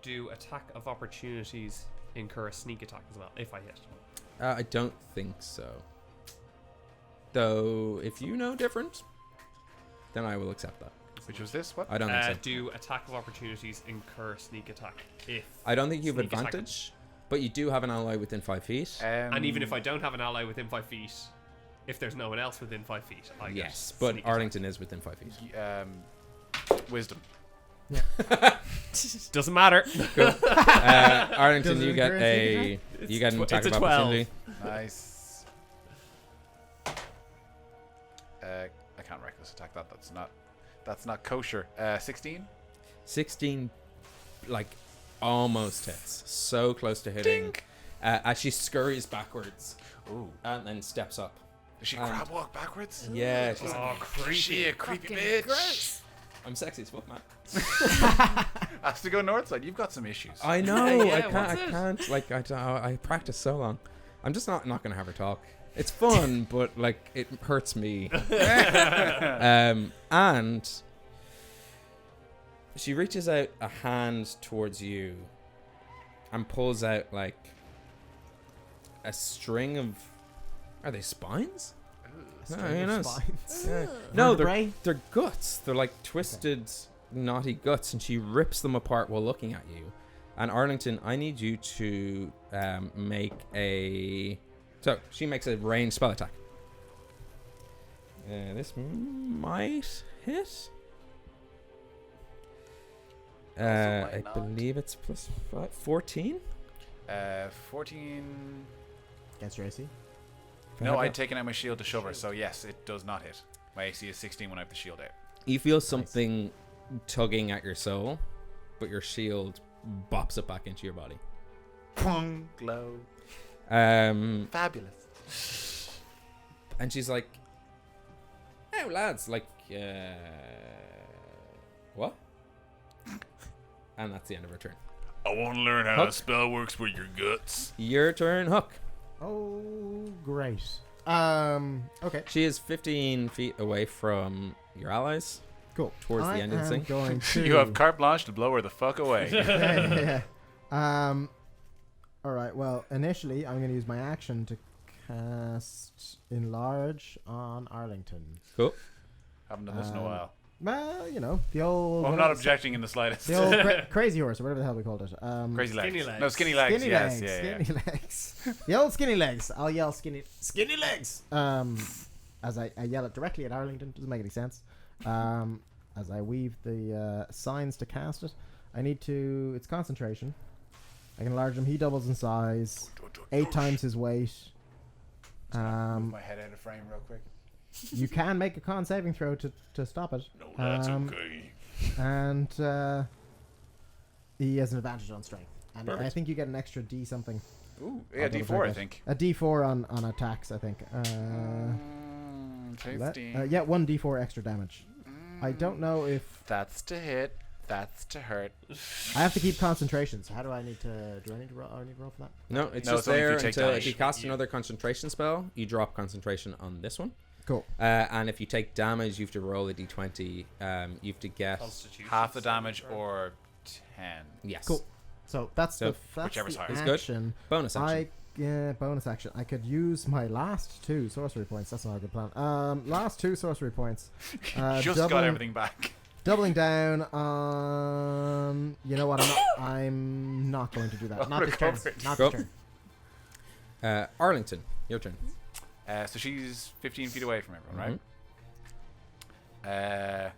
Do attack of opportunities incur a sneak attack as well if I hit? I don't think so. Though, if you know different, then I will accept that. Which was this? What? I don't think so. Do attack of opportunities incur sneak attack if? I don't think you have sneak attack- advantage, but you do have an ally within 5 feet. And even if I don't have an ally within 5 feet, if there's no one else within 5 feet, I get Yes, but sneak attack. Arlington is within 5 feet. Wisdom. Doesn't matter. Cool. Arlington, Does it you get incur a sneak you get an attack it's of a 12. opportunity. Nice. I can't reckless attack that. That's not kosher. 16. 16, like, almost hits. So close to hitting. As she scurries backwards Ooh. and then steps up. Does she And- crab walk backwards? Yeah, she's Oh, creepy. She a creepy Fucking bitch. gross. I'm sexy as fuck, man. Has to go north side. You've got some issues. I know. Yeah, I can't. what's I it? can't. Like I practiced so long. I'm just not gonna have her talk. It's fun, but like it hurts me. And she reaches out a hand towards you and pulls out like a string of. Are they spines? No, who knows? Spines. Yeah. No, Vertebrae? they're guts. They're like twisted, knotty guts, and she rips them apart while looking at you. And Arlington, I need you to make a. So she makes a ranged spell attack. This might hit. might I not. believe it's plus 5. 14. 14. Against your AC? No, I'd taken out my shield to shove her, so yes, it does not hit. My AC is 16 when I have the shield out. You feel something tugging at your soul, but your shield bops it back into your body. Pung, glow. Fabulous. And she's like, "Oh, lads, like, what?" And that's the end of her turn. I want to learn how Hook. a spell works with your guts. Your turn, Hook. Oh, great. Okay, She is 15 feet away from your allies. cool. Towards the end of the thing. Going to You have carte blanche to blow her the fuck away. yeah. All right. Well, initially, I'm going to use my action to cast Enlarge on Arlington. Cool. Haven't done this in a while. Well, you know, the old. Well, I'm not objecting in the slightest. The old crazy horse, or whatever the hell we called it. Crazy legs. Skinny legs. No, skinny legs. Skinny yes, legs. yeah, Skinny legs. The old skinny legs. I'll yell skinny legs. As I yell it directly at Arlington. Doesn't make any sense. As I weave the signs to cast it, I need to. It's concentration. I can enlarge him. He doubles in size, 8 times his weight. Move my head out of frame real quick. You can make a con saving throw to stop it. No, that's okay. And he has an advantage on strength. And I Perfect. think you get an extra D something. Ooh, yeah, I'll double D4, I check it. think. A D4 on attacks, I think. 15. Yeah, 1 D4 extra damage. I don't know if That's to hit. That's to hurt. I have to keep concentration. So how do I need to? Do I need to roll? I need to roll for that? No, it's No, just it's only if there you take until damage. if you cast another concentration spell, you drop concentration on this one. Cool. And if you take damage, you have to roll a d20. You have to get Constitution Half the saving damage throw. or 10. yes. Cool. So that's So that's whichever's the higher. It's good. action. Bonus action. Bonus action. I could use my last 2 sorcery points. That's not a good plan. Last 2 sorcery points. Just got doubling- everything back. Doubling down on. You know what? I'm not going to do that. Not this turn. Recovered. Not Cool. this turn. Arlington, your turn. So she's 15 feet away from everyone, Mhm. right?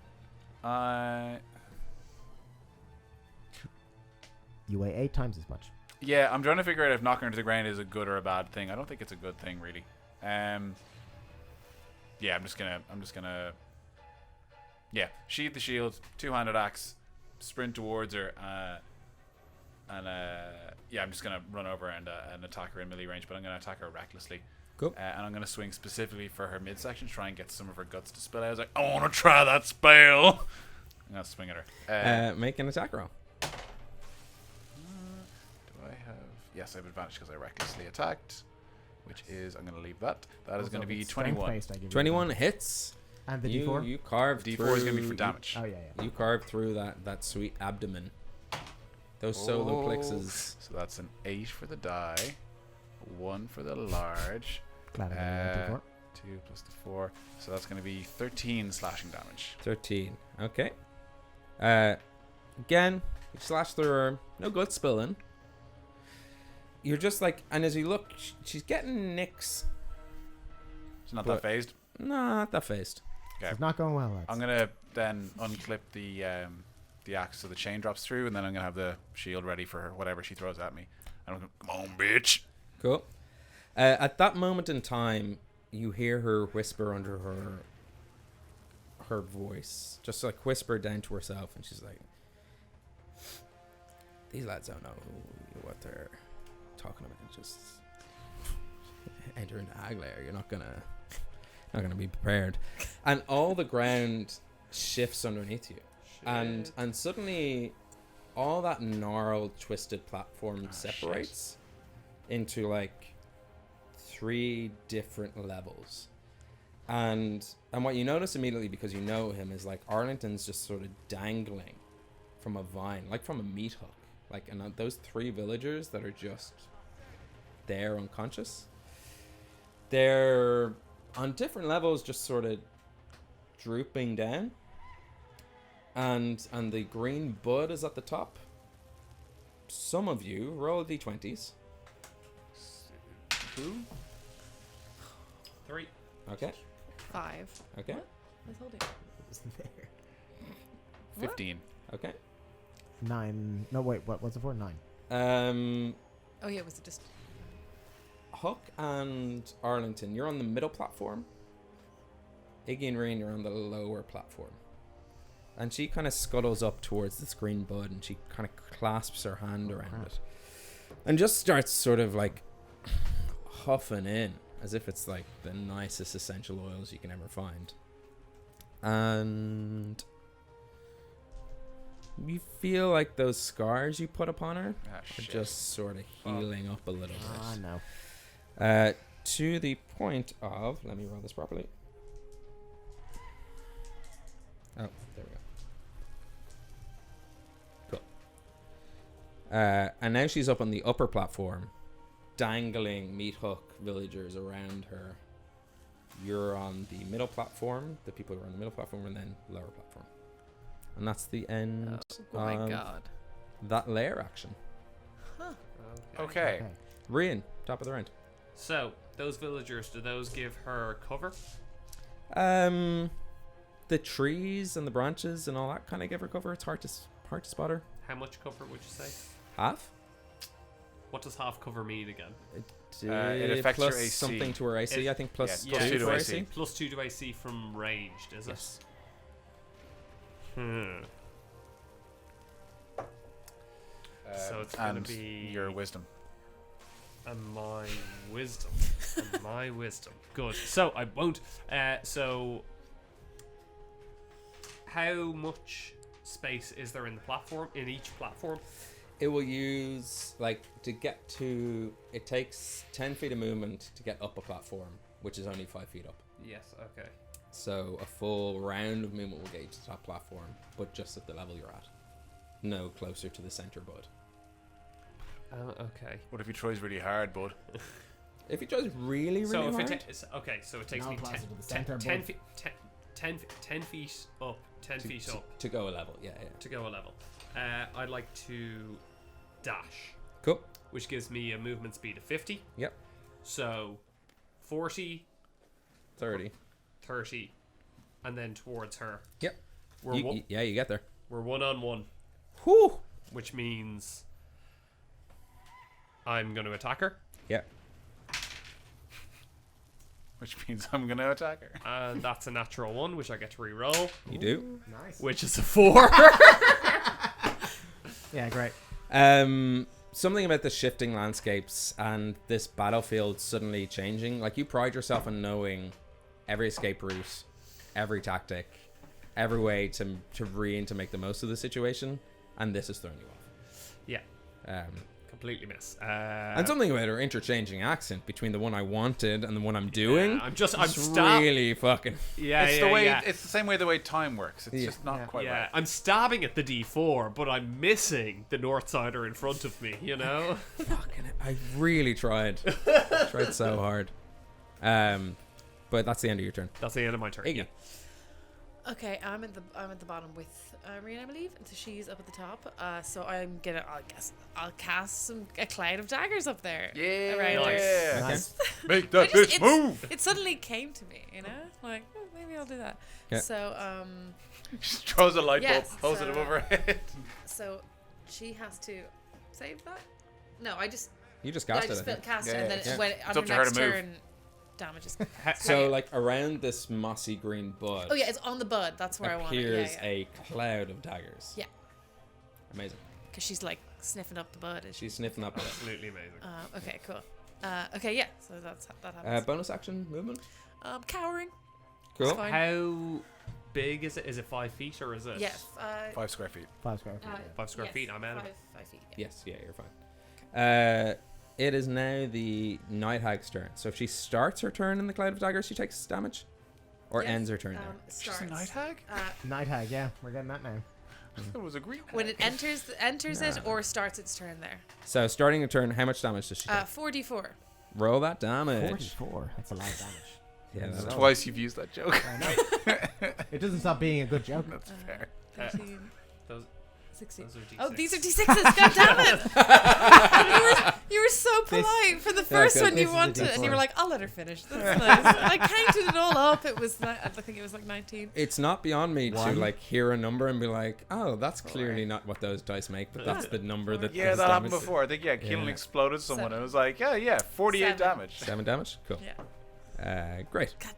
You weigh 8 times as much. Yeah, I'm trying to figure out if knocking her to the ground is a good or a bad thing. I don't think it's a good thing, really. Yeah, I'm just gonna. Yeah, sheathe the shield, 2-handed axe, sprint towards her, yeah, I'm just gonna run over and attack her in melee range, but I'm gonna attack her recklessly. Cool. And I'm gonna swing specifically for her midsection, try and get some of her guts to spill out. I was like, I want to try that spell. I'm gonna swing at her. Make an attack roll. Do I have? Yes, I have advantage because I recklessly attacked, which is I'm gonna leave that. That is Also, gonna if be it's 21. strength-based, I give you 21 advantage. hits. And the You D4? you carved D4 through. is going to be for damage. Oh, yeah, yeah. You carved through that sweet abdomen. Those solar plexus. So that's an 8 for the die, 1 for the large, Glad I got a D4. 2 plus the 4. So that's going to be 13 slashing damage. 13. Okay. Again, you slash through her. No blood spilling. You're just like, and as you look, she's getting nicks. She's not But- that phased. Nah, not that phased. Okay. It's not going well, lads. I'm going to then unclip the axe so the chain drops through, and then I'm going to have the shield ready for her, whatever she throws at me. And I'm going to, come on, bitch. Cool. At that moment in time, you hear her whisper under her voice, just like whisper down to herself, and she's like, "These lads don't know what they're talking about. Just enter into Aglair. You're not gonna be prepared." And all the ground shifts underneath you, and suddenly all that gnarled, twisted platform separates into like 3 different levels. And what you notice immediately, because you know him, is like Arlington's just sort of dangling from a vine, like from a meat hook. Like, and those 3 villagers that are just there unconscious, they're on different levels, just sort of drooping down. And the green bud is at the top. Some of you roll d20s. Who? 3. Okay. 5. Okay. What? I told you. It wasn't there. 15. Okay. 9. No, wait. What's it for? 9. Oh yeah, it was just. Huck and Arlington, you're on the middle platform. Iggy and Reen, you're on the lower platform. And she kind of scuttles up towards this green bud, and she kind of clasps her hand around it. And just starts sort of like huffing in, as if it's like the nicest essential oils you can ever find. And you feel like those scars you put upon her Ah, are shit. just sort of healing up a little bit. No. To the point of, let me roll this properly. Oh, there we go. Cool. And now she's up on the upper platform, dangling meat hook villagers around her. You're on the middle platform, the people who are on the middle platform, and then lower platform. And that's the end Oh my of god. that layer action. Okay. Rian, top of the round. So, those villagers, do those give her cover? The trees and the branches and all that kind of give her cover. It's hard to spot her. How much cover would you say? Half. What does half cover mean again? It affects plus her AC. something to her AC. I think plus Yeah, plus 2 2 to to AC. AC. Plus 2 to AC from ranged, is Yes. it? So it's gonna and be your wisdom. And my wisdom. And my wisdom. Good. So I won't. So how much space is there in the platform? In each platform? It will use, like, to get to... It takes 10 feet of movement to get up a platform, which is only 5 feet up. Yes. Okay. So a full round of movement will get you to the top platform, but just at the level you're at. No closer to the center bud. Okay. What if he tries really hard, bud? If he tries really, really So if hard... okay, so it takes Now me closer 10, to the 10, center, 10 bud. feet, 10 feet up, 10 feet up to go a level, yeah. to go a level. I'd like to dash, Cool. which gives me a movement speed of 50. Yep. So 40, 30. 30, and then towards her. Yep. We're You get there. we're 1-on-1, Whew! which means I'm going to attack her, Yeah. Which means I'm going to attack her. and that's a natural 1, which I get to re-roll, You do. Nice. which is a 4. Yeah, great. Something about the shifting landscapes and this battlefield suddenly changing. Like, you pride yourself on knowing every escape route, every tactic, every way to make the most of the situation, and this is throwing you off. Yeah. Completely miss. And something about her interchanging accent between the one I wanted and the one I'm doing. I'm really fucking. Yeah, It's yeah, the way. yeah. It's the same way the way time works. It's just not quite Yeah, right. I'm stabbing at the D4, but I'm missing the North Sider in front of me, you know? Fucking, I really tried. Tried so hard. But that's the end of your turn. That's the end of my turn. Iggy. Yeah. Okay, I'm at the bottom with Irene, I believe, and so she's up at the top. So I guess I'll cast a cloud of daggers up there. Yeah. around her. Yeah. Nice. Make I that just- bitch it's- move. It suddenly came to me, like maybe I'll do that. Yeah. So Just throws a light Yes, bulb, holds it so- above her head. so she has to save that. No, I just You just I cast just it. cast Yeah, it, and then yeah. when It's on up her to her next to move. turn, damages. So, like, around this mossy green bud Oh yeah, it's on the bud. That's where I want it. appears Yeah, a cloud of daggers. Yeah. Amazing. because she's like sniffing up the bud. Is she? She's sniffing up. Absolutely amazing. Okay, cool. Okay, yeah. So that happens. Bonus action movement. Cowering. Cool. It's fine. How big is it? Is it 5 feet or is it Yeah. 5 square feet. 5 square feet. 5 square feet? I'm out of it. 5 feet. Yeah. Yes, yeah, you're fine. It is now the Night Hag's turn. So if she starts her turn in the Cloud of Daggers, she takes damage? Or Yes, ends her turn there? She's a starts. night hag? Night Hag, yeah, we're getting that now. It was a green hag. When it enters it or starts its turn there. So starting a turn, how much damage does she take? 4d4. Roll that damage. 44, that's a lot of damage. Yeah, It's that's twice you've used that joke. I know. It doesn't stop being a good joke. That's fair. 13, Those, 16. those are D6. Oh, these are d6s. God damn it! you were so polite for the first okay. one you This is a wanted, and you were D4. like, "I'll let her finish." That's nice. I counted it all up. It was, I think it was like 19. It's not beyond me to One. like hear a number and be like, oh, that's clearly not what those dice make, but that's the number that Yeah, does that happened damage. before. I think, Keelan Yeah. exploded someone. Seven. It was like, 48 7. damage. 7 damage? Cool. Yeah. Great. God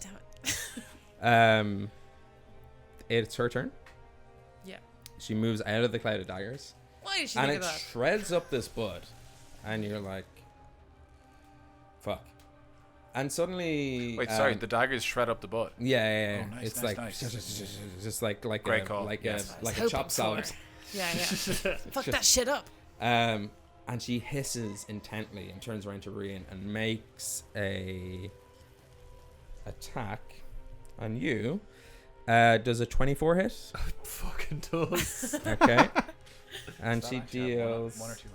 damn it. It's her turn. Yeah. She moves out of the Cloud of Daggers. Why did she And think it of that? shreds up this bud. And you're like, fuck. And suddenly... Wait, sorry, the daggers shred up the butt. Yeah. Oh, nice, It's nice, like nice. just like Great call. like Yes. a like a Hoping chopped for salad. it. Yeah. Fuck that shit up. And she hisses intently and turns around to Rian and makes a attack on you. Does a 24 hit? fucking does. Okay. And Does she that actually have deals. one or two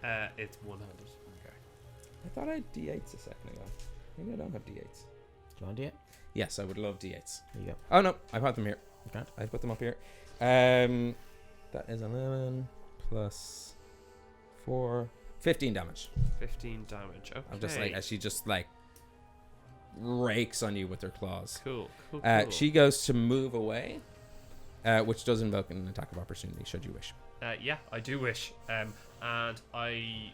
hands? It's one-handed. I thought I had d8s a second ago. Maybe I don't have d8s. Do you want to do it? Yes, I would love d8s. There you go. Oh no, I've had them here. Okay. I put them up here. That is 11 plus 4, 15 damage. 15 damage. Okay. I'm just like, as she just like rakes on you with her claws. Cool. She goes to move away, which does invoke an attack of opportunity, should you wish. Yeah, I do wish. And I,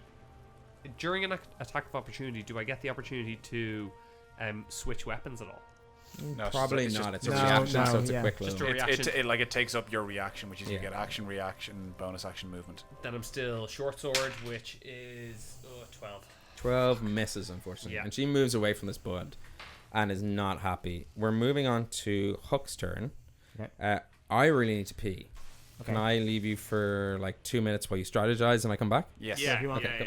during an attack of opportunity, do I get the opportunity to switch weapons at all? No, Probably it's not. just- It's a No, reaction, no, so it's a yeah. quick Just little. a reaction. It takes up your reaction, which is you Yeah. get action, reaction, bonus action, movement. Then I'm still short sword, which is 12. 12 misses, unfortunately. Yeah. And she moves away from this bud and is not happy. We're moving on to Hook's turn. Okay. I really need to pee. Okay. Can I leave you for like 2 minutes while you strategize and I come back? Yes. Yeah, if you want. yeah.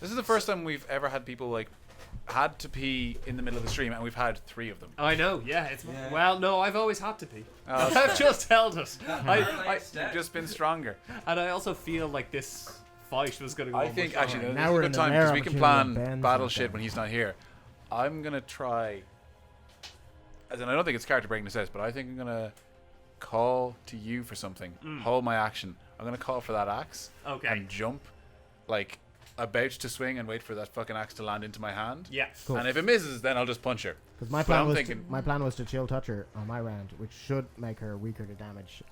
This is the first time we've ever had people like had to pee in the middle of the stream, and we've had 3 of them. I know. Yeah, it's well. No, I've always had to pee. Oh, I've just held it. You've just been stronger. And I also feel like this fight was going to go. I on think much actually longer. this Now is we're a in good the time rare because we can opportunity when plan Ben's battle not shit there. when he's not here. I'm gonna try, as in I don't think it's character breaking to say this, but I think I'm gonna call to you for something. Hold my action. I'm gonna call for that axe Okay. and jump, like about to swing and wait for that fucking axe to land into my hand. Yeah. Cool. And if it misses, then I'll just punch her. Because my But plan I'm was thinking- my plan was to chill touch her on my round, which should make her weaker to damage.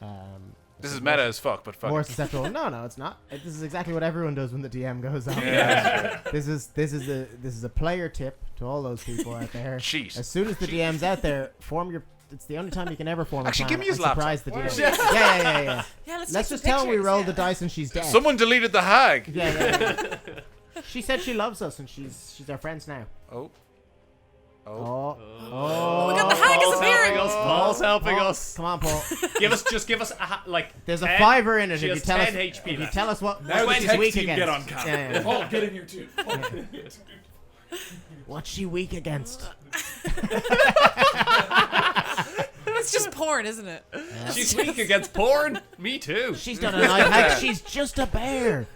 This is meta as fuck, but fuck. More it. susceptible. No, it's not. This is exactly what everyone does when the DM goes on. Yeah, this is a player tip to all those people out there. Cheat. As soon as the DM's out there, form your. It's the only time you can ever form Actually, a give plan me his and surprise laptop. the DM. Yeah. Yeah, let's Let's take just some tell her we pictures, rolled yeah. the dice and she's dead. Someone deleted the hag. Yeah. She said she loves us and she's our friends now. Oh. Oh. Oh, we got the hag Paul's disappearing. helping us. Paul's helping Paul, us. Come on, Paul. Just give us like. There's a 10 fiver in it. She If you has tell 10 us, HP if you left. tell us what Now the she's tech weak team against. get on camera. Yeah. Paul, get in here too. What's she weak against? It's just porn, isn't it? She's weak against porn. Me too. She's done a night hack. She's just a bear.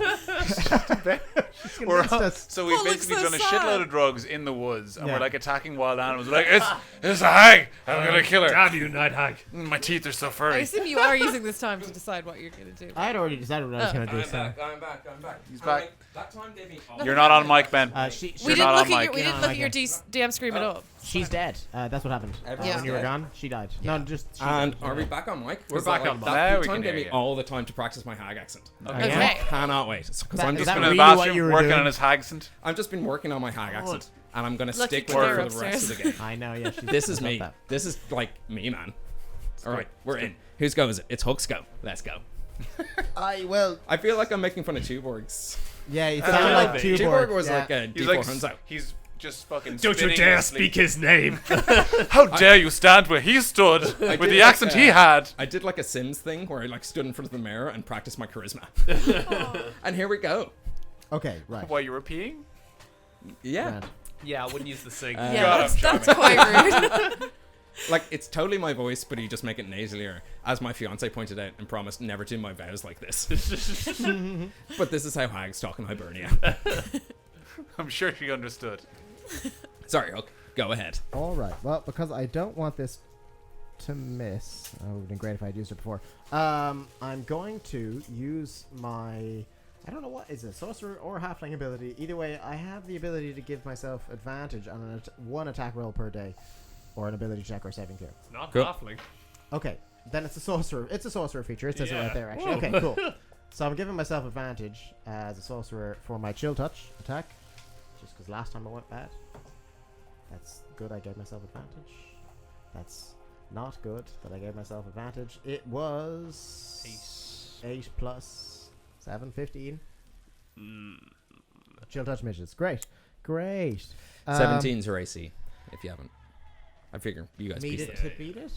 She's convinced us. So we've Paul looks basically so done a sad. shitload of drugs in the woods, and Yeah. we're like attacking wild animals. We're like, it's a hag. I'm gonna kill her. Damn you, night hag. My teeth are so I furry. assume you are using this time to decide what you're going to do. I had already decided what I was going to do. I'm So. back. I'm back. I'm back. He's back. That time gave me. You're not on mic, Ben. She, We You're didn't not look on at mic. your, we You're didn't not look at your DM screen at all. she's dead. That's what happened. Everyone's When you were dead. gone, she died. No, just. She And are we back on mic? We're Was back that, on mic. Now That we time can gave hear me you. all the time to practice my hag accent. Okay. I cannot wait because That- I'm is just that Been gonna, in the really what bathroom you were working doing? on his hagsant. I've just been working on my hag accent, and I'm gonna Lucky stick with they're it for the rest of the game. I know, yeah. She's This is got me. that. This is like me, man. All right, we're in. Whose go is it? It's Hook's go. Let's go. I feel like I'm making fun of Tuborgs. Yeah, you little sound like bit. Tuborg Tuborg. was yeah. like a He's D4 like, Hunzo. he's just fucking. Don't you spinning dare in his sleep. speak his name. How dare you stand where he stood with did the like accent he had? I did like a Sims thing where I like stood in front of the mirror and practiced my charisma. And here we go. Okay, right. While you were peeing? Yeah. Grand. Yeah, I wouldn't use the sing. Yeah, God, that's I'm quite rude. Like, it's totally my voice, but you just make it nasalier. As my fiance pointed out and promised never to do my vows like this. But this is how hags talk in Hibernia. I'm sure she understood. Sorry, Hook. Go ahead. All right. Well, because I don't want this to miss. Oh, it would have been great if I'd used it before. I'm going to use my. I don't know what is it, sorcerer or halfling ability. Either way, I have the ability to give myself advantage on one attack roll per day, or an ability check or saving throw. It's not Cool. halfling. Okay, then it's a sorcerer. It's a sorcerer feature. It says it Yeah. right there, actually. Whoa. Okay, cool. So I'm giving myself advantage as a sorcerer for my chill touch attack, just because last time I went bad. That's good. I gave myself advantage. That's not good that I gave myself advantage. It was 8 plus 7, 15. Chill touch midgets. Great. 17's her AC, if you haven't. I figure you guys Meet pieced it to beat it?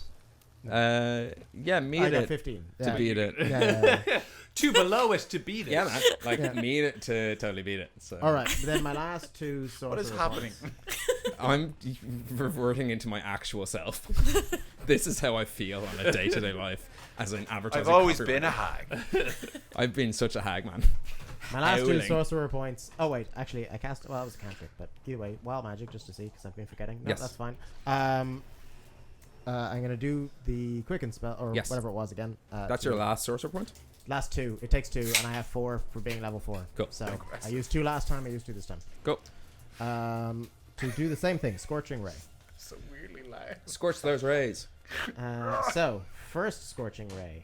Yeah, meet I got it 15. to Yeah. beat it. Yeah. Two below it to beat it. Yeah, man. Like, Yeah. meet it to totally beat it. So. All right. Then my last two sorcerer What is happening? points. I'm reverting into my actual self. This is how I feel on a day-to-day life as an advertising. I've always copywriter. been a hag. I've been such a hag, man. My last two Howling. sorcerer points. Oh wait, actually I cast. Well, it was a cantrip, but either way, wild magic just to see because I've been forgetting. No, Yes. that's fine. I'm gonna do the quicken spell or Yes. whatever it was again. That's your last sorcerer point? last two. It takes 2, and I have 4 for being level 4. Cool. So I used 2 last time. I used 2 this time. Go. To do the same thing, scorching ray. So weirdly loud. Scorch those rays. So first scorching ray.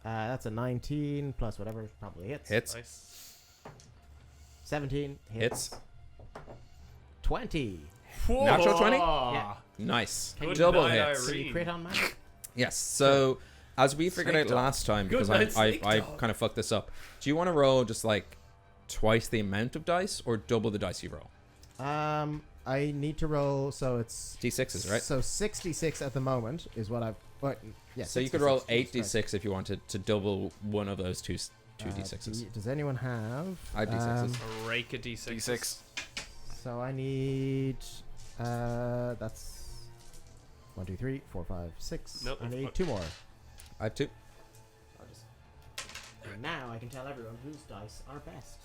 That's a 19 plus whatever, probably hits. Hits. Nice. 17 hits. Hits. 20. Natural 20? Yeah. Nice. Good Double night, hits. Can you Irene. crit on magic? Yes. So, as we figured out Snake dog. last time, Good because night, I snake dog. kind of fucked this up. Do you want to roll just like twice the amount of dice or double the dice you roll? I need to roll, so it's D6s, right? So 66 at the moment is what I've. Yeah. So you could roll 66, 8 d6 if you wanted to double one of those two right. d6s. Does anyone have? I have D6s. A rake of D6. D6. So I need. That's 1, 2, 3, 4, 5, 6. Nope. I need 2 more. I have 2. And now I can tell everyone whose dice are best.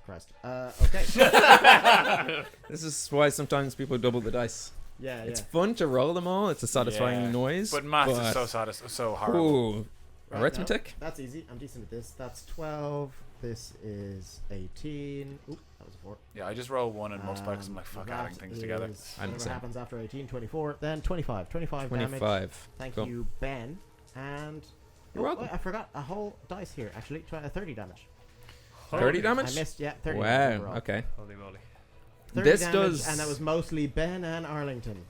Christ. Okay. This is why sometimes people double the dice. Yeah, It's fun to roll them all. It's a satisfying Yeah. noise. But math is so horrible. Ooh, Right, arithmetic. no, that's easy. I'm decent at this. That's 12. This is 18. Oop, that was a 4. Yeah, I just roll 1 and multiply because I'm like, fuck that adding things together. is I'm the whatever same. happens after 18, 24. Then 25. 25 damage. 25. Thank Cool. you, Ben. And You're welcome. I forgot a whole dice here. Actually, 30 damage. 30 I damage? missed. Yeah, 30. Wow. damage overall. Okay. Holy moly. 30 This damage, does- and that was mostly Ben and Arlington,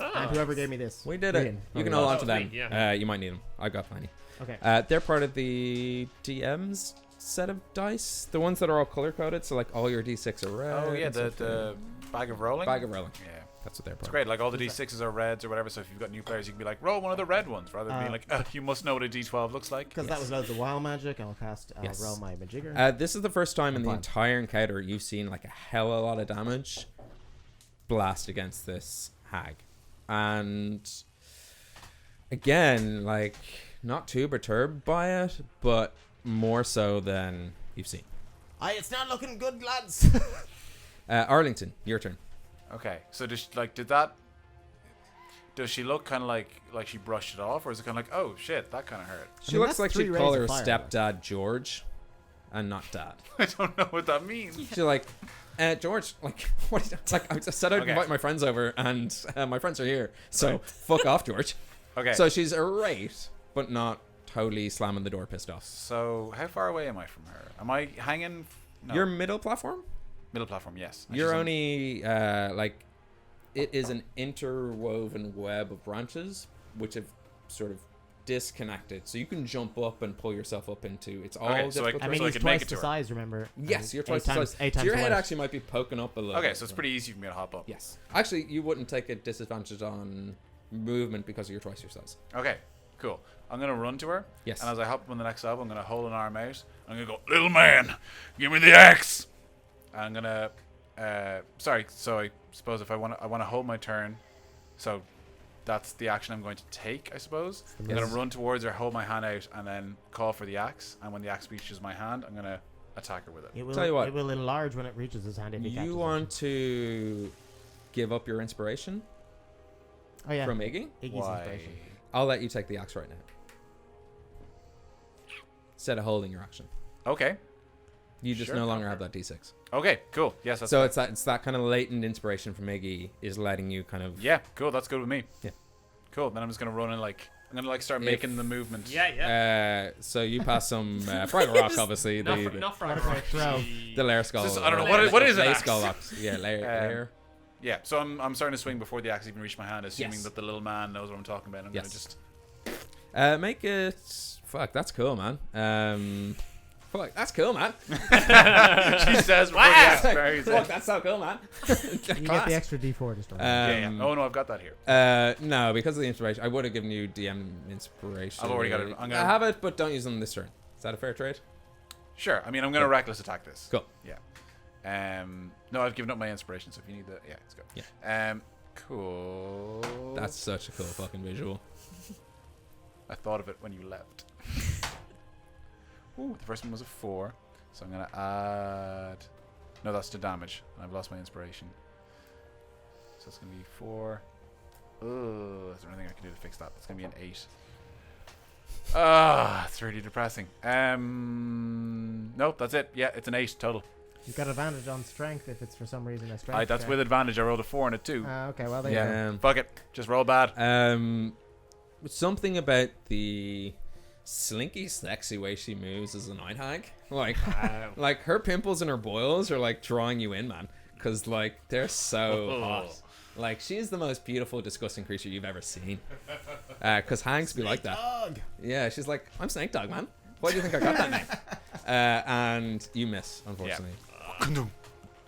Ah. and whoever gave me this. We did it. Ian. You can Oh, hold yeah. on to That was them. me, yeah. You might need them. I got plenty. Okay. They're part of the DM's set of dice, the ones that are all color coded. So like all your d6 are red. Oh yeah, and stuff. the bag of rolling. Bag of rolling. Yeah. That's what they're. It's great. Like all the d6s are reds or whatever. So if you've got new players, you can be like, roll one of the red ones, rather than being like, you must know what a d12 looks like. Because that was loads of wild magic. I'll cast. I'll Yes. roll my Majigger. This is the first time in the Fine. entire encounter you've seen like a hell of a lot of damage blast against this hag, and again, like not too perturbed by it, but more so than you've seen. It's not looking good, lads. Arlington, your turn. Okay. So does she look kind of like she brushed it off, or is it kind of like, oh shit, that kind of hurt? She mean, looks that's like 3 she'd rays call of her fire, stepdad George, and not dad. I don't know what that means. She's like, George, like, what? Like, I said I'd Okay. invite my friends over, and my friends are here, so fuck off, George. Okay. So she's irate, but not totally slamming the door, pissed off. So how far away am I from her? Am I hanging? No. Your middle platform. Middle platform, yes. And You're she's on- only like, it is an interwoven web of branches which have sort of disconnected, so you can jump up and pull yourself up into. It's all Okay, so difficult. I to mean, so I he's could make twice it to the her. size. Remember? yes, you're twice eight the times. size. 8 So times your the head weight. actually might be poking up a little. Okay, bit, so it's yeah. pretty easy for me to hop up. Yes, actually, you wouldn't take a disadvantage on movement because you're twice your size. Okay, cool. I'm gonna run to her. Yes. And as I hop up on the next level, I'm gonna hold an arm out. I'm gonna go, little man, give me the axe. And I'm gonna. Sorry. So I suppose if I want to hold my turn. So that's the action I'm going to take, I suppose. I'm Yes. gonna run towards her, hold my hand out, and then call for the axe. And when the axe reaches my hand, I'm gonna attack her with it. It will, Tell you what. it will enlarge when it reaches his hand if he catches You it. want to give up your inspiration Oh yeah. from Iggy? Iggy's Why? inspiration. I'll let you take the axe right now. Instead of holding your action. Okay. You just Sure, no longer okay. have that d6. Okay. Cool. Yes. That's So good. it's that kind of latent inspiration from Iggy is letting you kind of Yeah. Cool. That's good with me. Yeah. Cool. Then I'm just gonna run and I'm gonna start If- making the movement. Yeah. so you pass some Fraggle Rock, obviously Not the for What if I throw? the layer skull. This is- I don't know, what is an layer axe? skull rocks. Yeah, layer. Yeah, so I'm starting to swing before the axe even reached my hand, assuming Yes. that the little man knows what I'm talking about. I'm Yes. gonna just Make it. Fuck, that's cool, man. Fuck, that's cool, man. she says before the axe buries Fuck, it. that's so cool, man. You get the extra D4 just. Yeah. Oh no, I've got that here. No, because of the inspiration, I would have given you DM inspiration. I've already got it. I'm gonna- I have it, but don't use them this turn. Is that a fair trade? Sure. I mean, I'm gonna Cool. reckless attack this. Cool. Yeah. No, I've given up my inspiration, so if you need the, yeah, let's go. Yeah. Cool. That's such a cool fucking visual. I thought of it when you left. Ooh, the first one was a 4, so I'm gonna add. No, that's the damage. I've lost my inspiration. So it's gonna be 4. Oh, is there anything I can do to fix that? That's gonna be an 8. It's really depressing. Nope, that's it. Yeah, it's an 8 total. You've got advantage on strength if it's for some reason a strength. That's check. with advantage. I rolled a 4 and a 2. Okay, well there you go. Yeah. Fuck it. Just roll bad. Something about the slinky, sexy way she moves as a night hag. Like, like her pimples and her boils are like drawing you in, man. Because like they're so hot. Like she's the most beautiful, disgusting creature you've ever seen. Because hags be like that. Dog. Yeah, she's like, I'm Snake Dog, man. Why do you think I got that name? And you miss, unfortunately.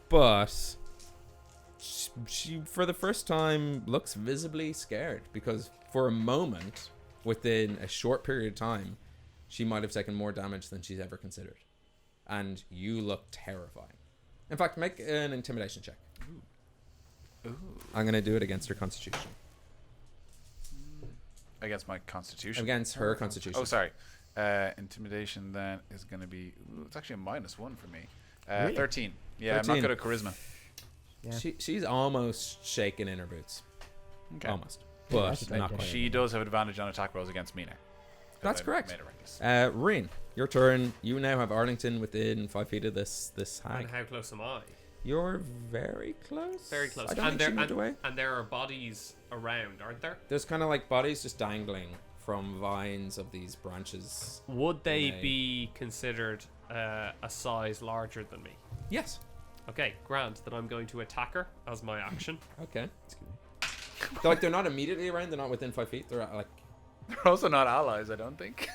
But she, for the first time, looks visibly scared because for a moment, within a short period of time, she might have taken more damage than she's ever considered. And you look terrifying. In fact, make an intimidation check. Ooh. I'm going to do it against her constitution. Against my constitution. Against her constitution. Oh, sorry. Intimidation then is going to be. Ooh, it's actually a -1 for me. Really? 13. Yeah, 13. I'm not good at charisma. Yeah. She's almost shaking in her boots. Okay. Almost. Yeah, But that's a not great quite. She does have advantage on attack rolls against me now. That's I correct. made it reckless. Reen, your turn. You now have Arlington within 5 feet of this hag. And how close am I? You're very close. Very close. I don't And think she moved away. and there are bodies around, aren't there? There's kind of like bodies just dangling from vines of these branches. Would they Nay. be considered a size larger than me? Yes. Okay, grand. Then I'm going to attack her as my action. Okay. They're not immediately around. They're not within 5 feet. They're at, like. They're also not allies, I don't think.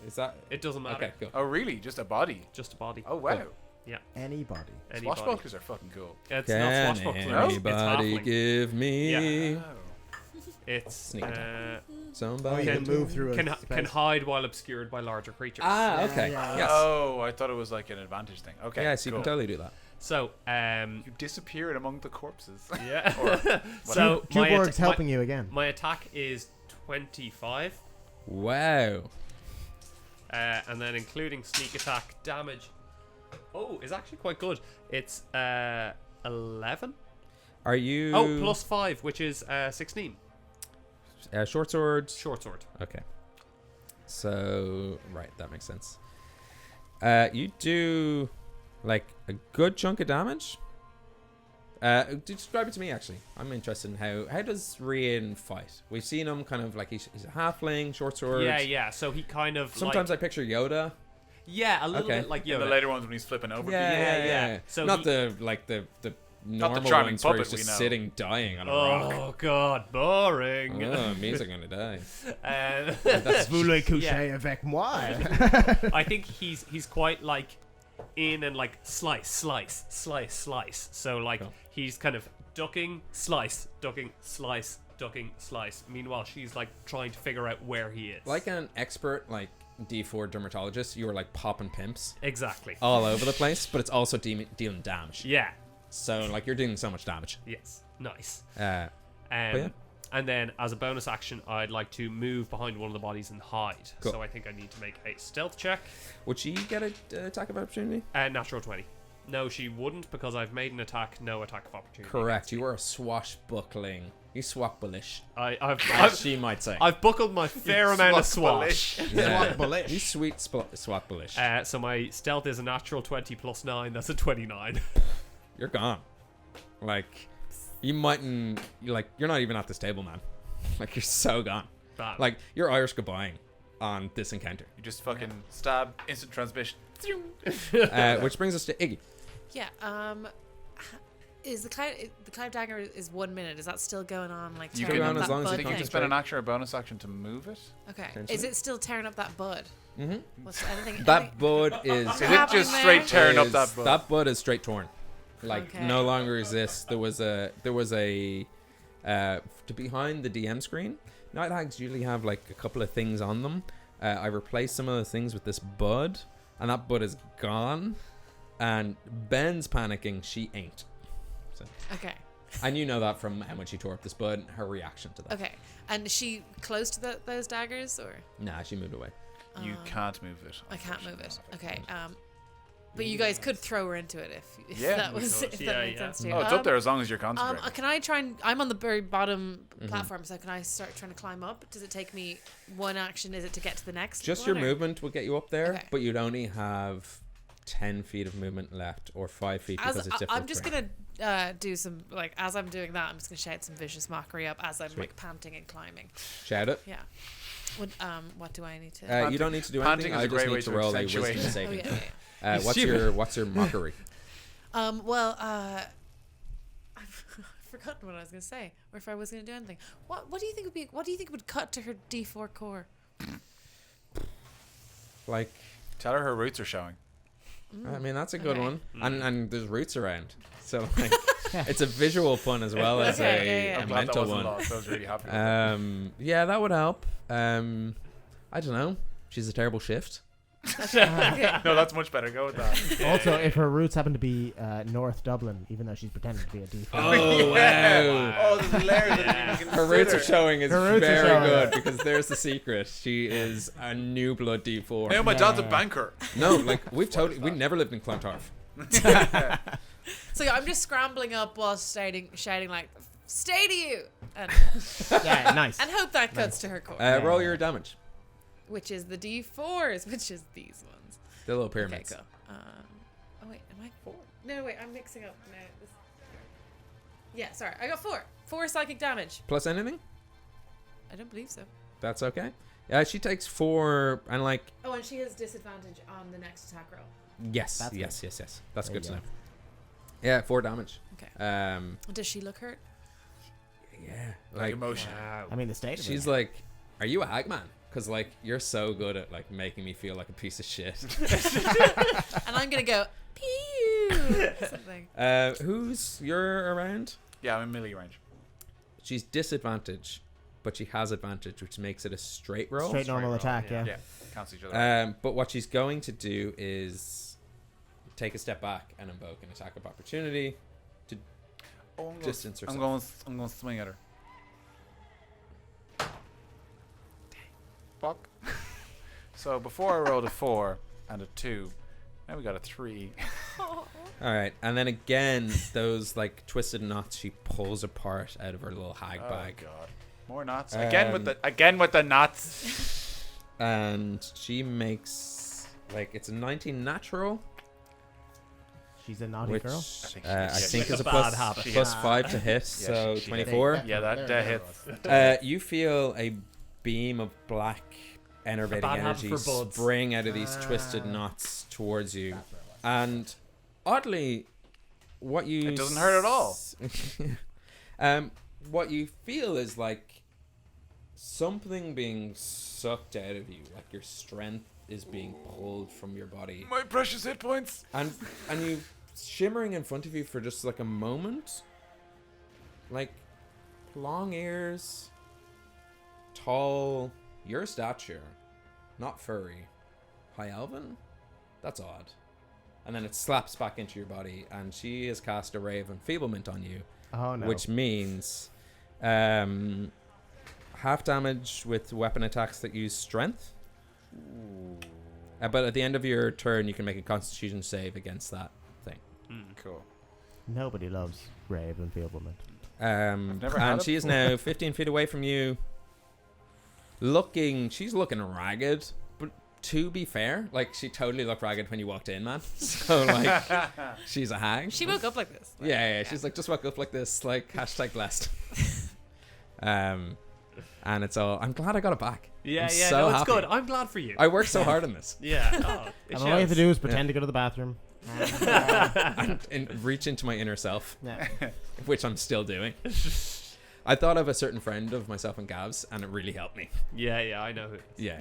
Is that? It doesn't matter. Okay, cool. Oh, really? Just a body? Just a body. Oh, wow. Anybody. Anybody. Swashbucklers are fucking cool. It's Can not swashbuckler. It's anybody halfling. give me Oh. It's Sneak You somebody? can move through can space. hide while obscured by larger creatures. Ah, okay. Yeah, yeah. Yes. Oh, I thought it was like an advantage thing. Okay. Yeah, so you cool. can totally do that. So, You disappeared among the corpses. yeah. Or so Juborg's helping you again. my attack is 25, Wow. and then including sneak attack damage. Oh, is actually quite good. It's 11. Are you? Oh, plus 5, which is 16. Short sword. Short sword. Okay. So right, that makes sense. You do like a good chunk of damage. Describe it to me, actually. I'm interested in how does Rian fight? We've seen him kind of like he's a halfling, short sword. Yeah. So he kind of Sometimes like, I picture Yoda. yeah, a little Okay. bit like in the Yoda. later ones when he's flipping over. Yeah. So So not he- the normal charming ones where he's puppet we just know. sitting dying on a rock. Oh god, boring. Oh, means I'm gonna die. Voulez coucher Yeah. avec moi? I think he's quite like in and like slice. So like Cool. he's kind of ducking, slice, ducking, slice, ducking, slice. Meanwhile, she's like trying to figure out where he is. Like an expert, like D4 dermatologist, you were like popping pimps exactly. all over the place, but it's also dealing damage. Yeah. So like you're doing so much damage. Yes. Nice. Yeah. And then as a bonus action, I'd like to move behind one of the bodies and hide. Cool. So I think I need to make a stealth check. Would she get an attack of opportunity? Natural 20. No, she wouldn't because I've made an attack. No attack of opportunity. Correct. You are a swashbuckling. You swashbullish, I've as she might say. I've buckled my fair amount of swash. Yeah. Bullish. You sweet swashbullish. So my stealth is a natural 20 plus 9. That's a 29. You're gone. Like you mightn't. You're not even at this table, man. Like you're so gone. Bad. Like you're Irish goodbying on this encounter. You just fucking stab, instant transmission. Which brings us to Iggy. Yeah. Is the Clive dagger is 1 minute? Is that still going on? Like You tearing can up go on as that long as you bud Can you thing? spend an action or a bonus action to move it? Okay. Potentially. Is it still tearing up that bud? Mm-hmm. What's anything? That bud is. Is it happening just there? straight tearing up that bud? That bud is straight torn. Like Okay. no longer exists. There was a to behind the DM screen. Night hags usually have like a couple of things on them. I replaced some of the things with this bud, and that bud is gone. And Ben's panicking. She ain't. So, Okay. and you know that from how much she tore up this bud and her reaction to that. Okay. And is she close to those daggers or? Nah, she moved away. You can't move it. I can't move it. Okay. But you guys could throw her into it if Yeah, that we was could. if Yeah, that made yeah. sense to you. Oh, it's up there as long as you're Can concentrating. I try and I'm on the very bottom platform, so can I start trying to climb up? Does it take me one action? Is it to get to the next? Just one, your or- movement will get you up there, Okay. but you'd only have 10 feet of movement left, or 5 feet because As it's different. I'm just gonna do some like as I'm doing that, I'm just gonna shout some vicious mockery up as I'm Sweet. like panting and climbing. shout it. Yeah. What do I need to? You don't need to do Panting anything. is a I just great way need to to roll a accentuate. wisdom Oh saving. yeah. What's your mockery? Well, I've forgotten what I was gonna say, or if I was gonna do anything. What do you think would be? What do you think would cut to her D4 core? Like, Tell her roots are showing. I mean, that's a good Okay. one, and there's roots around, so like, it's a visual fun as well as Okay, yeah. a I'm glad that mental wasn't one. lost. I was really happy with that. Yeah, that would help. I don't know. She's a terrible shift. Okay. No, that's much better. Go with that. Also, if her roots happen to be North Dublin, even though she's pretending to be a D4. Oh wow! Oh, there's layers that you Her roots are showing is Her roots are very showing. good because there's the secret. She is a new blood D4. No, my dad's a Yeah. banker. No, like we never lived in Clontarf. So yeah, I'm just scrambling up while shouting like, "Stay to you!" and Yeah, nice. and hope that cuts to her core, Roll your damage. which is the D4s, which is these ones. The little Okay, pyramids. cool. Oh wait, am I 4? No, wait, I'm mixing up. No, this... Yeah, sorry, I got 4. 4 psychic damage. Plus anything? I don't believe so. That's okay. Yeah, she takes 4 and like Oh, and she has disadvantage on the next attack roll. yes. That's That's There good you to go. know. Yeah, 4 damage. Okay. Does she look hurt? Yeah. Like Like emotion. Wow. I mean, the state of she's it. like, "Are you a hag man?" Because, like, you're so good at, like, making me feel like a piece of shit. And I'm going to go, pew! Something. You're around? Yeah, I'm in melee range. She's disadvantaged, but she has advantage, which makes it a straight roll. Straight normal attack, yeah. Yeah, cancel each other. But what she's going to do is take a step back and invoke an attack of opportunity to distance herself. I'm going to swing at her. Fuck. So before I rolled a 4 and a 2, now we got a 3. All right, and then again, those like twisted knots she pulls apart out of her little hag bag. Oh god, more knots again with the knots. And she makes like it's a 19 natural, She's a naughty which girl. I think is a bad plus, habit. plus 5 to hit, so she 24. Yeah, that hits. You feel a beam of black enervating bad habit energy for buds. spring out of these twisted knots towards you, and oddly, what you It doesn't hurt at all. What you feel is like something being sucked out of you, like your strength is being pulled from your body, My precious hit points. and you shimmering in front of you for just like a moment, like long ears, tall, your stature, not furry, high elven. That's odd. And then it slaps back into your body, and she has cast a ray of enfeeblement on you, Oh no. which means half damage with weapon attacks that use strength. But at the end of your turn, you can make a Constitution save against that thing. Cool. Nobody loves Ray of Enfeeblement. never had And it she is now 15 feet away from you. She's looking ragged, but to be fair, like she totally looked ragged when you walked in, man. So like, she's a hag. She woke up like this. Like, Yeah. She's like, just woke up like this, like hashtag blessed. And it's all. I'm glad I got it back. Yeah, I'm yeah, so no, it's happy. good. I'm glad for you. I worked so hard on this. Yeah. Oh, it And all you have to shows. do is pretend to go to the bathroom. And reach into my inner self, Yeah. which I'm still doing. I thought of a certain friend of myself and Gav's, and it really helped me. Yeah, I know who. Yeah.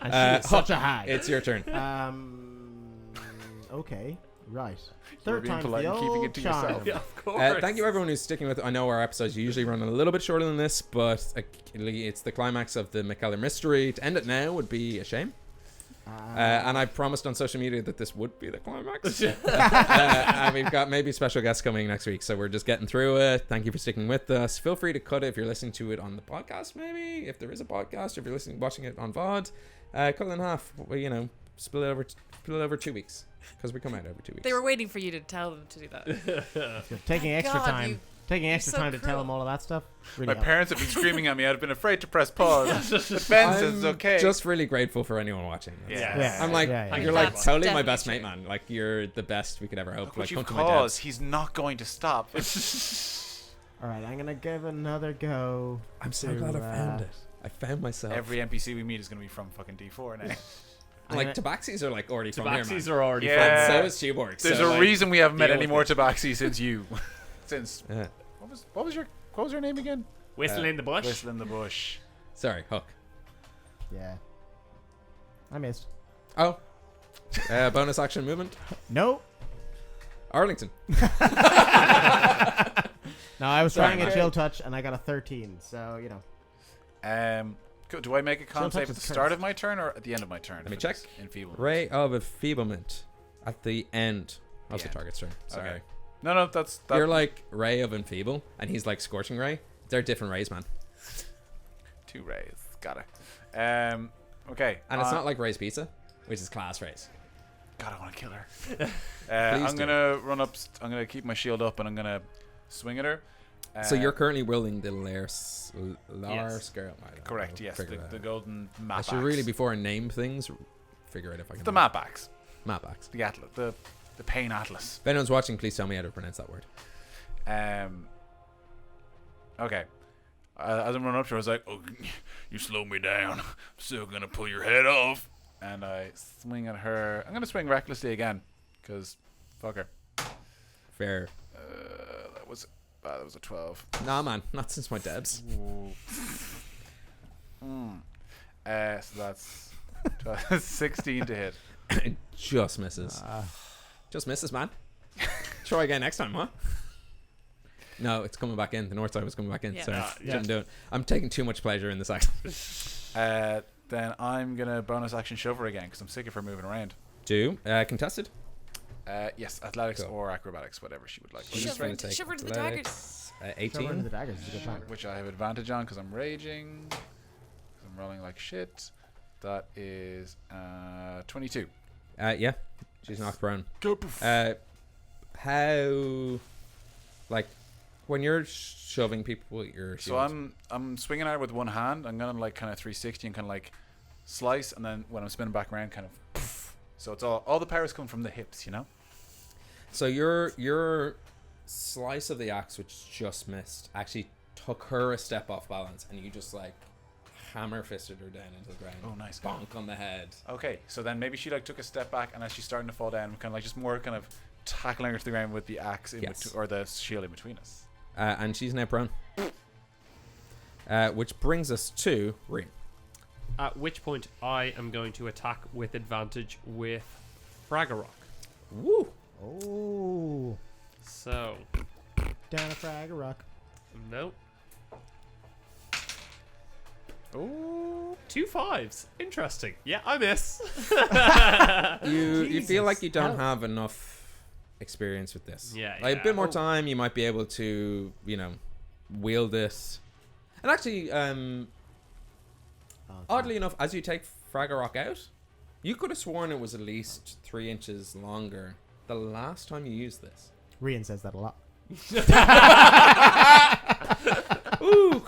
And she is such a hag. It's your turn. Okay. Right. You're Third being time polite the and keeping old it to yourself. charm. Yeah, of course. Thank you everyone who's sticking with. I know our episodes usually run a little bit shorter than this, but it's the climax of the Mikkeller mystery. To end it now would be a shame. And I promised on social media that this would be the climax. And we've got maybe special guests coming next week, so we're just getting through it. Thank you for sticking with us. Feel free to cut it if you're listening to it on the podcast, maybe if there is a podcast, or if you're watching it on VOD. Cut it in half. You know, split it over 2 weeks, because we come out every 2 weeks. They were waiting for you to tell them to do that. Taking extra God, time. you- Taking extra so time to tell cruel. them all of that stuff. Really My helped. parents have been screaming at me. I've been afraid to press pause. But Ben says it's okay. Just really grateful for anyone watching. Yeah. Yeah. I'm like, yeah, yeah. you're like That's totally my definitely best mate, true. man. Like, you're the best we could ever hope. Look Like, what come you've to my caused. dad's. He's not going to stop. All right, I'm gonna give another go. I'm so to, glad I found it. I found myself. Every NPC we meet is going to be from fucking D4 now. like tabaxis are like already from here, Tabaxis man. are already Yeah. And so is Tuborg. There's so, a like, reason we haven't met deal any with more it. Tabaxi since you. Since Yeah. what was your name again? Whistle in the bush. Whistle in the bush. Sorry, Hook. Yeah. I missed. Oh. Bonus action movement. No. Arlington. No, I was Sorry, trying a man. chill touch and I got a 13. So you know. Do I make a con Chill save touch at the is start cursed. of my turn or at the end of my turn? Let me if check. it's enfeeblement? Ray of enfeeblement at the end of the end. target's turn. Sorry. Okay. No, that's that. You're like Ray of enfeeble, and he's like Scorching Ray. They're different rays, man. 2 rays. Got it. Okay. And it's not like Ray's Pizza, which is class rays. God, I want to kill her. I'm do. gonna run up. I'm gonna keep my shield up, and I'm gonna swing at her. So you're currently willing the Lair Yes. Scale. correct. Yes, the golden map. I should really, before I name things, figure out if I can. the map axe, Map axe. the atlas, the pain atlas. If anyone's watching, please tell me how to pronounce that word. Okay. As I'm running up to her, I was like, "Oh, you slowed me down. I'm still gonna pull your head off." And I swing at her. I'm gonna swing recklessly again, cause fuck her. Fair. That was That was a 12. Nah, man, not since my Debs. So that's 16 to hit. It just misses. Just misses, man. Try again next time, huh? No, it's coming back in. The north side was coming back in. Yeah. Sorry, Yeah. shouldn't do it. I'm taking too much pleasure in this action. Then I'm gonna bonus action shove her again because I'm sick of her moving around. Contested. Yes, athletics Cool. or acrobatics, whatever she would like. She's Shiver, trying to take shiver to the athletics. daggers. 18. Show her the daggers is a good plan. Which I have advantage on because I'm raging. 'Cause I'm rolling like shit. That is 22. Yeah, she's knocked prone. Go. How, like, when you're shoving people with your So I'm swinging at her with one hand. I'm gonna like kind of 360 and kind of like slice, and then when I'm spinning back around, kind of. Poof. So it's all the powers come from the hips, you know. So your slice of the axe, which just missed, actually took her a step off balance, and you just like hammer fisted her down into the ground. Oh, nice. Bonk on the head. Okay, so then maybe she like took a step back, and as she's starting to fall down, kind of like just more kind of tackling her to the ground with the axe Yes. or the shield in between us. And she's now prone. Which brings us to Reem. At which point I am going to attack with advantage with Fragorok. Woo! Oh, So, down a frag a rock. no. Oh, 2 5s. Interesting. Yeah, I miss. You feel like you don't Jesus. have enough experience with this. Yeah, Like yeah. a bit more Oh. time, you might be able to, wield this. And actually, oddly enough, as you take Fragorok out, you could have sworn it was at least 3 inches longer the last time you used this. Rian says that a lot. Ooh.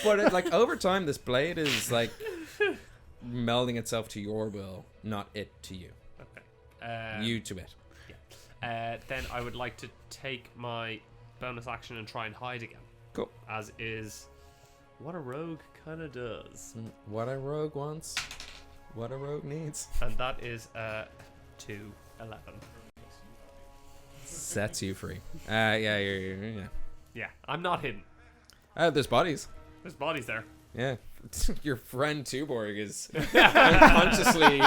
But like over time, this blade is like melding itself to your will, not it to you. Okay. You to it. Then I would like to take my bonus action and try and hide again. Cool. As is what a rogue kind of does. What a rogue wants, what a rogue needs. And that is 2 11. Sets you free. Yeah. Yeah, I'm not hidden. There's bodies. There's bodies there. Yeah. Your friend Tuborg is unconsciously.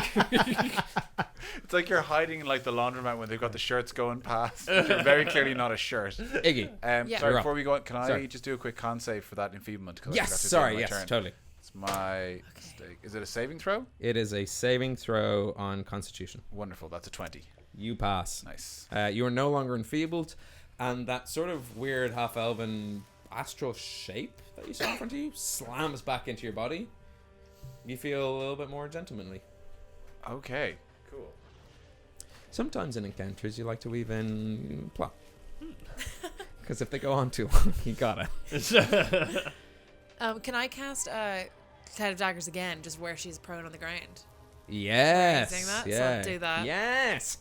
it's like you're hiding in like the laundromat when they've got the shirts going past. You're very clearly not a shirt. Iggy. Yeah. Sorry, You're before we go on, can I Sorry. just do a quick con save for that enfeeblement? 'Cause I Yes. forgot to do it Sorry. on my Yes. turn. Totally. It's my mistake. Is it a saving throw? It is a saving throw on Constitution. Wonderful. That's a 20. You pass. Nice. You are no longer enfeebled, and that sort of weird half-elven astral shape that you saw in front of you slams back into your body. You feel a little bit more gentlemanly. Okay. Cool. Sometimes in encounters, you like to weave in plot. Because if they go on too long, you gotta. Can I cast Cloud of Daggers again, just where she's prone on the ground? Yes. Saying that? So Yeah. I'll do that. Yes.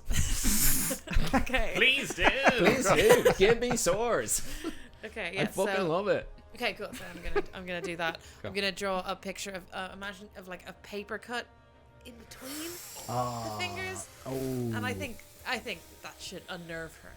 Okay. Please do. Please do. Give me swords. Okay. Yeah. I fucking so, love it. Okay, cool. So I'm gonna do that. Go. I'm gonna draw a picture of imagine of like a paper cut in between the fingers, Oh. and I think that should unnerve her,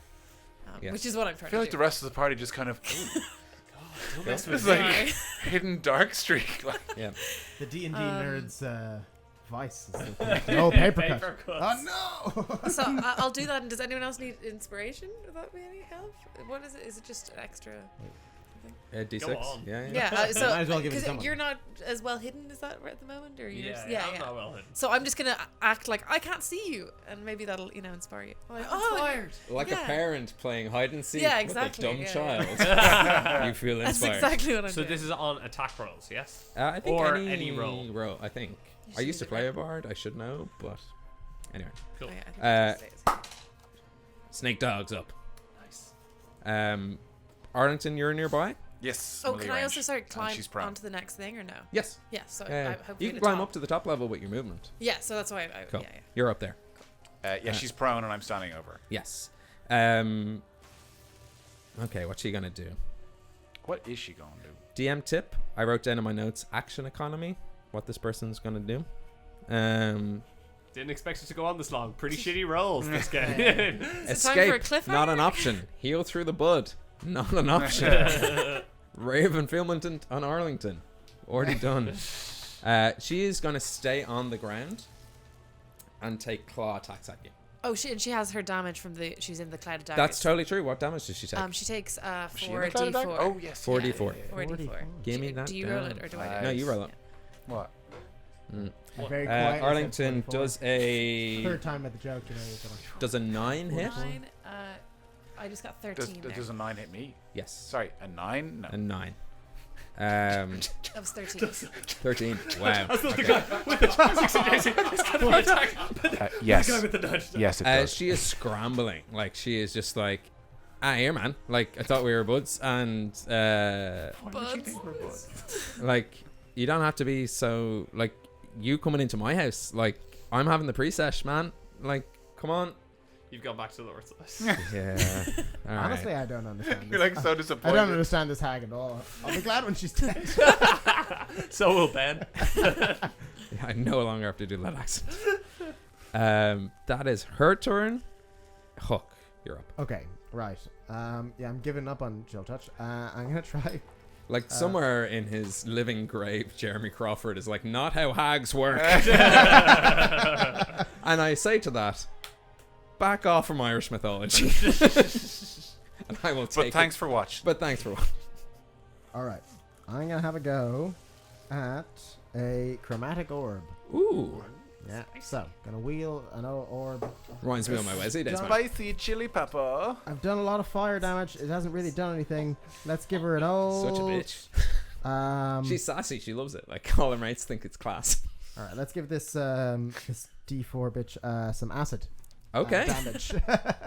Yes. which is what I'm I trying feel to like do. the rest of the party just kind of Don't mess it's with like me. hidden dark streak. Like, Yeah. The D&D nerds vice is the oh, paper cut. Paper cuts. Oh no! So I'll do that. And does anyone else need inspiration? Would that be any help? What is it? Is it just an extra? D6. Go on. Yeah. Yeah. Might as well give it to because someone. you're not as well hidden as that right at the moment, or you're Yeah, I'm not well hidden. So I'm just gonna act like I can't see you, and maybe that'll inspire you. Like, Inspired. Like Yeah. a parent playing hide and seek Yeah, with exactly, a dumb yeah, child. You feel That's inspired. exactly what I'm So doing. this is on attack rolls, yes? I think Or any roll. I think. You I should used to use it, play right? a bard. I should know, but anyway. Cool. Oh, yeah, I think Uh, it just stays. Snake dogs up. Nice. Arlington, you're nearby. yes. Oh, melee can I also range. start And climb she's prone. onto the next thing or no? Yes. Yeah. So Yeah. hopefully You can the climb top. up to the top level with your movement. Yeah. So that's why. Cool. Yeah. You're up there. Yeah, she's prone and I'm standing over. Yes. Okay, what's she gonna do? What is she going to do? DM tip. I wrote down in my notes action economy. What this person's gonna do. Didn't expect it to go on this long. Pretty shitty rolls this game. Is it time for a Escape, cliffhanger? not an option. Heal through the bud, not an option. Raven Filmonton on Arlington, already done. She is going to stay on the ground and take claw attacks at you. Oh, she has her damage from she's in the cloud of daggers. That's totally true. What damage does she take? She takes She in the cloud of 4d4. dagger? Oh yes. 4d4. 4d4. Give me that Do you roll down. it or do I do Nice. it? No, you roll it. What? I very quietly said Arlington 24. does a Third time at the joke, you know. You're gonna... 9 hit. 9. I just got 13 there. Does a 9 hit me? Yes, Sorry, a 9? No. a 9. That was 13. 13. Wow. That's not the Okay. guy with the Jason. It's kind of attack. Yes. The guy with the dodge. Yes, it does. She is scrambling. Like, she is just like, here, man. Like, I thought we were buds. And, like, you don't have to be so, like, you coming into my house. Like, I'm having the pre-sesh, man. Like, come on. You've gone back to the north side. Yeah. All right. Honestly, I don't understand. You're this. like so I disappointed. don't understand this hag at all. I'll be glad when she's dead. So will Ben. I no longer have to do that accent. That is her turn. Hook, you're up. Okay, right. Yeah, I'm giving up on Chill Touch. I'm gonna try. Like somewhere in his living grave, Jeremy Crawford is like, not how hags work. And I say to that, back off from Irish mythology. And I will take But thanks for watching. But thanks for watching. All right, I'm gonna have a go at a chromatic orb. Ooh. Yeah. So, gonna wheel an orb. Reminds me of my Wesley days, man. Spicy chili pepper. I've done a lot of fire damage. It hasn't really done anything. Let's give her an old. Such a bitch. She's sassy. She loves it. Like, all her mates think it's class. All right, let's give this this D4 bitch some acid. Okay. Damage.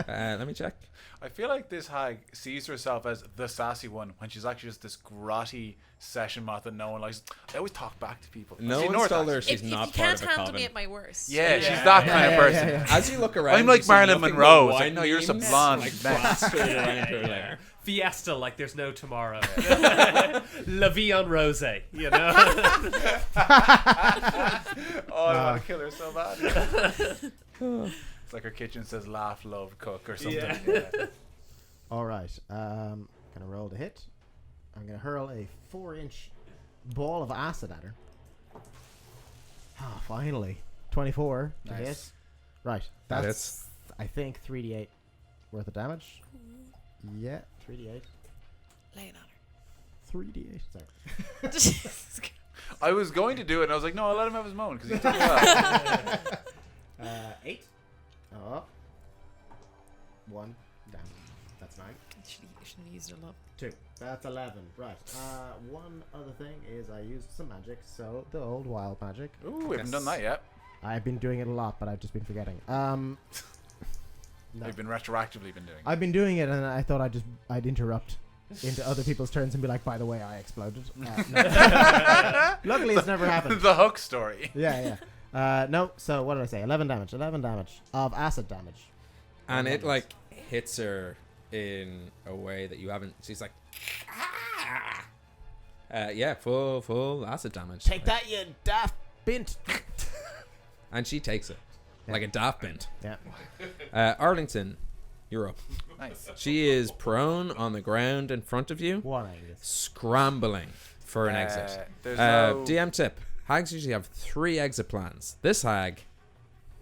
Let me check. I feel like this hag sees herself as the sassy one when she's actually just this grotty session moth that no one likes. I always talk back to people. No See, one's North told her acts. she's if not you part can't of a handle coven. me at my worst. Yeah, Yeah. she's that kind of person. As you look around, I'm like you see Marilyn nothing Monroe. but It's like, wine no, you're just a memes, blonde like, mess. plastered around her there. Fiesta like there's no tomorrow. La vie en rose, you know? Oh, I want to kill her so bad. It's like her kitchen says laugh, love, cook or something. Yeah. Yeah. All right. Gonna roll the hit. I'm gonna hurl a 4-inch ball of acid at her. Ah, finally. 24 to Nice. hit. Right. That That's, I think, 3d8 worth of damage. Yeah, 3d8. Laying on 3d8. Sorry. her. Jesus Christ. I was going to do it, and I was like, no, I'll let him have his moment because he's doing well. 8. Oh. 1 down. That's 9. Should have used it a lot. 2. That's 11. Right. One other thing is I used some magic, so the old wild magic. Ooh, we haven't done that yet. I've been doing it a lot, but I've just been forgetting. No. We've been retroactively been doing it. I've been doing it, and I thought I'd interrupt into other people's turns and be like, by the way, I exploded. No. Luckily, it's never happened. The hook story. Yeah. No, so what did I say? 11 damage. 11 damage of acid damage. And it, like, hits her in a way that you haven't. She's like, ah! Yeah, full acid damage. Take that, you daft bint. And she takes it. Yeah. Like a daft bint. Yeah. Arlington, you're up. Nice. She is prone on the ground in front of you, One Angus. scrambling for an exit. There's no... DM tip. Hags usually have 3 exit plans. This hag...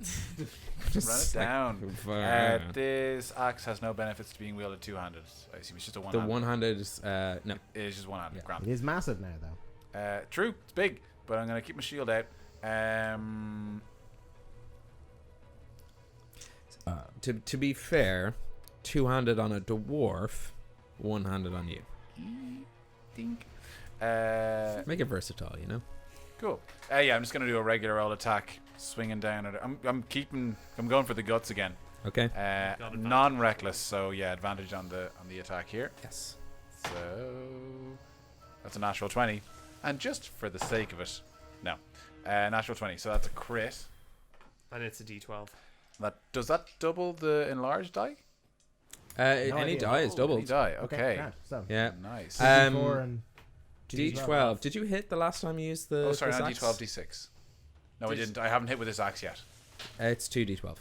Run it down. Like, This axe has no benefits to being wielded two-handed. I assume it's just a the one-handed. one-handed is... no. It is just one-handed. Yeah. Grand. It is massive now, though. True, it's big, but I'm gonna keep my shield out. To be fair, 2-handed on a dwarf, 1-handed on you. Dink. Make it versatile, you know? Cool. Yeah, I'm just gonna do a regular old attack, swinging down at her. I'm going for the guts again. Okay. Non-reckless, so yeah, advantage on the attack here. Yes. So that's a natural 20, and just for the sake of it, no, natural 20. So that's a crit. And it's a D12. Does that double the enlarged die? Any idea. die is doubled. Any die. Okay. Grand. So, Yeah. Nice. 4 and D12. Did you hit the last time you used the oh, sorry, this not axe? D12, D6. No, I didn't. I haven't hit with this axe yet. It's 2d12.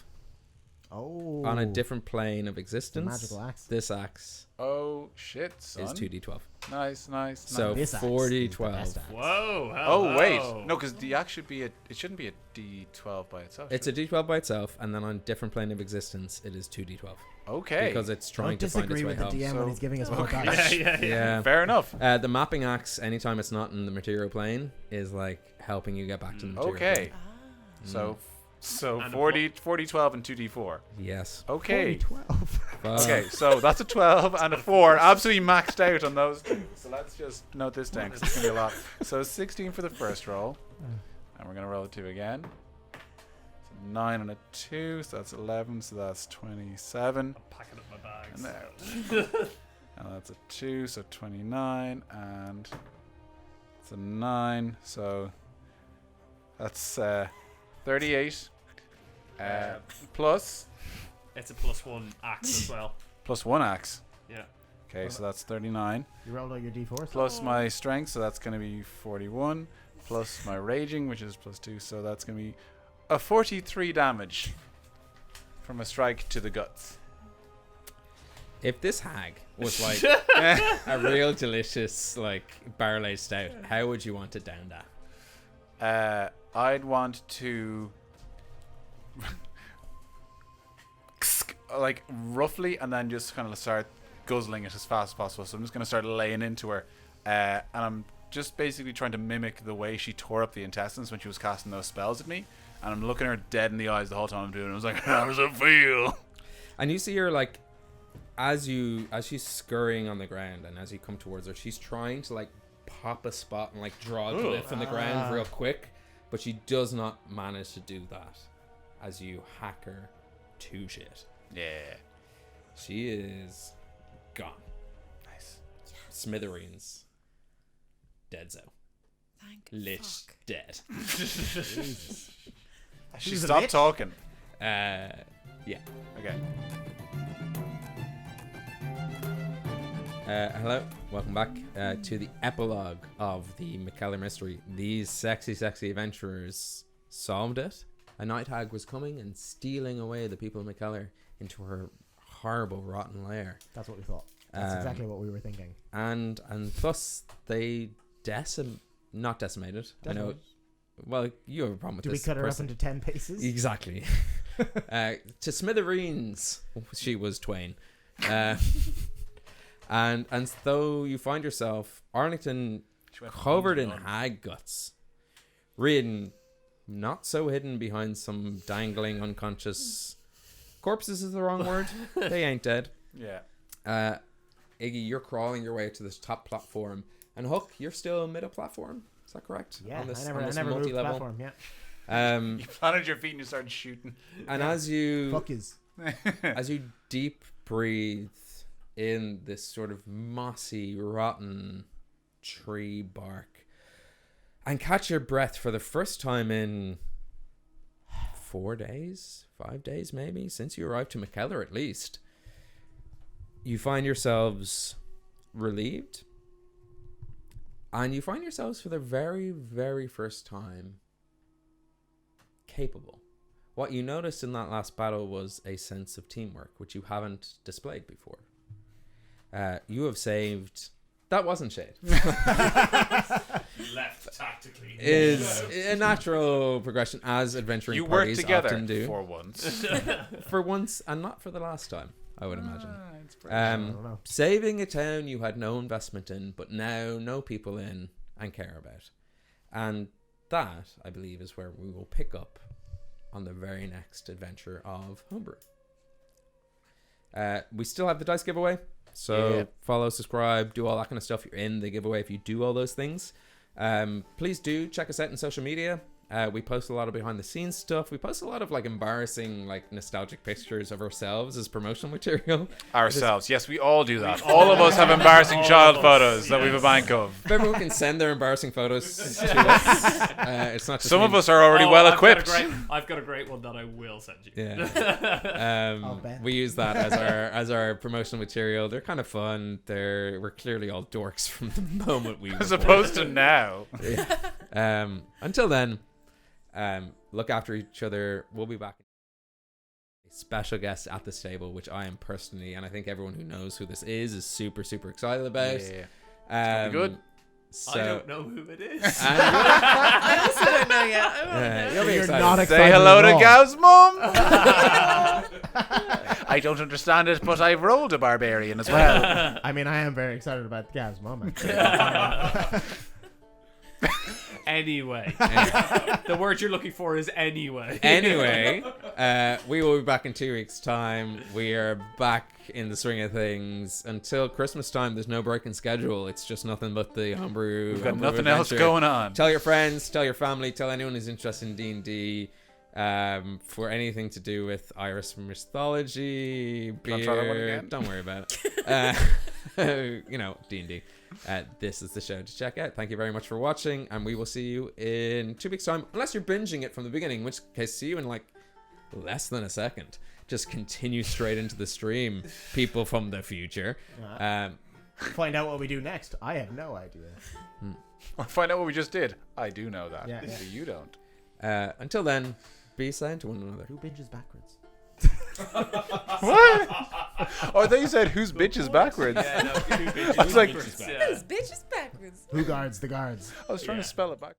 Oh. On a different plane of existence. magical axe. This axe Oh shit, son. is 2d12. Nice. So This axe 4d12. is the best axe. Whoa. Oh wait, hello. no, because the axe should be it shouldn't be a D12 by itself. It's a d12 by itself, and then on different plane of existence, it is 2d12. okay. Because it's trying Don't to find its disagree way with the home. DM So- when he's giving us more Okay. dice. Yeah. Fair enough. The mapping axe, anytime it's not in the material plane, is like helping you get back to the material Okay. plane. So And a 40, 12, and 2d4. Yes. Okay. 12. Okay, so that's a 12 and a 4. Absolutely maxed out on those two. So let's just note this down because it's going to be a lot. So 16 for the first roll. And we're going to roll a 2 again. So 9 and a 2. So that's 11. So that's 27. I'm packing up my bags. And and that's a 2. So 29. And it's a 9. So that's 38. Plus It's a +1 axe as well. plus 1 axe. Yeah. Okay, so that's 39. You rolled all your d4s? Plus my strength, so that's going to be 41. Plus my raging, which is +2, so that's going to be a 43 damage from a strike to the guts. If this hag was like a real delicious like barrel-aged stout, how would you want it down that? I'd want to like roughly, and then just kind of start guzzling it as fast as possible. So I'm just going to start laying into her, and I'm just basically trying to mimic the way she tore up the intestines when she was casting those spells at me. And I'm looking her dead in the eyes the whole time I'm doing it. I was like, how does it feel? And you see her like as she's scurrying on the ground, and as you come towards her, she's trying to like pop a spot and like draw a glyph from the ground real quick, but she does not manage to do that as you hack her to shit. Yeah. She is gone. Nice. Smithereens. Dead so. Thank Lit fuck. dead. She She's a stopped bitch. talking. Yeah. Okay. Hello, welcome back to the epilogue of the Mikkeller mystery. These sexy adventurers solved it. A night hag was coming and stealing away the people of Mikkeller into her horrible, rotten lair. That's what we thought. That's exactly what we were thinking. And thus they not decimated. I know. Well, you have a problem with Do we this. cut her person. up into 10 pieces? Exactly. To smithereens, she was twain. And though you find yourself, Arlington, covered in hag guts, ridden, not so hidden behind some dangling unconscious corpses is the wrong word. They ain't dead. Yeah. Iggy, you're crawling your way to this top platform, and Hook, you're still mid a platform. Is that correct? Yeah, on this, I on this never moved multi-level. platform, yeah. You planted your feet and you started shooting. And as you Fuck is. as you deep breathe in this sort of mossy, rotten tree bark and catch your breath for the first time in 5 days maybe, since you arrived to Mikkeller at least, you find yourselves relieved, and you find yourselves for the very, very first time capable. What you noticed in that last battle was a sense of teamwork, which you haven't displayed before. You have saved... That wasn't shade. Left tactically. Is a natural progression, as adventuring You worked parties together often do. for once. For once, and not for the last time, I would imagine. I don't know. Saving a town you had no investment in, but now know people in and care about. And that, I believe, is where we will pick up on the very next adventure of Homebrew. We still have the dice giveaway, so follow, subscribe, do all that kind of stuff. You're in the giveaway if you do all those things. Please do check us out on social media. We post a lot of behind the scenes stuff. We post a lot of like embarrassing, like nostalgic pictures of ourselves as promotional material. Ourselves. Yes, we all do that. All of us have embarrassing child photos that we have a bank of. If everyone can send their embarrassing photos to us, it's not just Some me. of us are already well equipped. I've got a great one that I will send you. Yeah. I'll bet. We use that as our promotional material. They're kind of fun. We're clearly all dorks from the moment we As opposed to now. Until then, Look after each other. We'll be back. A special guest at this table, which I am personally, and I think everyone who knows who this is super, super excited about. Yeah. It's gonna be good. So, I don't know who it is. I also don't know yet. I wanna know. you'll be You're excited. not Say excited hello at to all. Gav's mum. I don't understand it, but I've rolled a barbarian as well. I mean, I am very excited about Gav's mum. Actually. Anyway. The word you're looking for is anyway. Anyway, we will be back in 2 weeks' time. We are back in the swing of things. Until Christmas time, there's no break in schedule. It's just nothing but the homebrew. We've got homebrew nothing else adventure. going on. Tell your friends, tell your family, tell anyone who's interested in D&D. For anything to do with Irish mythology, Try that one beer, again? don't worry about it. D&D. This is the show to check out. Thank you very much for watching, and we will see you in 2 weeks' time, unless you're binging it from the beginning, in which case see you in like less than a second. Just continue straight into the stream, people from the future. Find out what we do next. I have no idea. Or find out what we just did. I do know that. Yeah. So you don't. Until then, be kind to one another. Who binges backwards? What? Oh, I thought you said whose bitch is backwards. Yeah, no, I was like, This bitch is backwards. Who guards the guards? I was trying to spell it back.